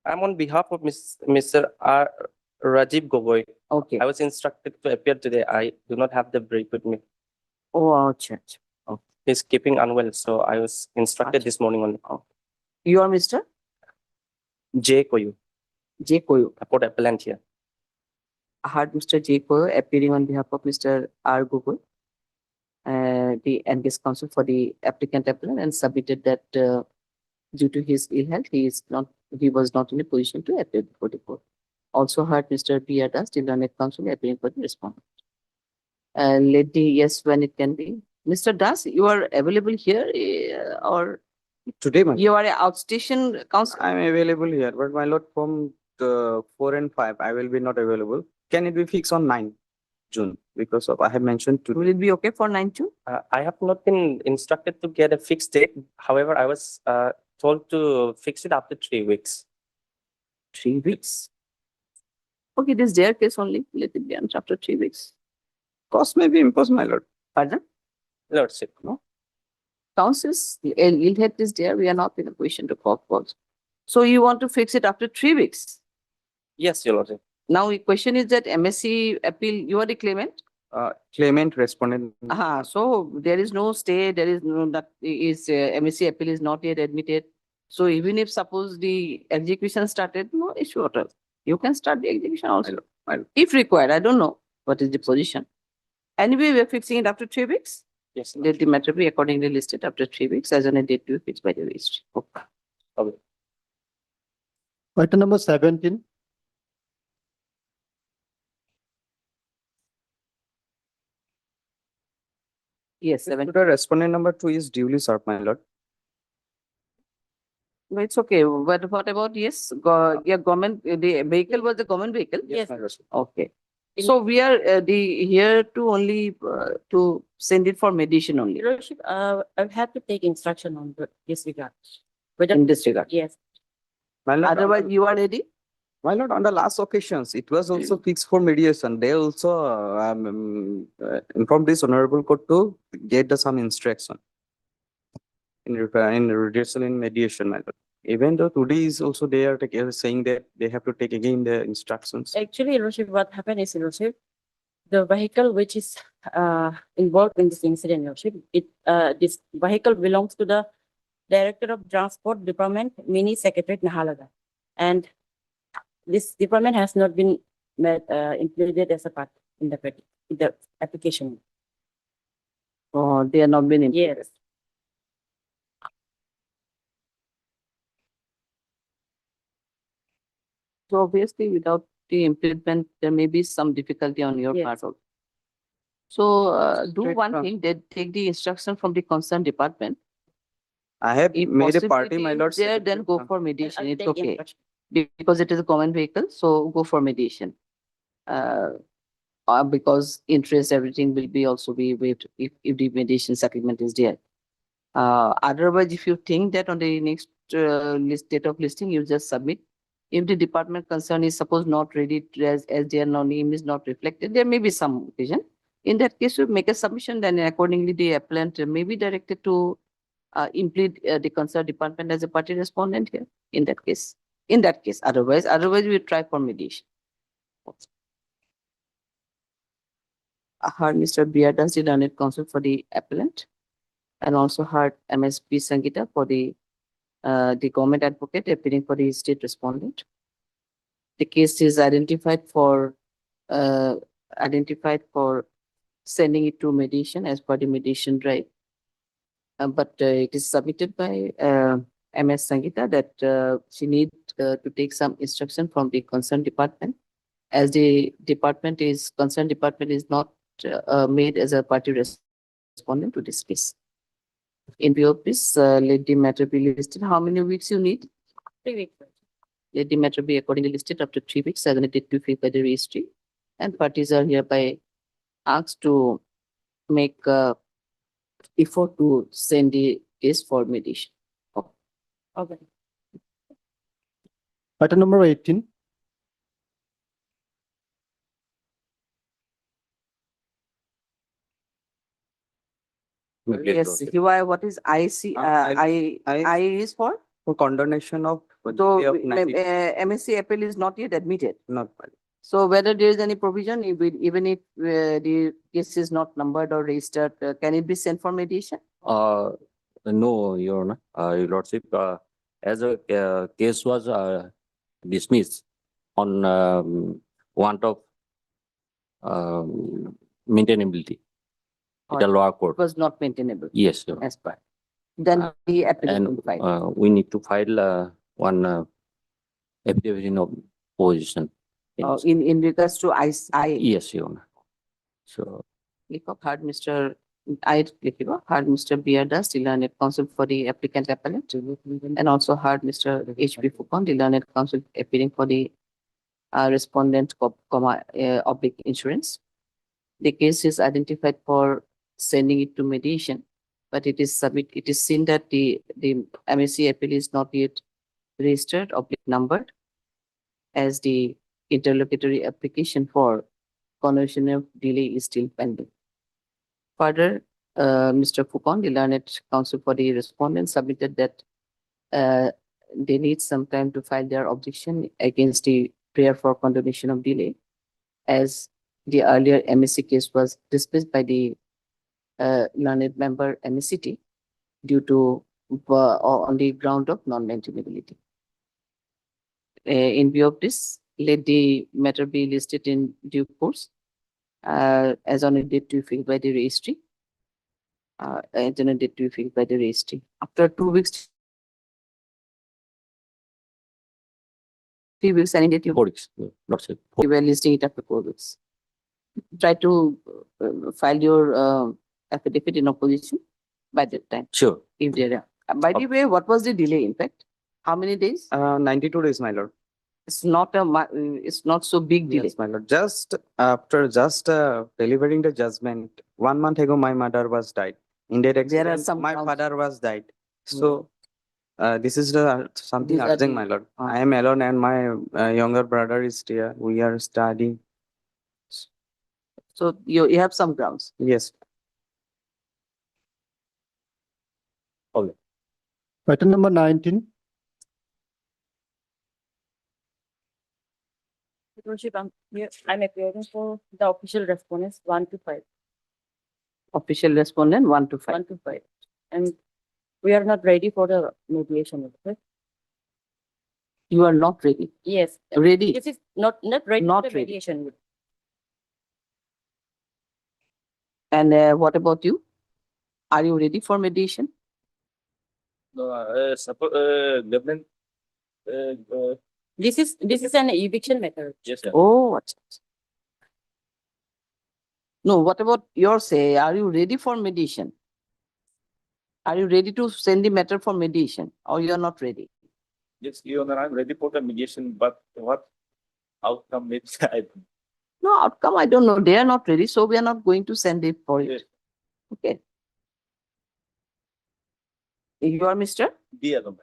I'm on behalf of Mr. R. Rajiv Gogoi. Okay. I was instructed to appear today. I do not have the brief with me. Oh, acha, acha. He's keeping unwell, so I was instructed Acha. this morning on You are Mr. J. Koyu, J. Koyo. Port appellant here. I heard Mr. J. Koyo appearing on behalf of Mr. R. Gogoi, the NGS counsel for the applicant appellant, and submitted that due to his ill health, he was not in a position to appear before the court. Also heard Mr. B. R. Das, the learned counsel, appearing for the respondent. Lady, yes, when it can be. Mr. Das, you are available here or Today, my you are a outstation counsel? I'm available here, but my lord, from the 4 and 5, I will be not available. Can it be fixed on 9 June? Because of I have mentioned Will today. it be okay for 9/2? I have not been instructed to get a fixed date. However, I was told to fix it after 3 weeks. 3 weeks. Okay, this is their case only. Let it be answered after 3 weeks. Cost may be imposed, my lord. Pardon? Lordship. No. Councils, ill health is there. We are not in a position to call calls. So you want to fix it after 3 weeks? Yes, your lordship. Now the question is that MSc appeal, you are the claimant? Claimant, respondent. So there is no stay, there is no, that is, MSc appeal is not yet admitted. So even if suppose the execution started, no issue at all. You can start the execution also. If required, I don't know what is the position. Anyway, we are fixing it after 3 weeks. Yes. Let the matter be accordingly listed after 3 weeks as on a date to be fixed by the registry. Okay. Okay. item number 17, Yes, 7. The respondent number 2 is duly served, my lord. No, it's okay. But what about, yes, yeah, government, the vehicle was the government vehicle? Yes, my lord. Okay. So we are here to only to send it for mediation only. Your Lordship, I've had to take instruction on this regard. In this regard. Yes. My lord, Otherwise, you are ready? my lord, on the last occasions, it was also fixed for mediation. They also informed this honorable court to get some instruction in redressal in mediation, my lord. Even though today is also they are saying that they have to take again the instructions. Actually, Your Lordship, what happened is, Your Lordship, the vehicle which is involved in this incident, Your Lordship, this vehicle belongs to the Director of Transport Department, Mini Secretariat, Nahalaga. And this department has not been included as a part in the application. Oh, they are not been included. Yes. So obviously, without the implement, there may be some difficulty on your Yes. part also. So do Straight one from- thing, that take the instruction from the concerned department. I have If made a party, possibility my is lord. there, then go for I'll mediation. It's take okay. instruction. Because it is a common vehicle, so go for mediation. Because interest, everything will be also be waived if the mediation settlement is there. Otherwise, if you think that on the next date of listing, you just submit. If the department concerned is suppose not ready as their name is not reflected, there may be some occasion. In that case, you make a submission, then accordingly the appellant may be directed to implead the concerned department as a party respondent here. In that case, otherwise we try for mediation. I heard Mr. Biadas, the learned counsel for the appellant, and also heard MSP Sangeeta for the government advocate appearing for the state respondent. The case is identified for sending it to mediation as per the mediation drive. But it is submitted by MS Sangeeta that she need to take some instruction from the concerned department, as the concerned department is not made as a party respondent to this case. In view of this, let the matter be listed. How many weeks you need? 3 weeks. Let the matter be accordingly listed up to 3 weeks, as date to fee by the registry, and parties are hereby asked to make effort to send the case for mediation. Okay. Item number 18. Yes, Hiwai, what is IC, I is for? For condemnation of. So day of 90 MSc appeal is not yet admitted. Not valid. So whether there is any provision, even if the case is not numbered or registered, can it be sent for mediation? No, Your Honor, Your Lordship, as a case was dismissed on want of maintainability at the lower It court. was not maintainable Yes, Your Honor. as per. Then the appeal will And be filed. we need to file one affidavit in opposition. In regards to I. Yes, Your Honor. So, Leacock heard Mr. Biadas, the learned counsel for the applicant appellant, and also heard Mr. H.P. Fukon, the learned counsel appearing for the respondent, oblique insurance. The case is identified for sending it to mediation, but it is seen that the MSc appeal is not yet registered, oblique numbered, as the interlocutory application for conversion of delay is still pending. Further, Mr. Fukon, the learned counsel for the respondent, submitted that they need some time to file their objection against the prayer for condonation of delay, as the earlier MSc case was dismissed by the learned member MSCT due to on the ground of non-maintainability. In view of this, let the matter be listed in due course as on a date to be fixed by the registry. As on a date to be fixed by the registry. After 2 weeks, 3 weeks, and immediately 4 weeks, Lordship. we were listing it after 4 weeks. Try to file your affidavit in opposition by that time. Sure. If there are. By the way, what was the delay in fact? How many days? 92 days, my lord. It's not it's not so big delay. Yes, my lord. Just after delivering the judgment, 1 month ago, my mother was died. In that There are accident, some my grounds. father was died. So this is something These are urgent, the- my lord. I am alone and my younger brother is there. We are studying. So you have some grounds. Yes. Item number 19. Lordship, I'm appearing for the official respondents 1 to 5. Official respondent 1 to 5. 1 to 5. And we are not ready for the mediation. Okay? You are not ready. Yes. Ready. This is not ready Not for the ready. mediation. And what about you? Are you ready for mediation? Government This is an eviction matter. Yes, sir. Oh, what's no, what about your say? Are you ready for mediation? Are you ready to send the matter for mediation or you're not ready? Yes, Your Honor, I'm ready for the mediation, but what outcome is, I don't. No outcome, I don't know. They are not ready, so we are not going to send it for Yes. it. Okay. You are Mr. D. Adam.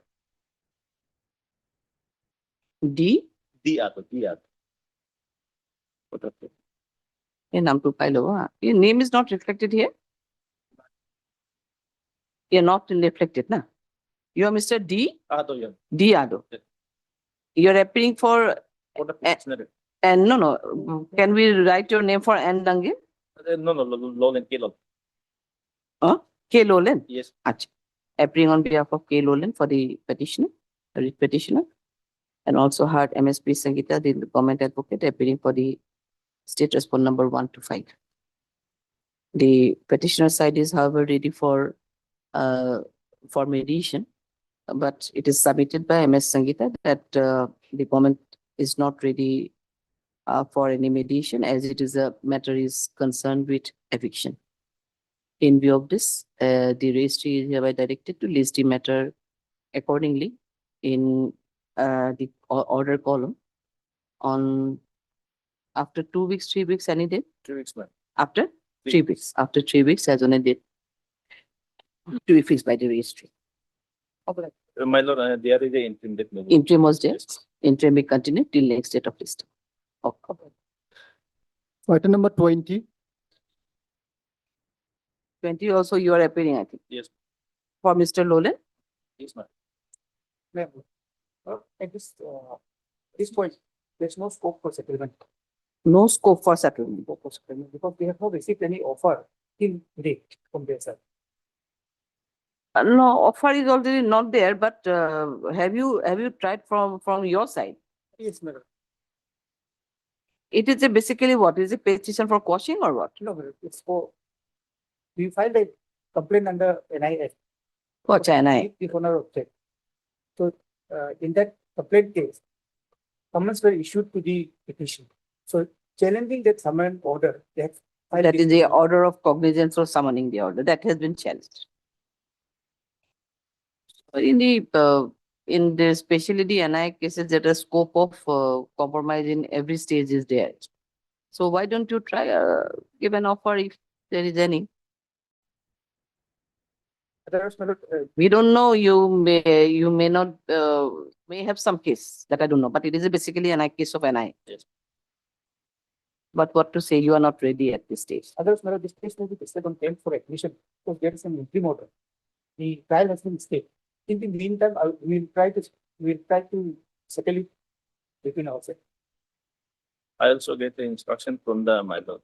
D? D. Adam. D. Adam. Your name to file over. Your name is not reflected here. You're not reflected, na? You are Mr. D? Ado, yeah. D. Ado. Yes. You're appearing for, For the petitioner. and no, can we write your name for N. Dange? No, Lolen Kilo. K. Lolen? Yes. Achha. Appearing on behalf of K. Lolen for the petitioner, the writ petitioner. And also heard MSP Sangeeta, the government advocate, appearing for the state response number 1 to 5. The petitioner side is however ready for mediation, but it is submitted by MS Sangeeta that the government is not ready for any mediation as it is a matter is concerned with eviction. In view of this, the registry is hereby directed to list the matter accordingly in the order column on after 2 weeks, 3 weeks, any day? 3 weeks, ma'am. After 3 weeks. After 3 weeks, as on a date to be fixed by the registry. My lord, there is a interim date. Interim was there. Interim will continue till next date of list. Okay. Item number 20. 20 also you are appearing, I think. Yes. For Mr. Lolen? Yes, ma'am. Ma'am, at this point, there's no scope for settlement. No scope for settlement. Because we have not received any offer till date from their side. No, offer is already not there, but have you tried from your side? Yes, madam. It is basically what? Is it petition for quashing or what? No, madam, it's for, we filed a complaint under NIS. What's NI? The owner object. So, in that complaint case, summons were issued to the petition. So, challenging that summon order, they have filed That is this- the order of cognizance or summoning the order. That has been challenged. In the especially the NI cases, there is scope of compromise in every stage is there. So why don't you try give an offer if there is any? Otherwise, my lord, We don't know. You may not may have some case that I don't know, but it is basically an case of NI. Yes. But what to say? You are not ready at this stage. otherwise, my lord, this case may be tested on 10th for admission because there is an interim order. The trial has been stayed. In the meantime, we'll try to settle it between ourselves. I also get the instruction from the my lord.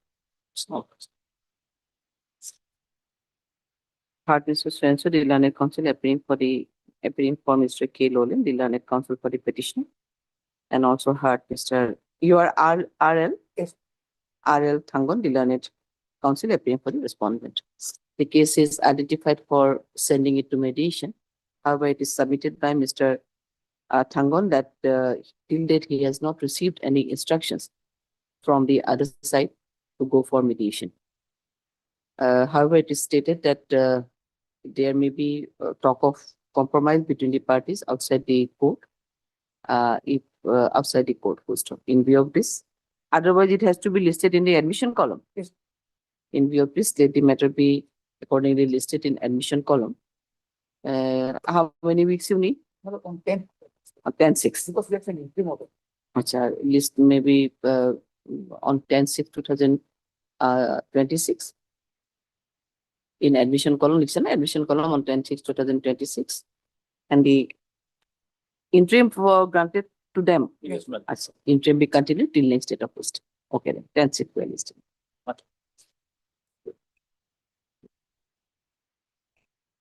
Heard Mr. Swenson, the learned counsel appearing for Mr. K. Lolen, the learned counsel for the petitioner. And also heard Mr. You are RL? Yes. RL Thangon, the learned counsel appearing for the respondent. The case is identified for sending it to mediation. However, it is submitted by Mr. Thangon that till date he has not received any instructions from the other side to go for mediation. However, it is stated that there may be talk of compromise between the parties outside the court, if outside the court full stop. In view of this, otherwise it has to be listed in the admission column. Yes. In view of this, let the matter be accordingly listed in admission column. How many weeks you need? My lord, on 10th, 10/6. because that's an interim order. Acha, list maybe on 10/6/2026. In admission column, admission column on 10/6/2026. And the interim for granted to them. Yes, ma'am. Acha, interim be continued till next date of list. Okay, then 10/6 we are listed.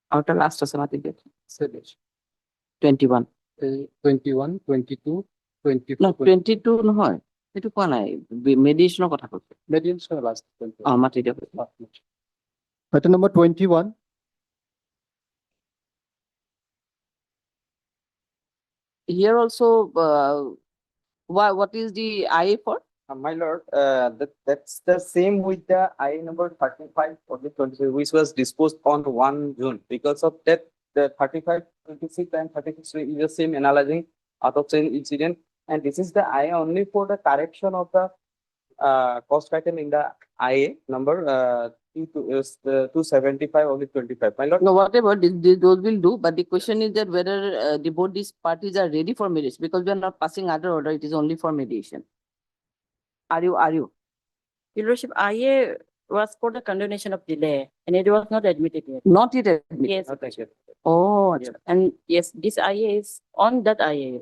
Outer last samati date. 21. 21, 22, 24. No, 22 নহয় সেইটো কোৱা নাই মেডিয়েশনৰ কথা কৈছো Median last. মাতি দিয়ক Item number 21. here also What is the IA for? My lord, that's the same with the IA number 35 of the 23, which was disposed on 1 June. Because of that, the 35, 26 and 36 is the same analyzing out of chain incident. And this is the IA only for the correction of the cost item in the IA number 275 of the 25. My lord, No, whatever, those will do, but the question is that whether both these parties are ready for mediation, because we are not passing other order, it is only for mediation. Are you? Your Lordship, IA was for the condonation of delay and it was not admitted yet. Not yet admitted? Yes, not like it. Oh, Yeah. and yes, this IA is on that IA.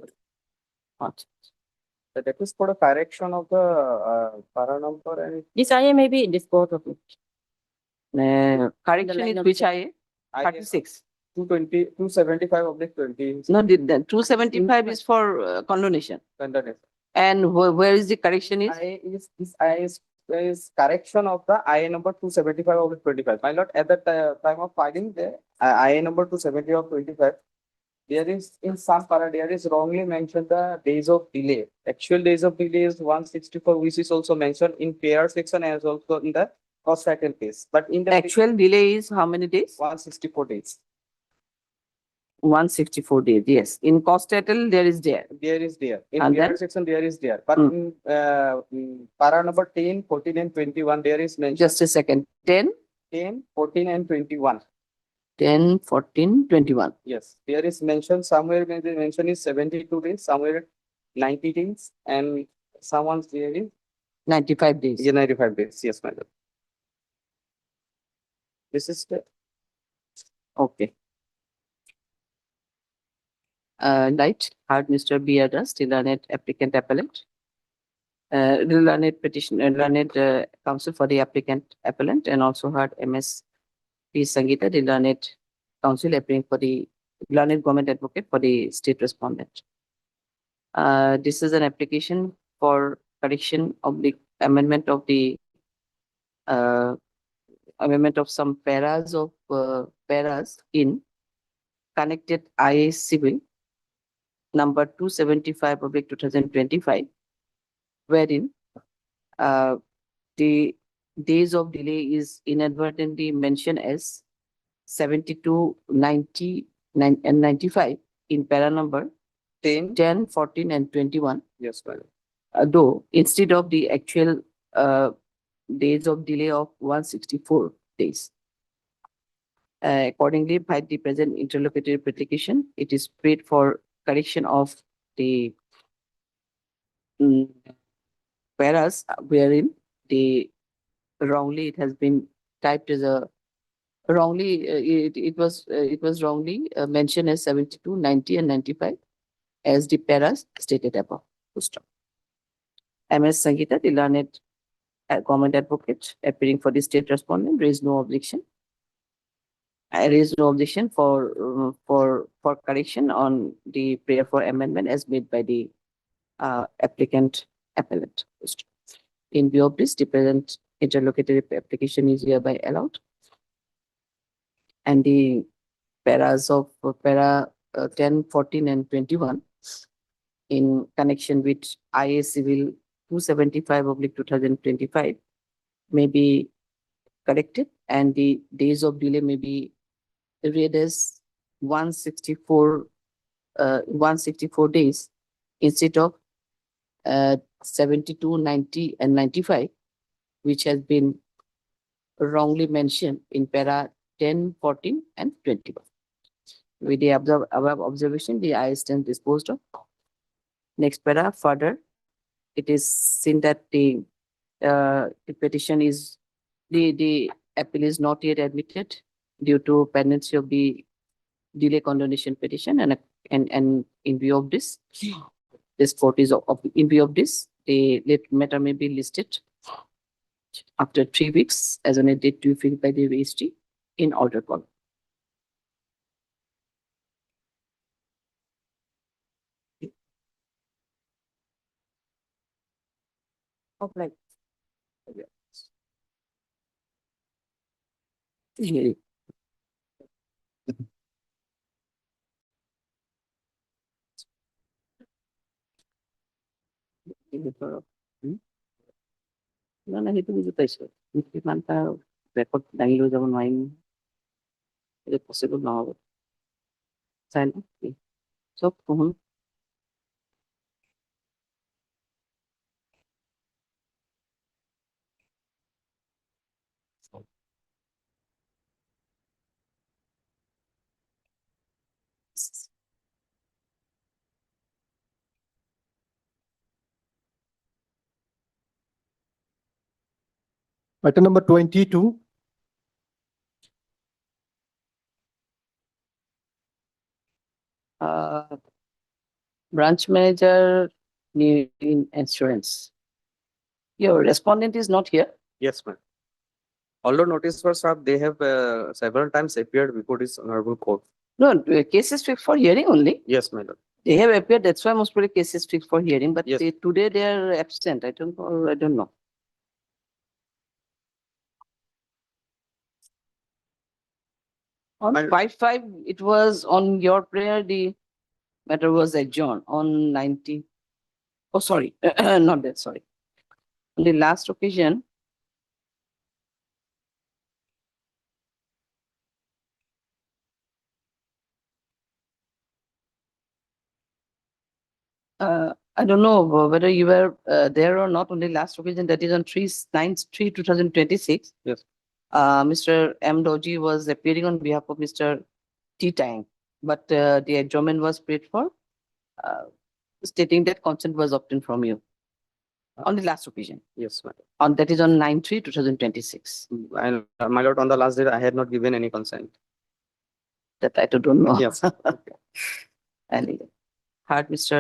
That is for the correction of the para number and This IA may be disposed of. Correction line is of which check. IA? 36. 220, 275 of the 20. No, the 275 is for condonation. Condonation. And where is the correction is? IA is correction of the IA number 275 of the 25. My lord, at the time of filing the IA number 270 of 25, there is in some para there is wrongly mentioned the days of delay. Actual days of delay is 164, which is also mentioned in payer section as also in the cost item case. But in the Actual delay is how many days? 164 days. 164 days, yes. In cost title, there is there. There is there. In And payer then? section, there is there. But Mm. in para number 10, 14 and 21, there is mentioned Just a second. 10, 10, 14 and 21. 10, 14, 21. Yes, there is mention somewhere when the mention is 72 days, somewhere 90 days, and someone's there is 95 days. 95 days. Yes, madam. This is the Okay. Right, heard Mr. B. Adas, the learned applicant appellant. The learned learned counsel for the applicant appellant, and also heard MS P. Sangeeta, the learned counsel appearing for the learned government advocate for the state respondent. This is an application for correction of the amendment of the amendment of some paras of paras in connected IA civil number 275 of 2025, wherein the days of delay is inadvertently mentioned as 72, 90, and 95 in para number 10, 14, and 21. yes, madam. Though instead of the actual days of delay of 164 days. Accordingly, by the present interlocutory application, it is paid for correction of the whereas wherein the wrongly it has been typed as a wrongly it was wrongly mentioned as 72, 90, and 95 as the paras stated above. Full stop. MS Sangeeta, the learned government advocate appearing for the state respondent, raised no objection. I raise no objection for correction on the prayer for amendment as made by the applicant appellant. In view of this, the present interlocutory application is hereby allowed. And the paras of para 10, 14, and 21 in connection with IA Civil 275 of 2025 may be corrected, and the days of delay may be read as 164 days instead of 72, 90, and 95, which has been wrongly mentioned in para 10, 14, and 21. With the above observation, the IA stands disposed of. Next para, further, it is seen that the petition is, the appeal is not yet admitted due to pendency of the delay condonation petition, and in view of this, this court is in view of this, the late matter may be listed after 3 weeks as on a date to be fixed by the registry in order call. Okay. Hearing. না না সেইটো বুজি পাইছো ইমান এটা record দাঙি লৈ যাব নোৱাৰিম এইটো পচিবল নহ'ব চাই লওঁ কি চব কহোন Item number 22. Branch manager new in insurance. Your respondent is not here. Yes, ma'am. Although notice was served, they have several times appeared before this honorable court. No, case is fixed for hearing only. Yes, madam. They have appeared, that's why most probably case is fixed for hearing, but Yes. today they are absent. I don't know. On I'll- 5/5, it was on your prayer, the matter was adjourned on 19. Oh, sorry, not that, sorry. On the last occasion, I don't know whether you were there or not on the last occasion, that is on 9/3/2026. Yes. Mr. M. Doji was appearing on behalf of Mr. T. Tang, but the adjournment was paid for, stating that consent was obtained from you on the last occasion. Yes, madam. That is on 9/3/2026. And my lord, on the last day, I had not given any consent. That I don't know. Yes. And heard Mr.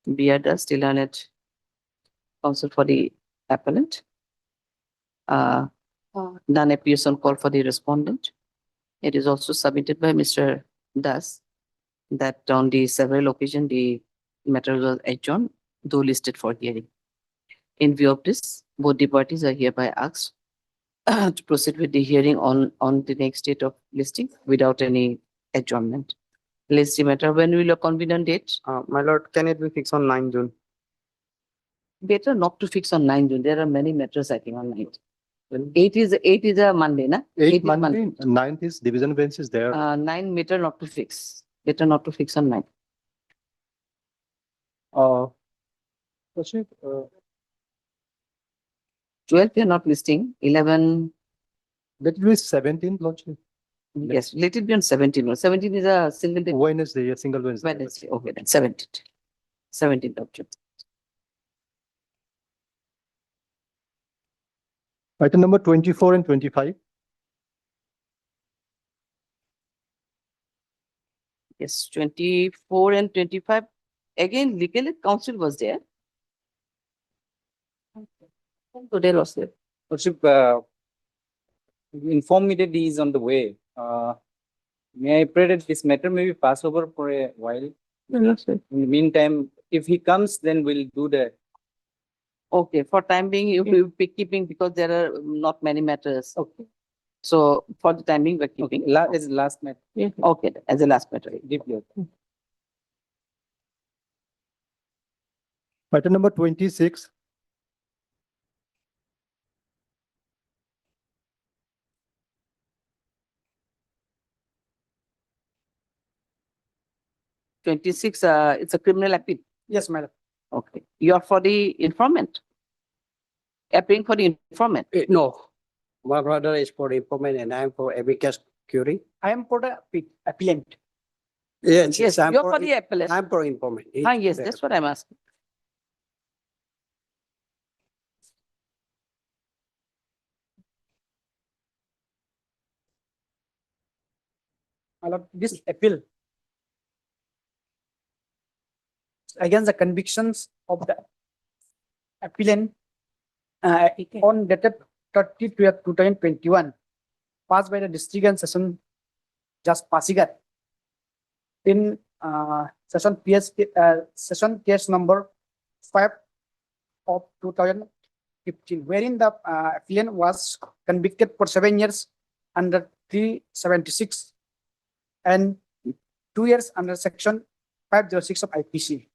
Biada, still on it, counsel for the appellant. None appears on call for the respondent. It is also submitted by Mr. Das that on the several occasions the matter was adjourned, though listed for hearing. In view of this, both the parties are hereby asked to proceed with the hearing on the next date of listing without any adjournment. List the matter. When will your convenient date? My lord, can it be fixed on 9 June? Better not to fix on 9 June. There are many matters I think on 9. 8 is a Monday, na? 8 is Monday, 9th is division bench is there. 9 better not to fix. Better not to fix on 9. Proceed, 12 we are not listing. 11, That will be 17th, Lordship. yes, let it be on 17. 17 is a single day. Wednesday, a single Wednesday. Wednesday. Okay, then 17th. 17th of June. Item number 24 and 25. Yes, 24 and 25. Again, legal aid council was there. Today was there. Lordship, inform me that he is on the way. May I pray that this matter may be passed over for a while? Yes, sir. In the meantime, if he comes, then we'll do the. Okay, for time being, you will be keeping because there are not many matters. Okay. So for the time being, we're keeping. As last matter. Okay, then, as a last matter. Deeply. Okay. Item number 26. Twenty-six, it's a criminal appeal. Yes, madam. Okay, you are for the informant? Appealing for the informant? No, my brother is for the informant and I am for amicus curiae. I am for the appellant. Yes, Yes, you're for the appellant. I am for informant. Yes, that's what I'm asking. This appeal against the convictions of the appellant on dated 30/12/2021 passed by the district and session Judge Pasigat in session session case number 5 of 2015, wherein the appellant was convicted for 7 years under 376 and 2 years under section 506 of IPC.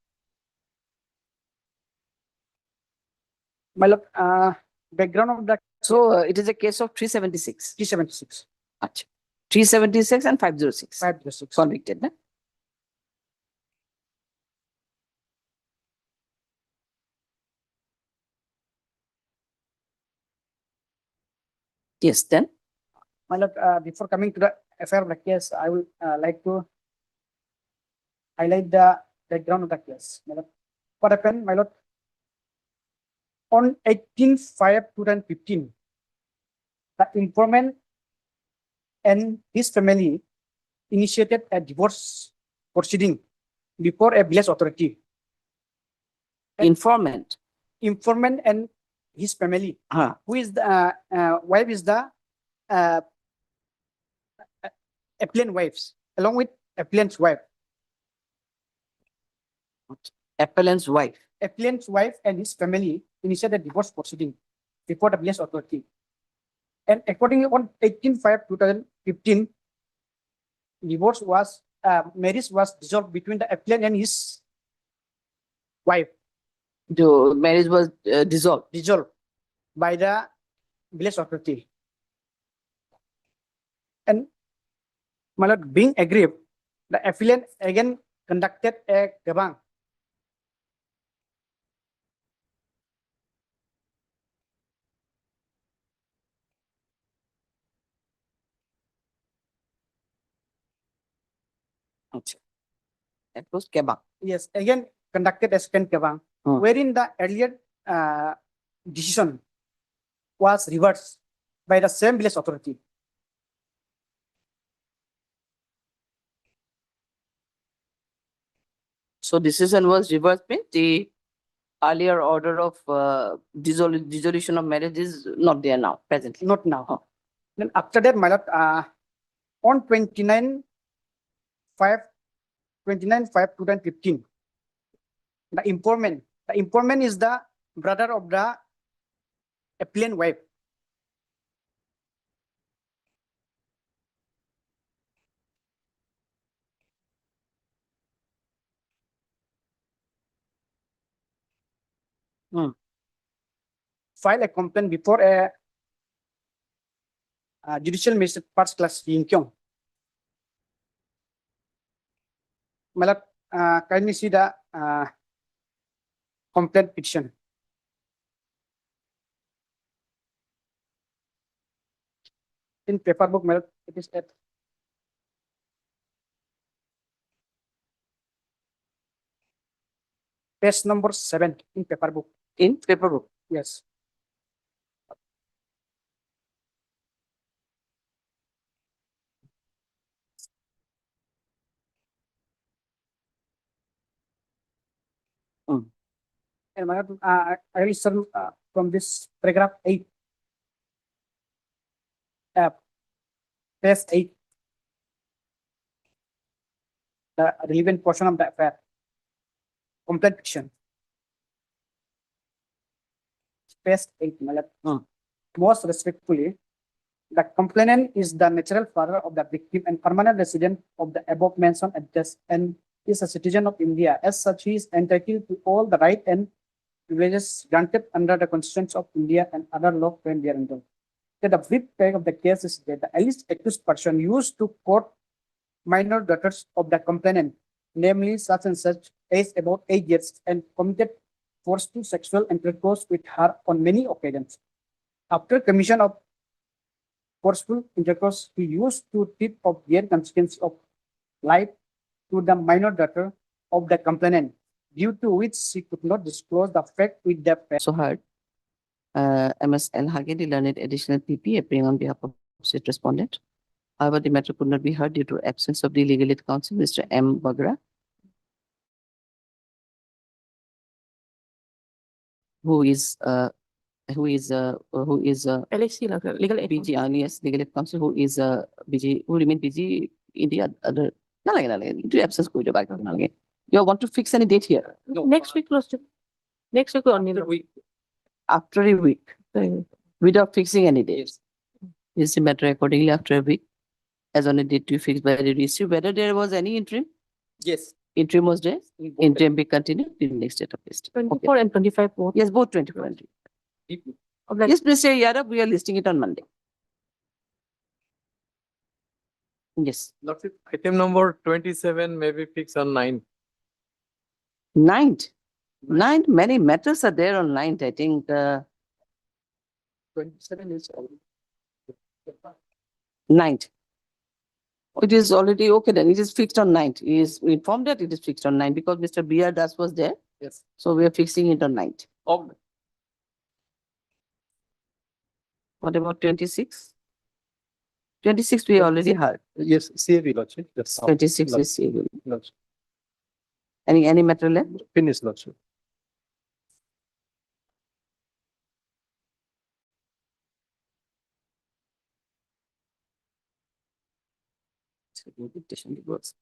My lord, background of the So it is a case of 376. 376, Acha. 376 and 506 506. convicted, na? Yes, then. My lord, before coming to the affair of the case, I would like to highlight the background of the case. My lord, what happened, my lord? On 18/5/2015, the informant and his family initiated a divorce proceeding before a village authority. Informant. Informant and his family, Ah. who is the wife is the appellant wives, along with appellant's wife. Appellant's wife. Appellant's wife and his family initiated divorce proceeding before the village authority. And accordingly, on 18/5/2015, divorce was marriage was dissolved between the appellant and his wife. The marriage was dissolved. Dissolved by the village authority. And my lord, being aggrieved, the appellant again conducted a gabang. That was Kebang. Yes, again conducted a second gabang, wherein the earlier decision was reversed by the same village authority. So decision was reversed, means the earlier order of dissolution of marriage is not there now, presently. Not now. Then after that, my lord, on 29/5/2015, the informant is the brother of the appellant wife. File a complaint before a judicial magistrate first class Yingkyong. My lord, kindly see the complaint petition. In paper book, my lord, it is at page number 7 in paper book. In paper book. Yes. And my lord, I will serve from this paragraph 8. Page 8. The relevant portion of the affair. Complaint petition. Page 8, my lord. Most respectfully, the complainant is the natural father of the victim and permanent resident of the above mentioned address and is a citizen of India. As such, he is entitled to all the right and privileges granted under the Constitution of India and other laws when thereunder. The brief tag of the case is that the alleged accused person used to court minor daughters of the complainant, namely such and such age about 8 years, and committed forceful sexual intercourse with her on many occasions. After commission of forceful intercourse, he used to tip of their consequence of life to the minor daughter of the complainant, due to which she could not disclose the fact with the parents. So heard. MS El Hage, the learned additional PP, appearing on behalf of state respondent. However, the matter could not be heard due to absence of the legal aid counsel, Mr. M. Bagra, who is LAC, legal aid. BG, yes, legal aid counsel, who is BG, who remain BG in the other. Due absence, go back. You want to fix any date here? Next week, Lordship. Next week only. After a week, without fixing any dates. Is the matter accordingly after a week, as on a date to fix by the registry, whether there was any interim? Yes. Interim was there? Interim be continued till next date of list. 24 and 25 both. Yes, both 24 and 25. Yes, Mr. Yadav, we are listing it on Monday. Yes, Lordship, item number 27 may be fixed on 9. ninth. Ninth, many matters are there on ninth, I think, 27 is already. ninth. It is already okay then, it is fixed on ninth. He is informed that it is fixed on ninth because Mr. B R Das was there. Yes. So we are fixing it on ninth. Okay. What about 26? 26 we already heard. Yes, CAV, Lordship. That's all. 26 is CAV. Lordship. Any matter left? Finish, Lordship. Invitation to go outside.